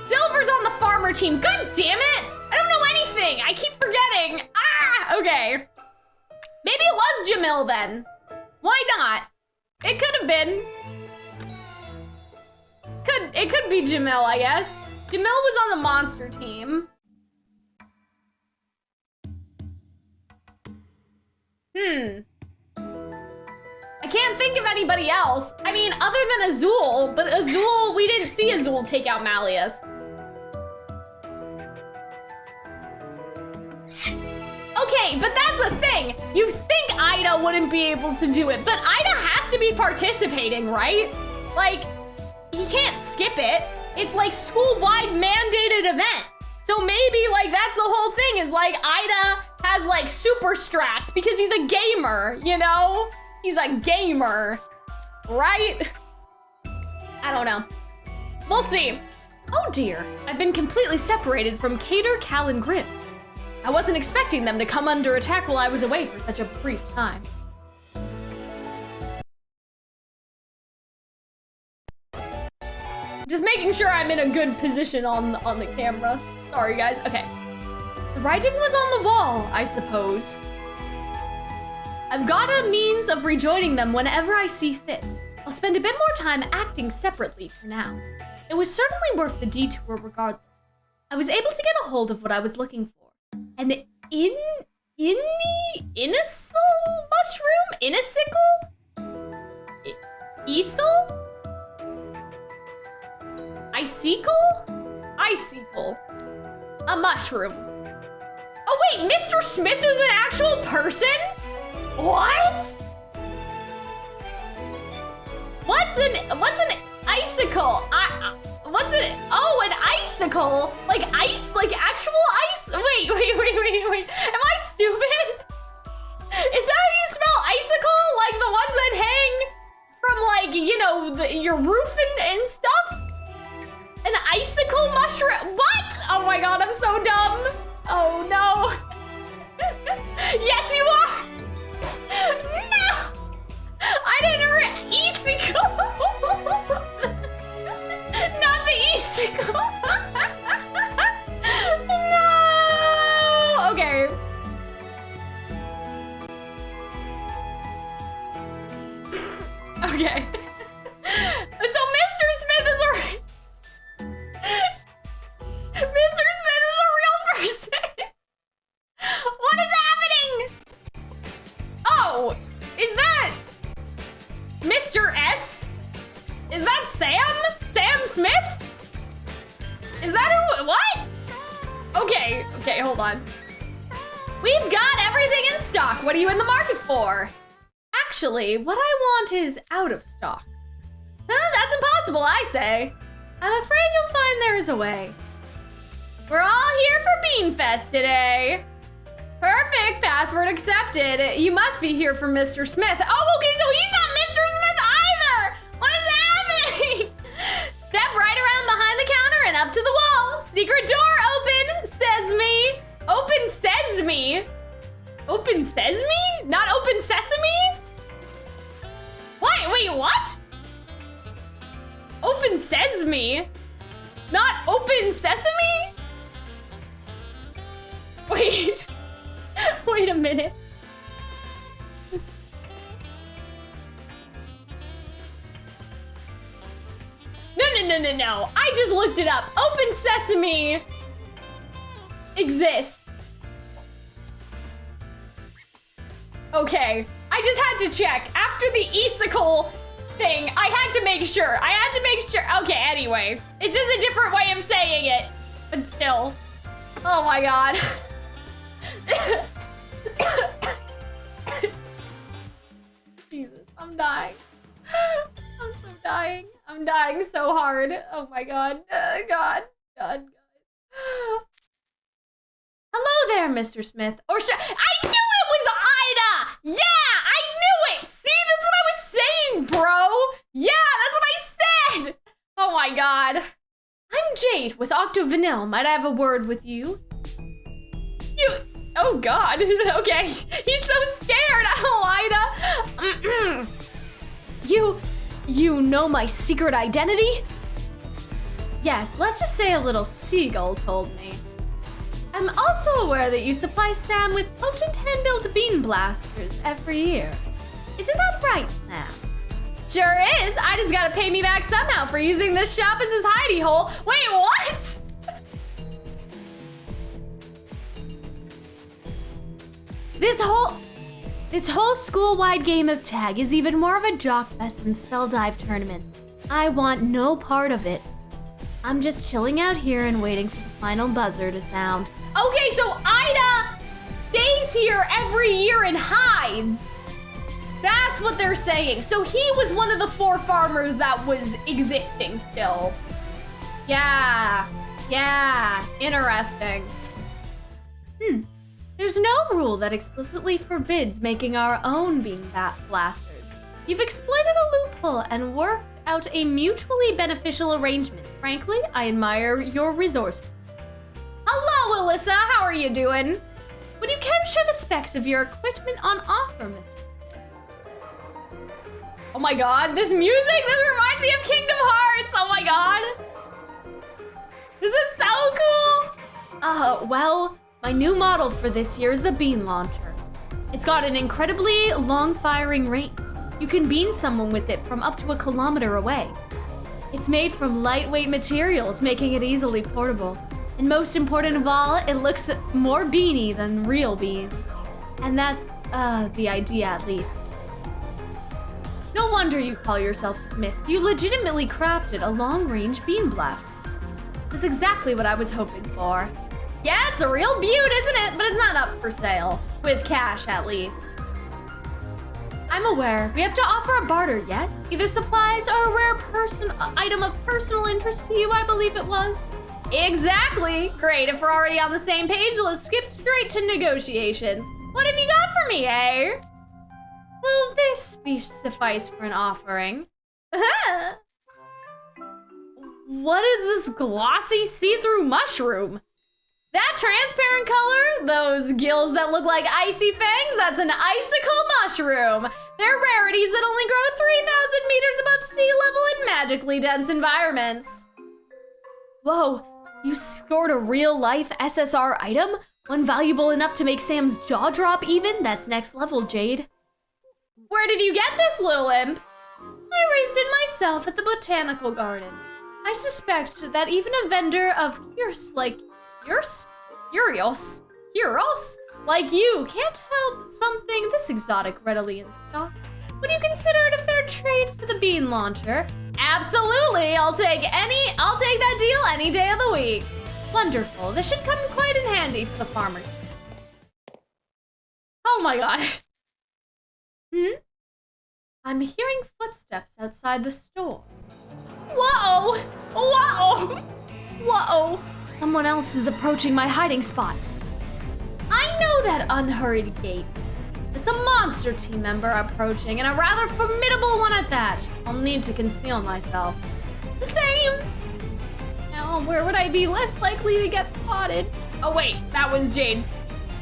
Silver's on the farmer team. God damn it! I don't know anything. I keep forgetting. Ah, okay. Maybe it was Jamil then. Why not? It could have been. It could be Jamil, I guess. Jamil was on the monster team. I can't think of anybody else. I mean, other than Azul, but Azul, we didn't see Azul take out Malleus. Okay, but that's the thing. You think Ida wouldn't be able to do it, but Ida has to be participating, right? Like, he can't skip it. It's like school-wide mandated event. So maybe like that's the whole thing is like Ida has like super strats because he's a gamer, you know? He's a gamer, right? I don't know. We'll see. Oh dear, I've been completely separated from Cater, Cal, and Grim. I wasn't expecting them to come under attack while I was away for such a brief time. Just making sure I'm in a good position on the camera. Sorry guys, okay. The writing was on the wall, I suppose. I've got a means of rejoining them whenever I see fit. I'll spend a bit more time acting separately for now. It was certainly worth the detour regardless. I was able to get a hold of what I was looking for. An inisal mushroom? Inisicle? Isel? Icicle? A mushroom. Oh wait, Mr. Smith is an actual person? What? What's an icicle? Oh, an icicle? Like ice, like actual ice? Wait. Am I stupid? Is that how you spell icicle? Like the ones that hang from like, you know, your roof and stuff? An icicle mushroom? What? Oh my God, I'm so dumb. Oh no. Yes, you are. No. I didn't icicle. Not the icicle. No. Okay. Okay. So Mr. Smith is a Mr. Smith is a real person. What is happening? Oh, is that Mr. S? Is that Sam? Sam Smith? Is that who? What? Okay, hold on. We've got everything in stock. What are you in the market for? Actually, what I want is out of stock. That's impossible, I say. I'm afraid you'll find there is a way. We're all here for Beanfest today. Perfect, password accepted. You must be here for Mr. Smith. Oh, okay, so he's not Mr. Smith either. What is happening? Step right around behind the counter and up to the wall. Secret door open, Sesame. Open Sesame? Open Sesame? Not open sesame? What? Wait, what? Open Sesame? Not open sesame? Wait. Wait a minute. No. I just looked it up. Open Sesame exists. Okay. I just had to check. After the icicle thing, I had to make sure. Okay, anyway. It's just a different way of saying it. But still. Oh my God. Jesus, I'm dying. I'm so dying. I'm dying so hard. Oh my God. God. Hello there, Mr. Smith. Or I knew it was Ida! Yeah, I knew it! See, that's what I was saying, bro! Yeah, that's what I said! Oh my God. I'm Jade with Octo Vanille. Might I have a word with you? Oh God, okay. He's so scared. Oh, Ida. You know my secret identity? Yes, let's just say a little seagull told me. I'm also aware that you supply Sam with potent hand-built bean blasters every year. Isn't that right, Sam? Sure is. I just gotta pay me back somehow for using this shop as his hidey hole. Wait, what? This whole school-wide game of tag is even more of a jock fest than spell dive tournaments. I want no part of it. I'm just chilling out here and waiting for the final buzzer to sound. Okay, so Ida stays here every year and hides. That's what they're saying. So he was one of the 4 farmers that was existing still. Yeah, interesting. There's no rule that explicitly forbids making our own bean blasters. You've exploited a loophole and worked out a mutually beneficial arrangement. Frankly, I admire your resourcefulness. Hello, Alyssa. How are you doing? Would you care to share the specs of your equipment on offer, Mr. Smith? Oh my god, this music, this reminds me of Kingdom Hearts. Oh my god. This is so cool. Well, my new model for this year is the bean launcher. It's got an incredibly long firing range. You can bean someone with it from up to 1 kilometer away. It's made from lightweight materials, making it easily portable. And most important of all, it looks more beanie than real beans. And that's, the idea at least. No wonder you call yourself Smith. You legitimately crafted a long-range bean blaster. That's exactly what I was hoping for. Yeah, it's a real beaut, isn't it? But it's not up for sale. With cash, at least. I'm aware. We have to offer a barter, yes? Either supplies or a rare item of personal interest to you, I believe it was. Exactly. Great, if we're already on the same page, let's skip straight to negotiations. What have you got for me, eh? Will this be suffice for an offering? What is this glossy see-through mushroom? That transparent color, those gills that look like icy fangs, that's an icicle mushroom. They're rarities that only grow 3,000 meters above sea level in magically dense environments. Whoa, you scored a real-life SSR item? One valuable enough to make Sam's jaw drop even? That's next level, Jade. Where did you get this, little imp? I raised it myself at the botanical garden. I suspect that even a vendor of curios like you can't help something this exotic readily in stock. Would you consider it a fair trade for the bean launcher? Absolutely, I'll take that deal any day of the week. Wonderful, this should come quite in handy for the farmers. Oh my god. I'm hearing footsteps outside the store. Whoa! Whoa! Whoa! Someone else is approaching my hiding spot. I know that unhurried gait. It's a monster team member approaching, and a rather formidable one at that. I'll need to conceal myself. The same! Now, where would I be less likely to get spotted? Oh wait, that was Jade.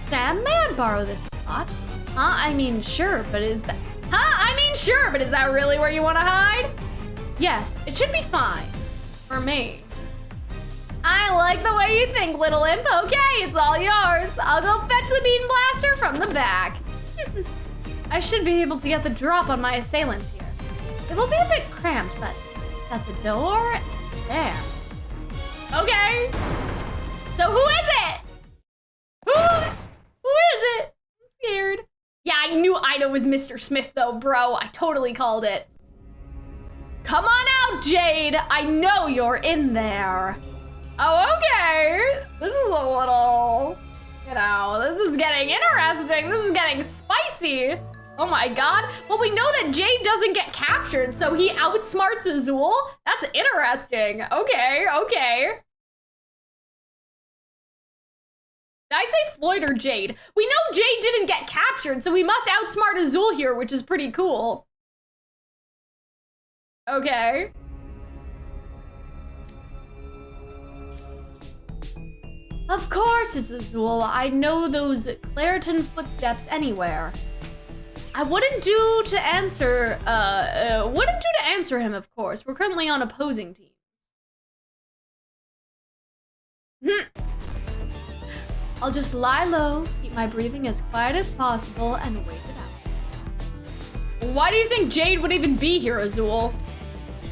Sam, may I borrow this spot? I mean, sure, but is that really where you want to hide? Yes, it should be fine. For me. I like the way you think, little imp. Okay, it's all yours. I'll go fetch the bean blaster from the back. I should be able to get the drop on my assailant here. It will be a bit cramped, but at the door, there. Okay. So who is it? Who is it? I'm scared. Yeah, I knew Ida was Mr. Smith though, bro. I totally called it. Come on out, Jade. I know you're in there. Oh, okay. This is a little, this is getting interesting. This is getting spicy. Oh my god. Well, we know that Jade doesn't get captured, so he outsmarts Azul. That's interesting. Okay, okay. Did I say Floyd or Jade? We know Jade didn't get captured, so we must outsmart Azul here, which is pretty cool. Okay. Of course it's Azul. I know those Claritin footsteps anywhere. I wouldn't do to answer him, of course. We're currently on opposing teams. I'll just lie low, keep my breathing as quiet as possible, and wait it out. Why do you think Jade would even be here, Azul?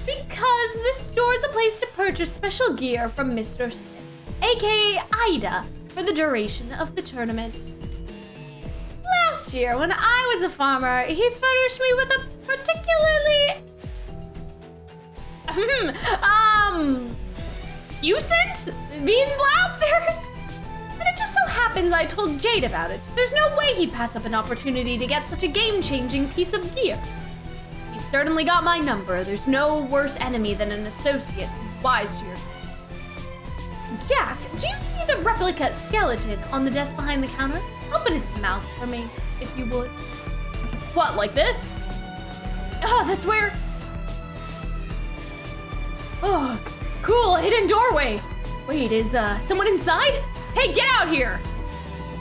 Because this store is a place to purchase special gear from Mr. Smith, aka Ida, for the duration of the tournament. Last year, when I was a farmer, he furnished me with a particularly... Usant bean blaster? And it just so happens I told Jade about it. There's no way he'd pass up an opportunity to get such a game-changing piece of gear. He certainly got my number. There's no worse enemy than an associate who's wise to your... Jack, do you see the replica skeleton on the desk behind the counter? Open its mouth for me, if you would. What, like this? Oh, that's where... Oh, cool, a hidden doorway. Wait, is someone inside? Hey, get out here!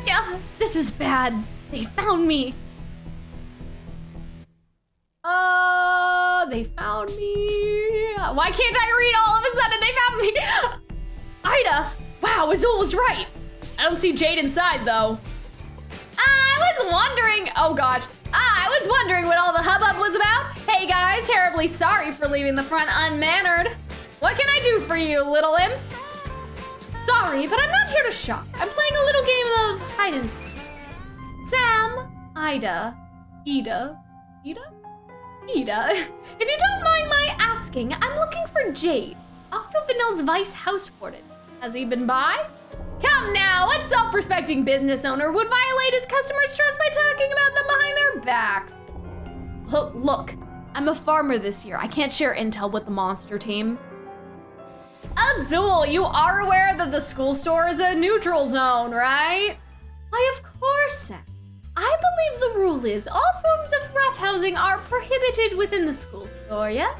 Yeah, this is bad. They found me. They found me. Why can't I read all of a sudden? They found me. Ida, wow, Azul was right. I don't see Jade inside though. I was wondering, oh gosh. I was wondering what all the hubbub was about. Hey guys, terribly sorry for leaving the front unmannered. What can I do for you, little imps? Sorry, but I'm not here to shop. I'm playing a little game of hide and seek. Sam, Ida. If you don't mind my asking, I'm looking for Jade, Octovanil's vice house warden. Has he been by? Come now, what self-respecting business owner would violate his customers' trust by talking about them behind their backs? Look, I'm a farmer this year. I can't share intel with the monster team. Azul, you are aware that the school store is a neutral zone, right? Why, of course, Sam. I believe the rule is all forms of roughhousing are prohibited within the school store, yeah?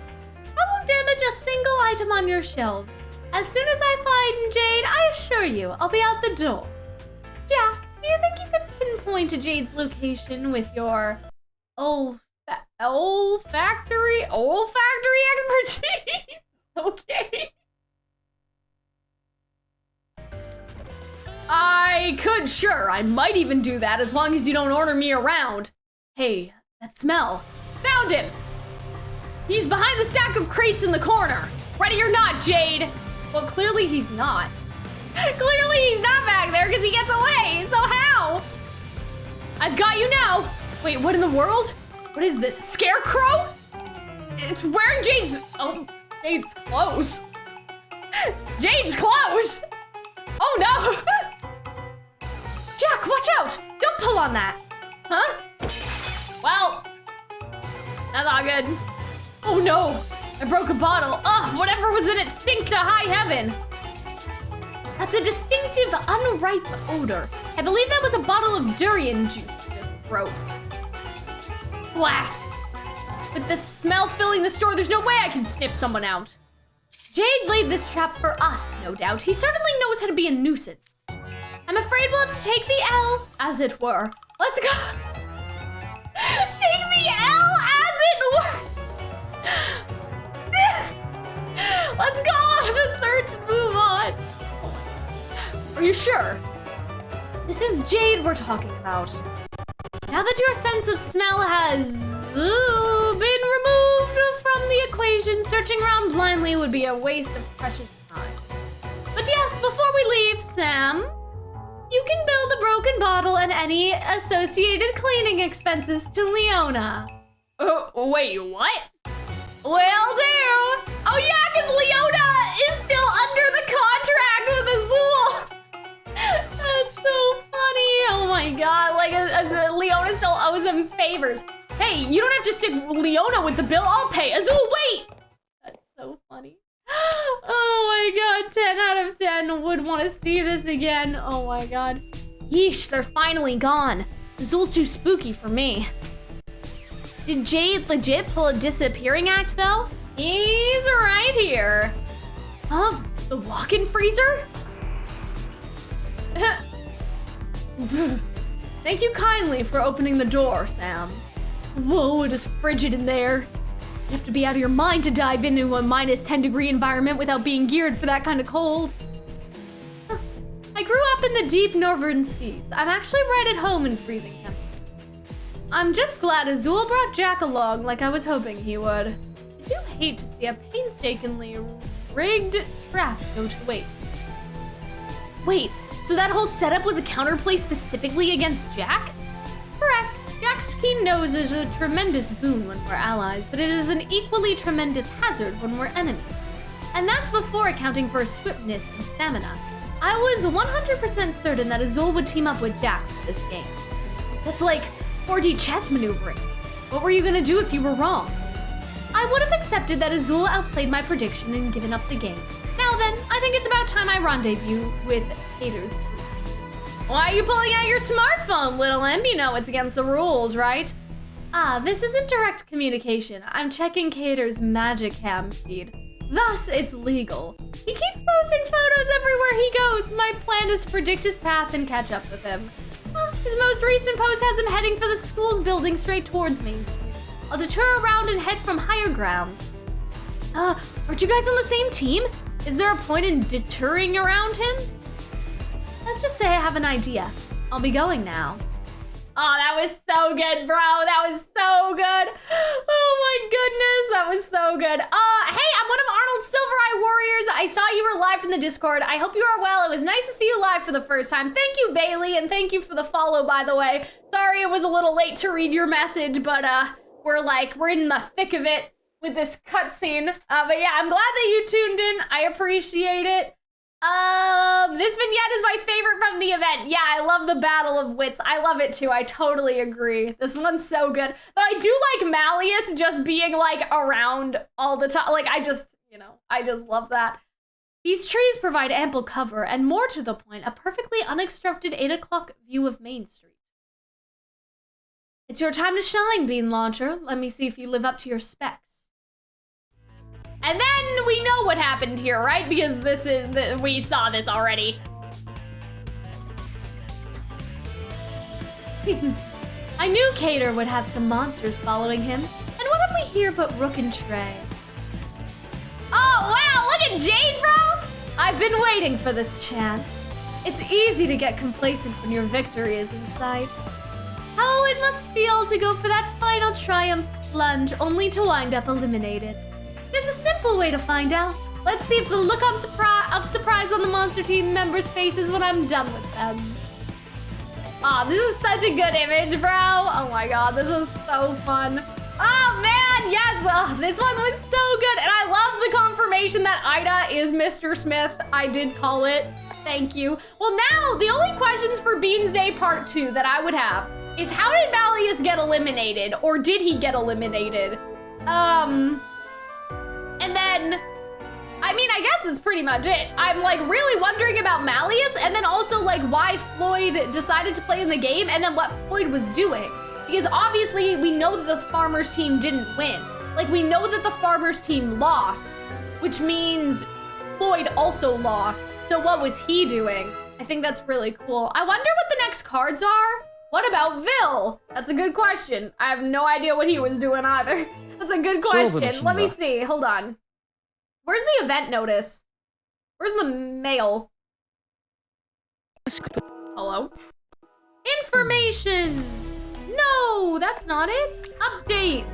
I won't damage a single item on your shelves. As soon as I find Jade, I assure you, I'll be out the door. Jack, do you think you could pinpoint to Jade's location with your olfactory expertise? Okay. I could, sure. I might even do that as long as you don't order me around. Hey, that smell. Found him! He's behind the stack of crates in the corner. Ready or not, Jade? Well, clearly he's not. Clearly he's not back there because he gets away, so how? I've got you now. Wait, what in the world? What is this, a scarecrow? It's wearing Jade's clothes. Jade's clothes! Oh no! Jack, watch out! Don't pull on that! Huh? Well, that's not good. Oh no! I broke a bottle. Ugh, whatever was in it stinks to high heaven. That's a distinctive, unripe odor. I believe that was a bottle of durian juice you just broke. Blast! With the smell filling the store, there's no way I can sniff someone out. Jade laid this trap for us, no doubt. He certainly knows how to be a nuisance. I'm afraid we'll have to take the L, as it were. Let's go. Take the L, as it were. Let's go off the search and move on. Are you sure? This is Jade we're talking about. Now that your sense of smell has been removed from the equation, searching around blindly would be a waste of precious time. But yes, before we leave, Sam, you can bill the broken bottle and any associated cleaning expenses to Leona. Wait, what? Will do. Oh yeah, because Leona is still under the contract with Azul. That's so funny. Oh my god, like Leona still owes him favors. Hey, you don't have to stick Leona with the bill. I'll pay. Azul, wait. That's so funny. Oh my god, 10 out of 10 would want to see this again. Oh my god. Yeesh, they're finally gone. Azul's too spooky for me. Did Jade legit pull a disappearing act though? He's right here. Huh? The walk-in freezer? Thank you kindly for opening the door, Sam. Whoa, it is frigid in there. You have to be out of your mind to dive into a -10 degree environment without being geared for that kind of cold. grew up in the deep northern seas. I'm actually right at home in freezing temperatures. I'm just glad Azul brought Jack along like I was hoping he would. I do hate to see a painstakingly rigged trap go to waste. Wait, so that whole setup was a counterplay specifically against Jack? Correct. Jack's keen nose is a tremendous boon when we're allies, but it is an equally tremendous hazard when we're enemies. And that's before accounting for his swiftness and stamina. I was 100% certain that Azul would team up with Jack for this game. That's like 4D chess maneuvering. What were you gonna do if you were wrong? I would have accepted that Azul outplayed my prediction and given up the game. Now then, I think it's about time I rendezvous with Cater's group. Why are you pulling out your smartphone, little imp? You know it's against the rules, right? This isn't direct communication. I'm checking Cater's magic cam feed. Thus, it's legal. He keeps posting photos everywhere he goes. My plan is to predict his path and catch up with him. His most recent post has him heading for the school's building straight towards Main Street. I'll detour around and head from higher ground. Aren't you guys on the same team? Is there a point in detouring around him? Let's just say I have an idea. I'll be going now. Oh, that was so good, bro. That was so good. Oh my goodness, that was so good. Hey, I'm one of Arnold's Silver Eye Warriors. I saw you were live from the Discord. I hope you are well. It was nice to see you live for the first time. Thank you, Bailey, and thank you for the follow, by the way. Sorry it was a little late to read your message, but we're in the thick of it with this cutscene. But yeah, I'm glad that you tuned in. I appreciate it. This vignette is my favorite from the event. Yeah, I love the Battle of Wits. I love it too. I totally agree. This one's so good. But I do like Malleus just being like around all the time. Like I just love that. These trees provide ample cover and more to the point, a perfectly unobstructed 8 o'clock view of Main Street. It's your time to shine, Bean Launcher. Let me see if you live up to your specs. And then we know what happened here, right? Because we saw this already. I knew Cater would have some monsters following him. And what have we here but Rook and Trey? Oh, wow, look at Jade, bro! I've been waiting for this chance. It's easy to get complacent when your victory is in sight. How it must feel to go for that final triumph plunge only to wind up eliminated. There's a simple way to find out. Let's see if the look of surprise on the Monster Team members' faces when I'm done with them. Aw, this is such a good image, bro. Oh my god, this was so fun. Oh man, yes, this one was so good. And I love the confirmation that Ida is Mr. Smith. I did call it, thank you. Well now, the only questions for Beans Day Part 2 that I would have is how did Malleus get eliminated? Or did he get eliminated? And then, I mean, I guess that's pretty much it. I'm like really wondering about Malleus and then also like why Floyd decided to play in the game and then what Floyd was doing. Because obviously we know that the Farmers team didn't win. Like we know that the Farmers team lost, which means Floyd also lost. So what was he doing? I think that's really cool. I wonder what the next cards are. What about Vil? That's a good question. I have no idea what he was doing either. That's a good question. Let me see. Hold on. Where's the event notice? Where's the mail? Hello? Information! No, that's not it. Update.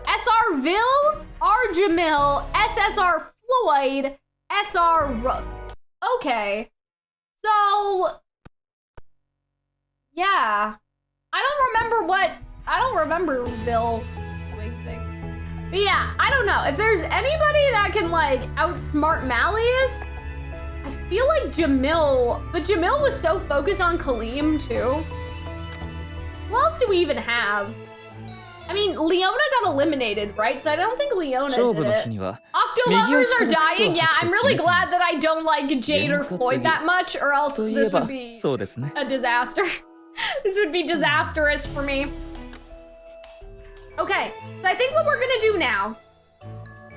SR Vil, R Jamil, SSR Floyd, SR Rook. Okay. So, yeah. I don't remember Vil doing things. But yeah, I don't know. If there's anybody that can like outsmart Malleus, I feel like Jamil, but Jamil was so focused on Calxiyn too. Who else do we even have? I mean, Leona got eliminated, right? So I don't think Leona did it. Octo lovers are dying. Yeah, I'm really glad that I don't like Jade or Floyd that much, or else this would be a disaster. This would be disastrous for me. Okay, so I think what we're gonna do now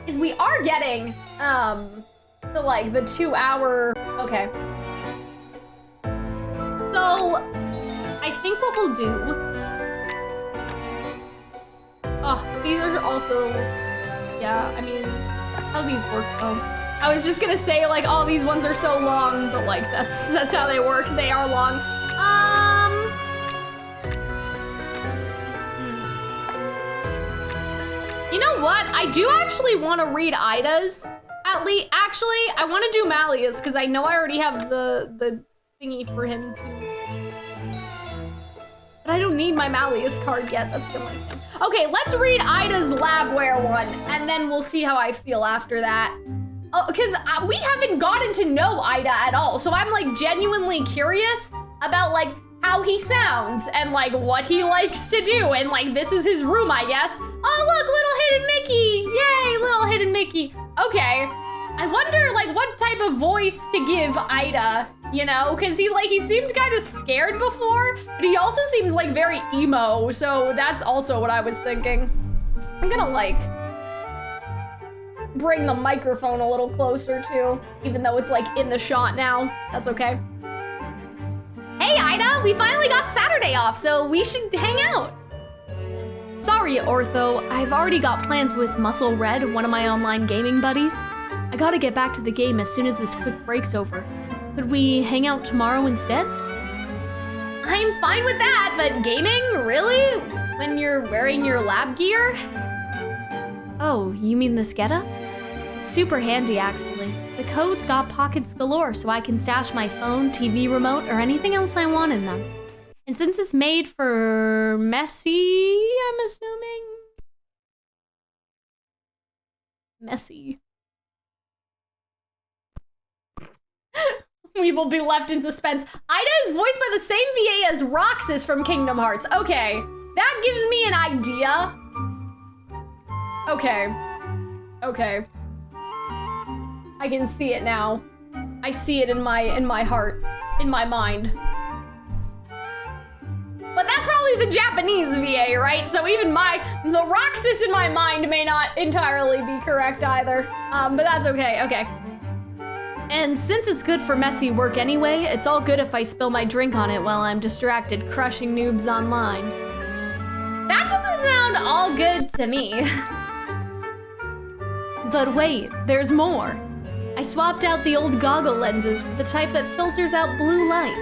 is we are getting the 2 hour. Okay. So I think what we'll do. Oh, these are also, yeah, I mean, That's how these work, though. I was just gonna say, like, all these ones are so long, but, like, that's how they work. They are long. You know what? I do actually want to read Ida's. Actually, I want to do Malleus, because I know I already have the thingy for him, too. But I don't need my Malleus card yet. That's the only thing. Okay, let's read Ida's Labware one, and then we'll see how I feel after that. Oh, because we haven't gotten to know Ida at all, so I'm like genuinely curious about like how he sounds and like what he likes to do, and like this is his room, I guess. Oh look, little hidden Mickey! Yay, little hidden Mickey. Okay, I wonder like what type of voice to give Ida, you know, because he seemed kind of scared before, but he also seems like very emo, so that's also what I was thinking. I'm gonna like bring the microphone a little closer too, even though it's like in the shot now. That's okay. Hey Ida, we finally got Saturday off, so we should hang out. Sorry, Ortho, I've already got plans with Muscle Red, one of my online gaming buddies. I gotta get back to the game as soon as this quick break's over. Could we hang out tomorrow instead? I'm fine with that, but gaming? Really? When you're wearing your lab gear? Oh, you mean this getup? It's super handy, actually. The code's got pockets galore, so I can stash my phone, TV remote, or anything else I want in them. And since it's made for messy, I'm assuming? Messy. We will be left in suspense. Ida is voiced by the same VA as Roxas from Kingdom Hearts. Okay, that gives me an idea. Okay. Okay. I can see it now. I see it in my heart, in my mind. But that's probably the Japanese VA, right? So even the Roxas in my mind may not entirely be correct either. But that's okay, okay. And since it's good for messy work anyway, it's all good if I spill my drink on it while I'm distracted crushing noobs online. That doesn't sound all good to me. But wait, there's more. I swapped out the old goggle lenses for the type that filters out blue light.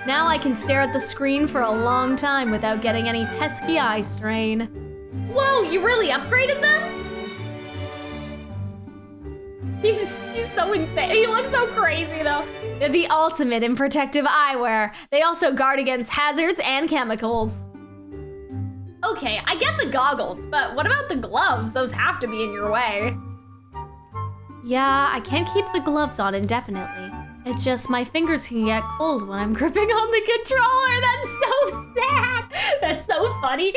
Now I can stare at the screen for a long time without getting any pesky eye strain. Whoa, you really upgraded them? He's so insane. He looks so crazy though. They're the ultimate in protective eyewear. They also guard against hazards and chemicals. Okay, I get the goggles, but what about the gloves? Those have to be in your way. Yeah, I can't keep the gloves on indefinitely. It's just my fingers can get cold when I'm gripping on the controller. That's so sad. That's so funny.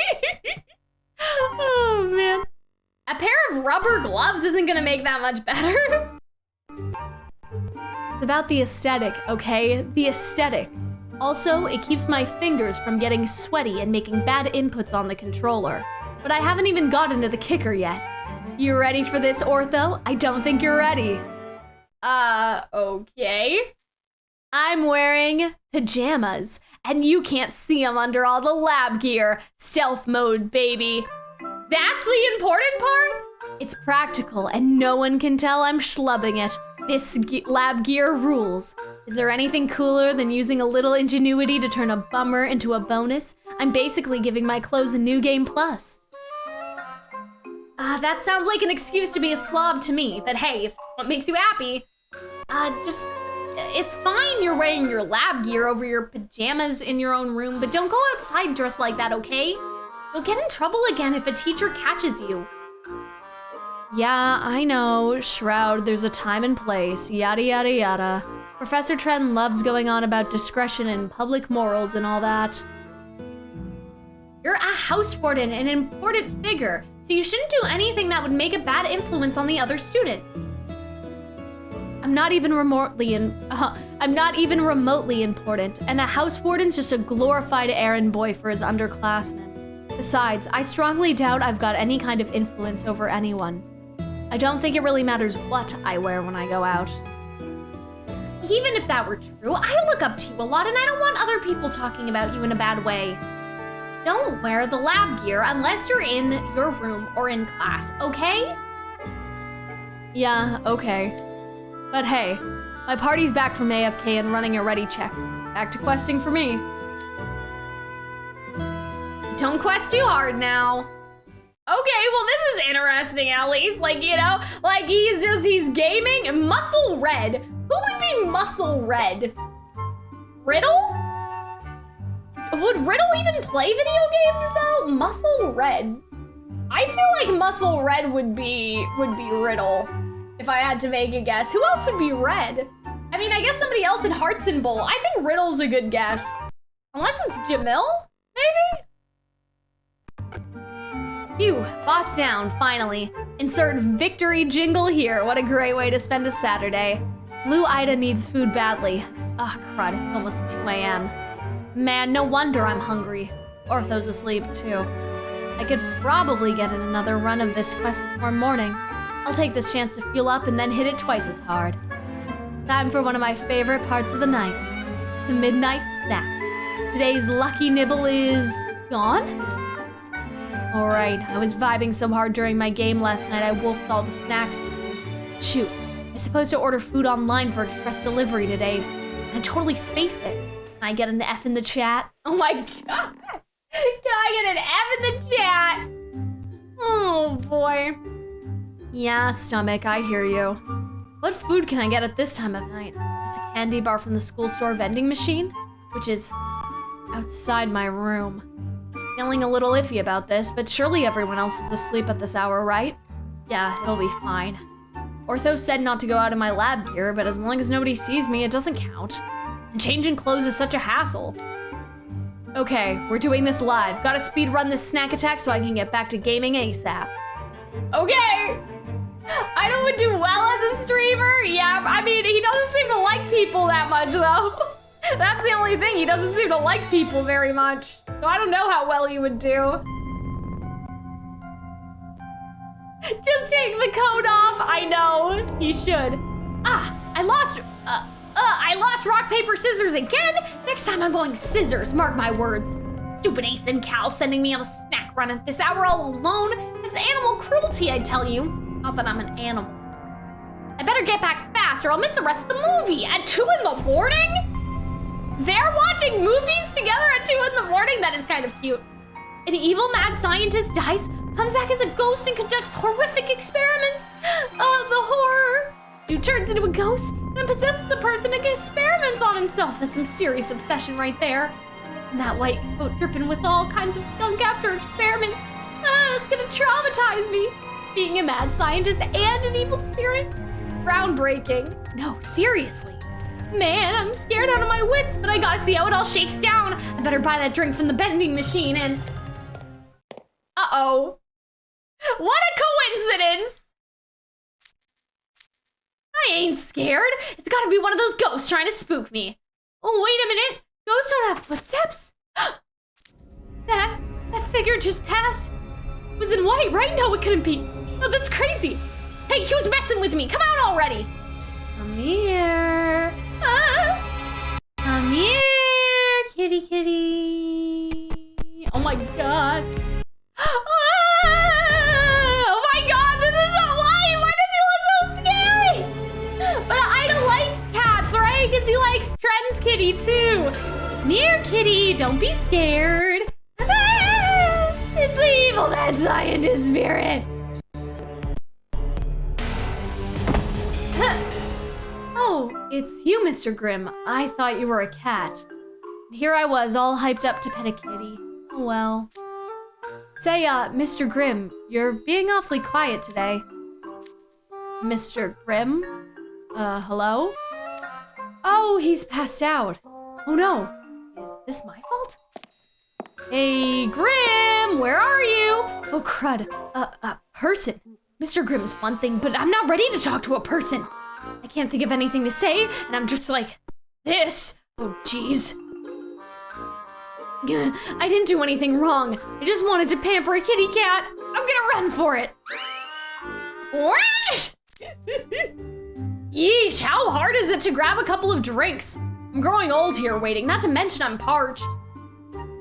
Oh man. A pair of rubber gloves isn't gonna make that much better. It's about the aesthetic, okay? The aesthetic. Also, it keeps my fingers from getting sweaty and making bad inputs on the controller. But I haven't even gotten to the kicker yet. You ready for this, Ortho? I don't think you're ready. Okay. I'm wearing pajamas, and you can't see them under all the lab gear. Stealth mode, baby. That's the important part? It's practical, and no one can tell I'm schlubbing it. This lab gear rules. Is there anything cooler than using a little ingenuity to turn a bummer into a bonus? I'm basically giving my clothes a new game plus. That sounds like an excuse to be a slob to me, but hey, if it's what makes you happy, it's fine you're wearing your lab gear over your pajamas in your own room, but don't go outside dressed like that, okay? You'll get in trouble again if a teacher catches you. Yeah, I know, Shroud, there's a time and place, yada yada yada. Professor Trent loves going on about discretion and public morals and all that. You're a house warden, an important figure, so you shouldn't do anything that would make a bad influence on the other students. I'm not even remotely important, and a house warden's just a glorified errand boy for his underclassmen. Besides, I strongly doubt I've got any kind of influence over anyone. I don't think it really matters what I wear when I go out. Even if that were true, I look up to you a lot and I don't want other people talking about you in a bad way. Don't wear the lab gear unless you're in your room or in class, okay? Yeah, okay. But hey, my party's back from AFK and running a ready check. Back to questing for me. Don't quest too hard now. Okay, well this is interesting at least. Like, you know, like he's gaming. Muscle Red. Who would be Muscle Red? Riddle? Would Riddle even play video games though? Muscle Red. I feel like Muscle Red would be Riddle if I had to make a guess. Who else would be Red? I mean, I guess somebody else in Hearts and Bowl. I think Riddle's a good guess. Unless it's Jamil, maybe? Phew, boss down, finally. Insert victory jingle here. What a great way to spend a Saturday. Blue Ida needs food badly. Ugh, crud, it's almost 2 a.m. Man, no wonder I'm hungry. Ortho's asleep too. I could probably get in another run of this quest before morning. I'll take this chance to fuel up and then hit it twice as hard. Time for one of my favorite parts of the night, the midnight snack. Today's lucky nibble is gone? All right, I was vibing so hard during my game last night I wolfed all the snacks. Shoot, I was supposed to order food online for express delivery today, and I totally spaced it. Can I get an F in the chat? Oh my god! Can I get an F in the chat? Oh boy. Yeah, stomach, I hear you. What food can I get at this time of night? Is a candy bar from the school store vending machine? Which is outside my room. Feeling a little iffy about this, but surely everyone else is asleep at this hour, right? Yeah, it'll be fine. Ortho said not to go out in my lab gear, but as long as nobody sees me, it doesn't count. And changing clothes is such a hassle. Okay, we're doing this live. Gotta speed run this snack attack so I can get back to gaming ASAP. Okay! Ida would do well as a streamer. Yeah, I mean, he doesn't seem to like people that much though. That's the only thing, he doesn't seem to like people very much. So I don't know how well he would do. Just take the coat off. I know, he should. Ah, I lost rock, paper, scissors again? Next time I'm going scissors, mark my words. Stupid Ace and Cal sending me on a snack run at this hour all alone. It's animal cruelty, I tell you. Not that I'm an animal. I better get back fast or I'll miss the rest of the movie. At 2 in the morning? They're watching movies together at 2 in the morning? That is kind of cute. An evil mad scientist dies, comes back as a ghost and conducts horrific experiments. Oh, the horror. Dude turns into a ghost, then possesses the person and experiments on himself. That's some serious obsession right there. And that white coat dripping with all kinds of gunk after experiments. That's gonna traumatize me. Being a mad scientist and an evil spirit? Groundbreaking. No, seriously. Man, I'm scared out of my wits, but I gotta see how it all shakes down. I better buy that drink from the vending machine and... Uh-oh. What a coincidence! I ain't scared. It's gotta be one of those ghosts trying to spook me. Oh, wait a minute. Ghosts don't have footsteps. That figure just passed. It was in white, right? No, it couldn't be. No, that's crazy. Hey, who's messing with me? Come out already. Come here. Come here, kitty kitty. Oh my god. Oh my god, this is so light. Why does he look so scary? But Ida likes cats, right? Because he likes Trent's kitty too. Come here, kitty. Don't be scared. It's the evil mad scientist spirit. Oh, it's you, Mr. Grimm. I thought you were a cat. And here I was, all hyped up to pet a kitty. Oh well. Say, Mr. Grimm, you're being awfully quiet today. Mr. Grimm? Hello? Oh, he's passed out. Oh no, is this my fault? Hey, Grimm, where are you? Oh, crud, person. Mr. Grimm's one thing, but I'm not ready to talk to a person. I can't think of anything to say, and I'm just like, this. Oh, jeez. I didn't do anything wrong. I just wanted to pamper a kitty cat. I'm gonna run for it. What? Yeesh, how hard is it to grab a couple of drinks? I'm growing old here waiting, not to mention I'm parched.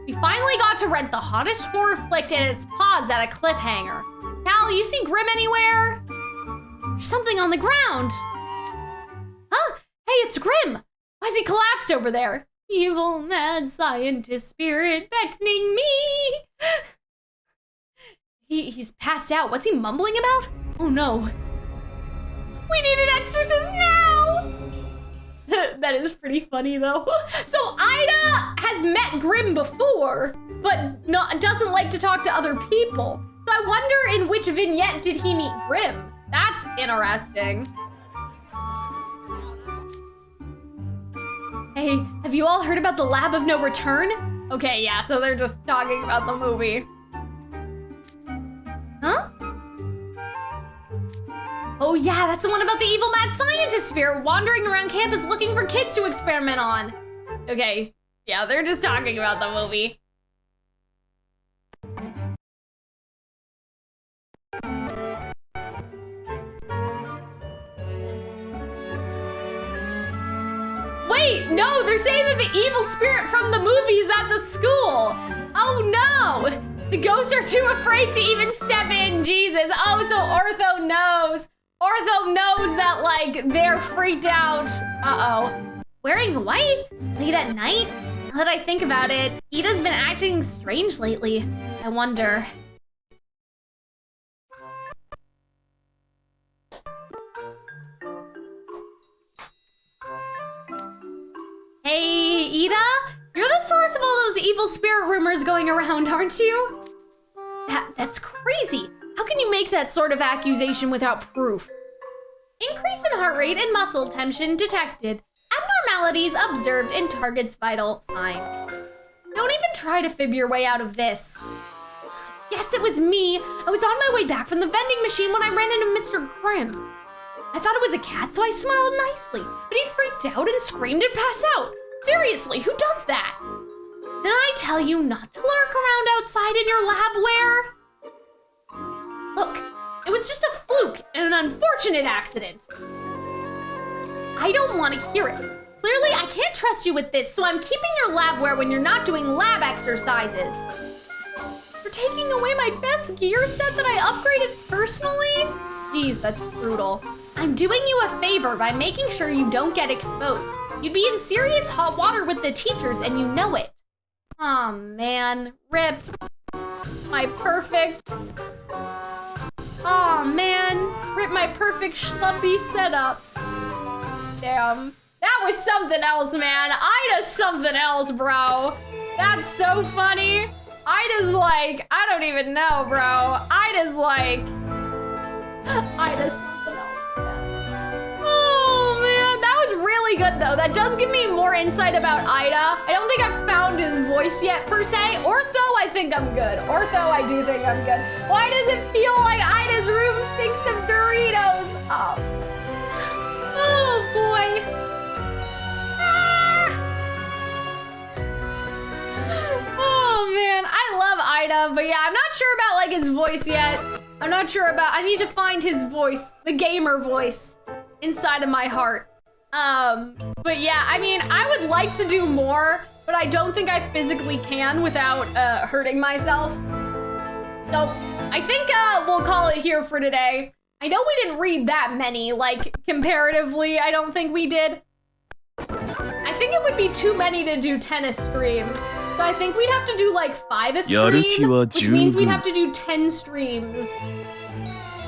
We finally got to rent the hottest horror flick and it's paused at a cliffhanger. Cal, you see Grimm anywhere? There's something on the ground. Huh? Hey, it's Grim. Why is he collapsed over there? Evil, mad scientist spirit beckoning me. He's passed out. What's he mumbling about? Oh no. We need an exorcist now! That is pretty funny though. So Ida has met Grim before, but doesn't like to talk to other people. So I wonder in which vignette did he meet Grim? That's interesting. Hey, have you all heard about the Lab of No Return? Okay, yeah, so they're just talking about the movie. Huh? Oh yeah, that's the one about the evil mad scientist spirit wandering around campus looking for kids to experiment on. Okay, yeah, they're just talking about the movie. Wait, no, they're saying that the evil spirit from the movie is at the school. Oh no, the ghosts are too afraid to even step in, Jesus. Oh, so Ortho knows. Ortho knows that, like, they're freaked out. Uh-oh. Wearing white? Late at night? Now that I think about it, Ida's been acting strange lately. I wonder. Hey, Ida? You're the source of all those evil spirit rumors going around, aren't you? That's crazy. How can you make that sort of accusation without proof? Increase in heart rate and muscle tension detected. Abnormalities observed in target's vital signs. Don't even try to fib your way out of this. Yes, it was me. I was on my way back from the vending machine when I ran into Mr. Grimm. I thought it was a cat, so I smiled nicely, but he freaked out and screamed and passed out. Seriously, who does that? Didn't I tell you not to lurk around outside in your lab wear? Look, it was just a fluke and an unfortunate accident. I don't want to hear it. Clearly, I can't trust you with this, so I'm keeping your lab wear when you're not doing lab exercises. You're taking away my best gear set that I upgraded personally? Geez, that's brutal. I'm doing you a favor by making sure you don't get exposed. You'd be in serious hot water with the teachers and you know it. Aw, man, rip. My perfect... Aw, man, rip my perfect schlumpy setup. Damn, that was something else, man. Ida's something else, bro. That's so funny. Ida's like, I don't even know, bro. Ida's like, Ida's something else, man. Oh, man, that was really good, though. That does give me more insight about Ida. I don't think I've found his voice yet, per se. Ortho, I think I'm good. Ortho, I do think I'm good. Why does it feel like Ida's room stinks of Doritos? Oh, oh boy. Ah. Oh, man, I love Ida, but yeah, I'm not sure about, like, his voice yet. I'm not sure about, I need to find his voice, the gamer voice, inside of my heart. But yeah, I mean, I would like to do more, but I don't think I physically can without hurting myself. So I think we'll call it here for today. I know we didn't read that many, like comparatively, I don't think we did. I think it would be too many to do 10 a stream. So I think we'd have to do like 5 a stream, which means we'd have to do 10 streams.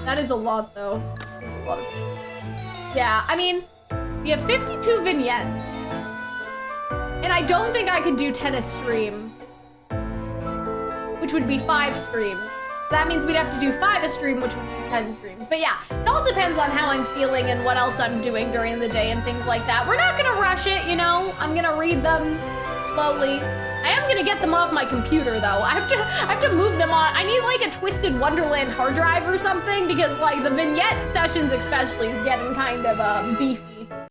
That is a lot though. That's a lot of... Yeah, I mean, we have 52 vignettes. And I don't think I could do 10 a stream, which would be 5 streams. That means we'd have to do 5 a stream, which would be 10 streams. But yeah, it all depends on how I'm feeling and what else I'm doing during the day and things like that. We're not gonna rush it, you know? I'm gonna read them slowly. I am gonna get them off my computer though. I have to move them on. I need like a Twisted Wonderland hard drive or something because like the vignette sessions especially is getting kind of beefy.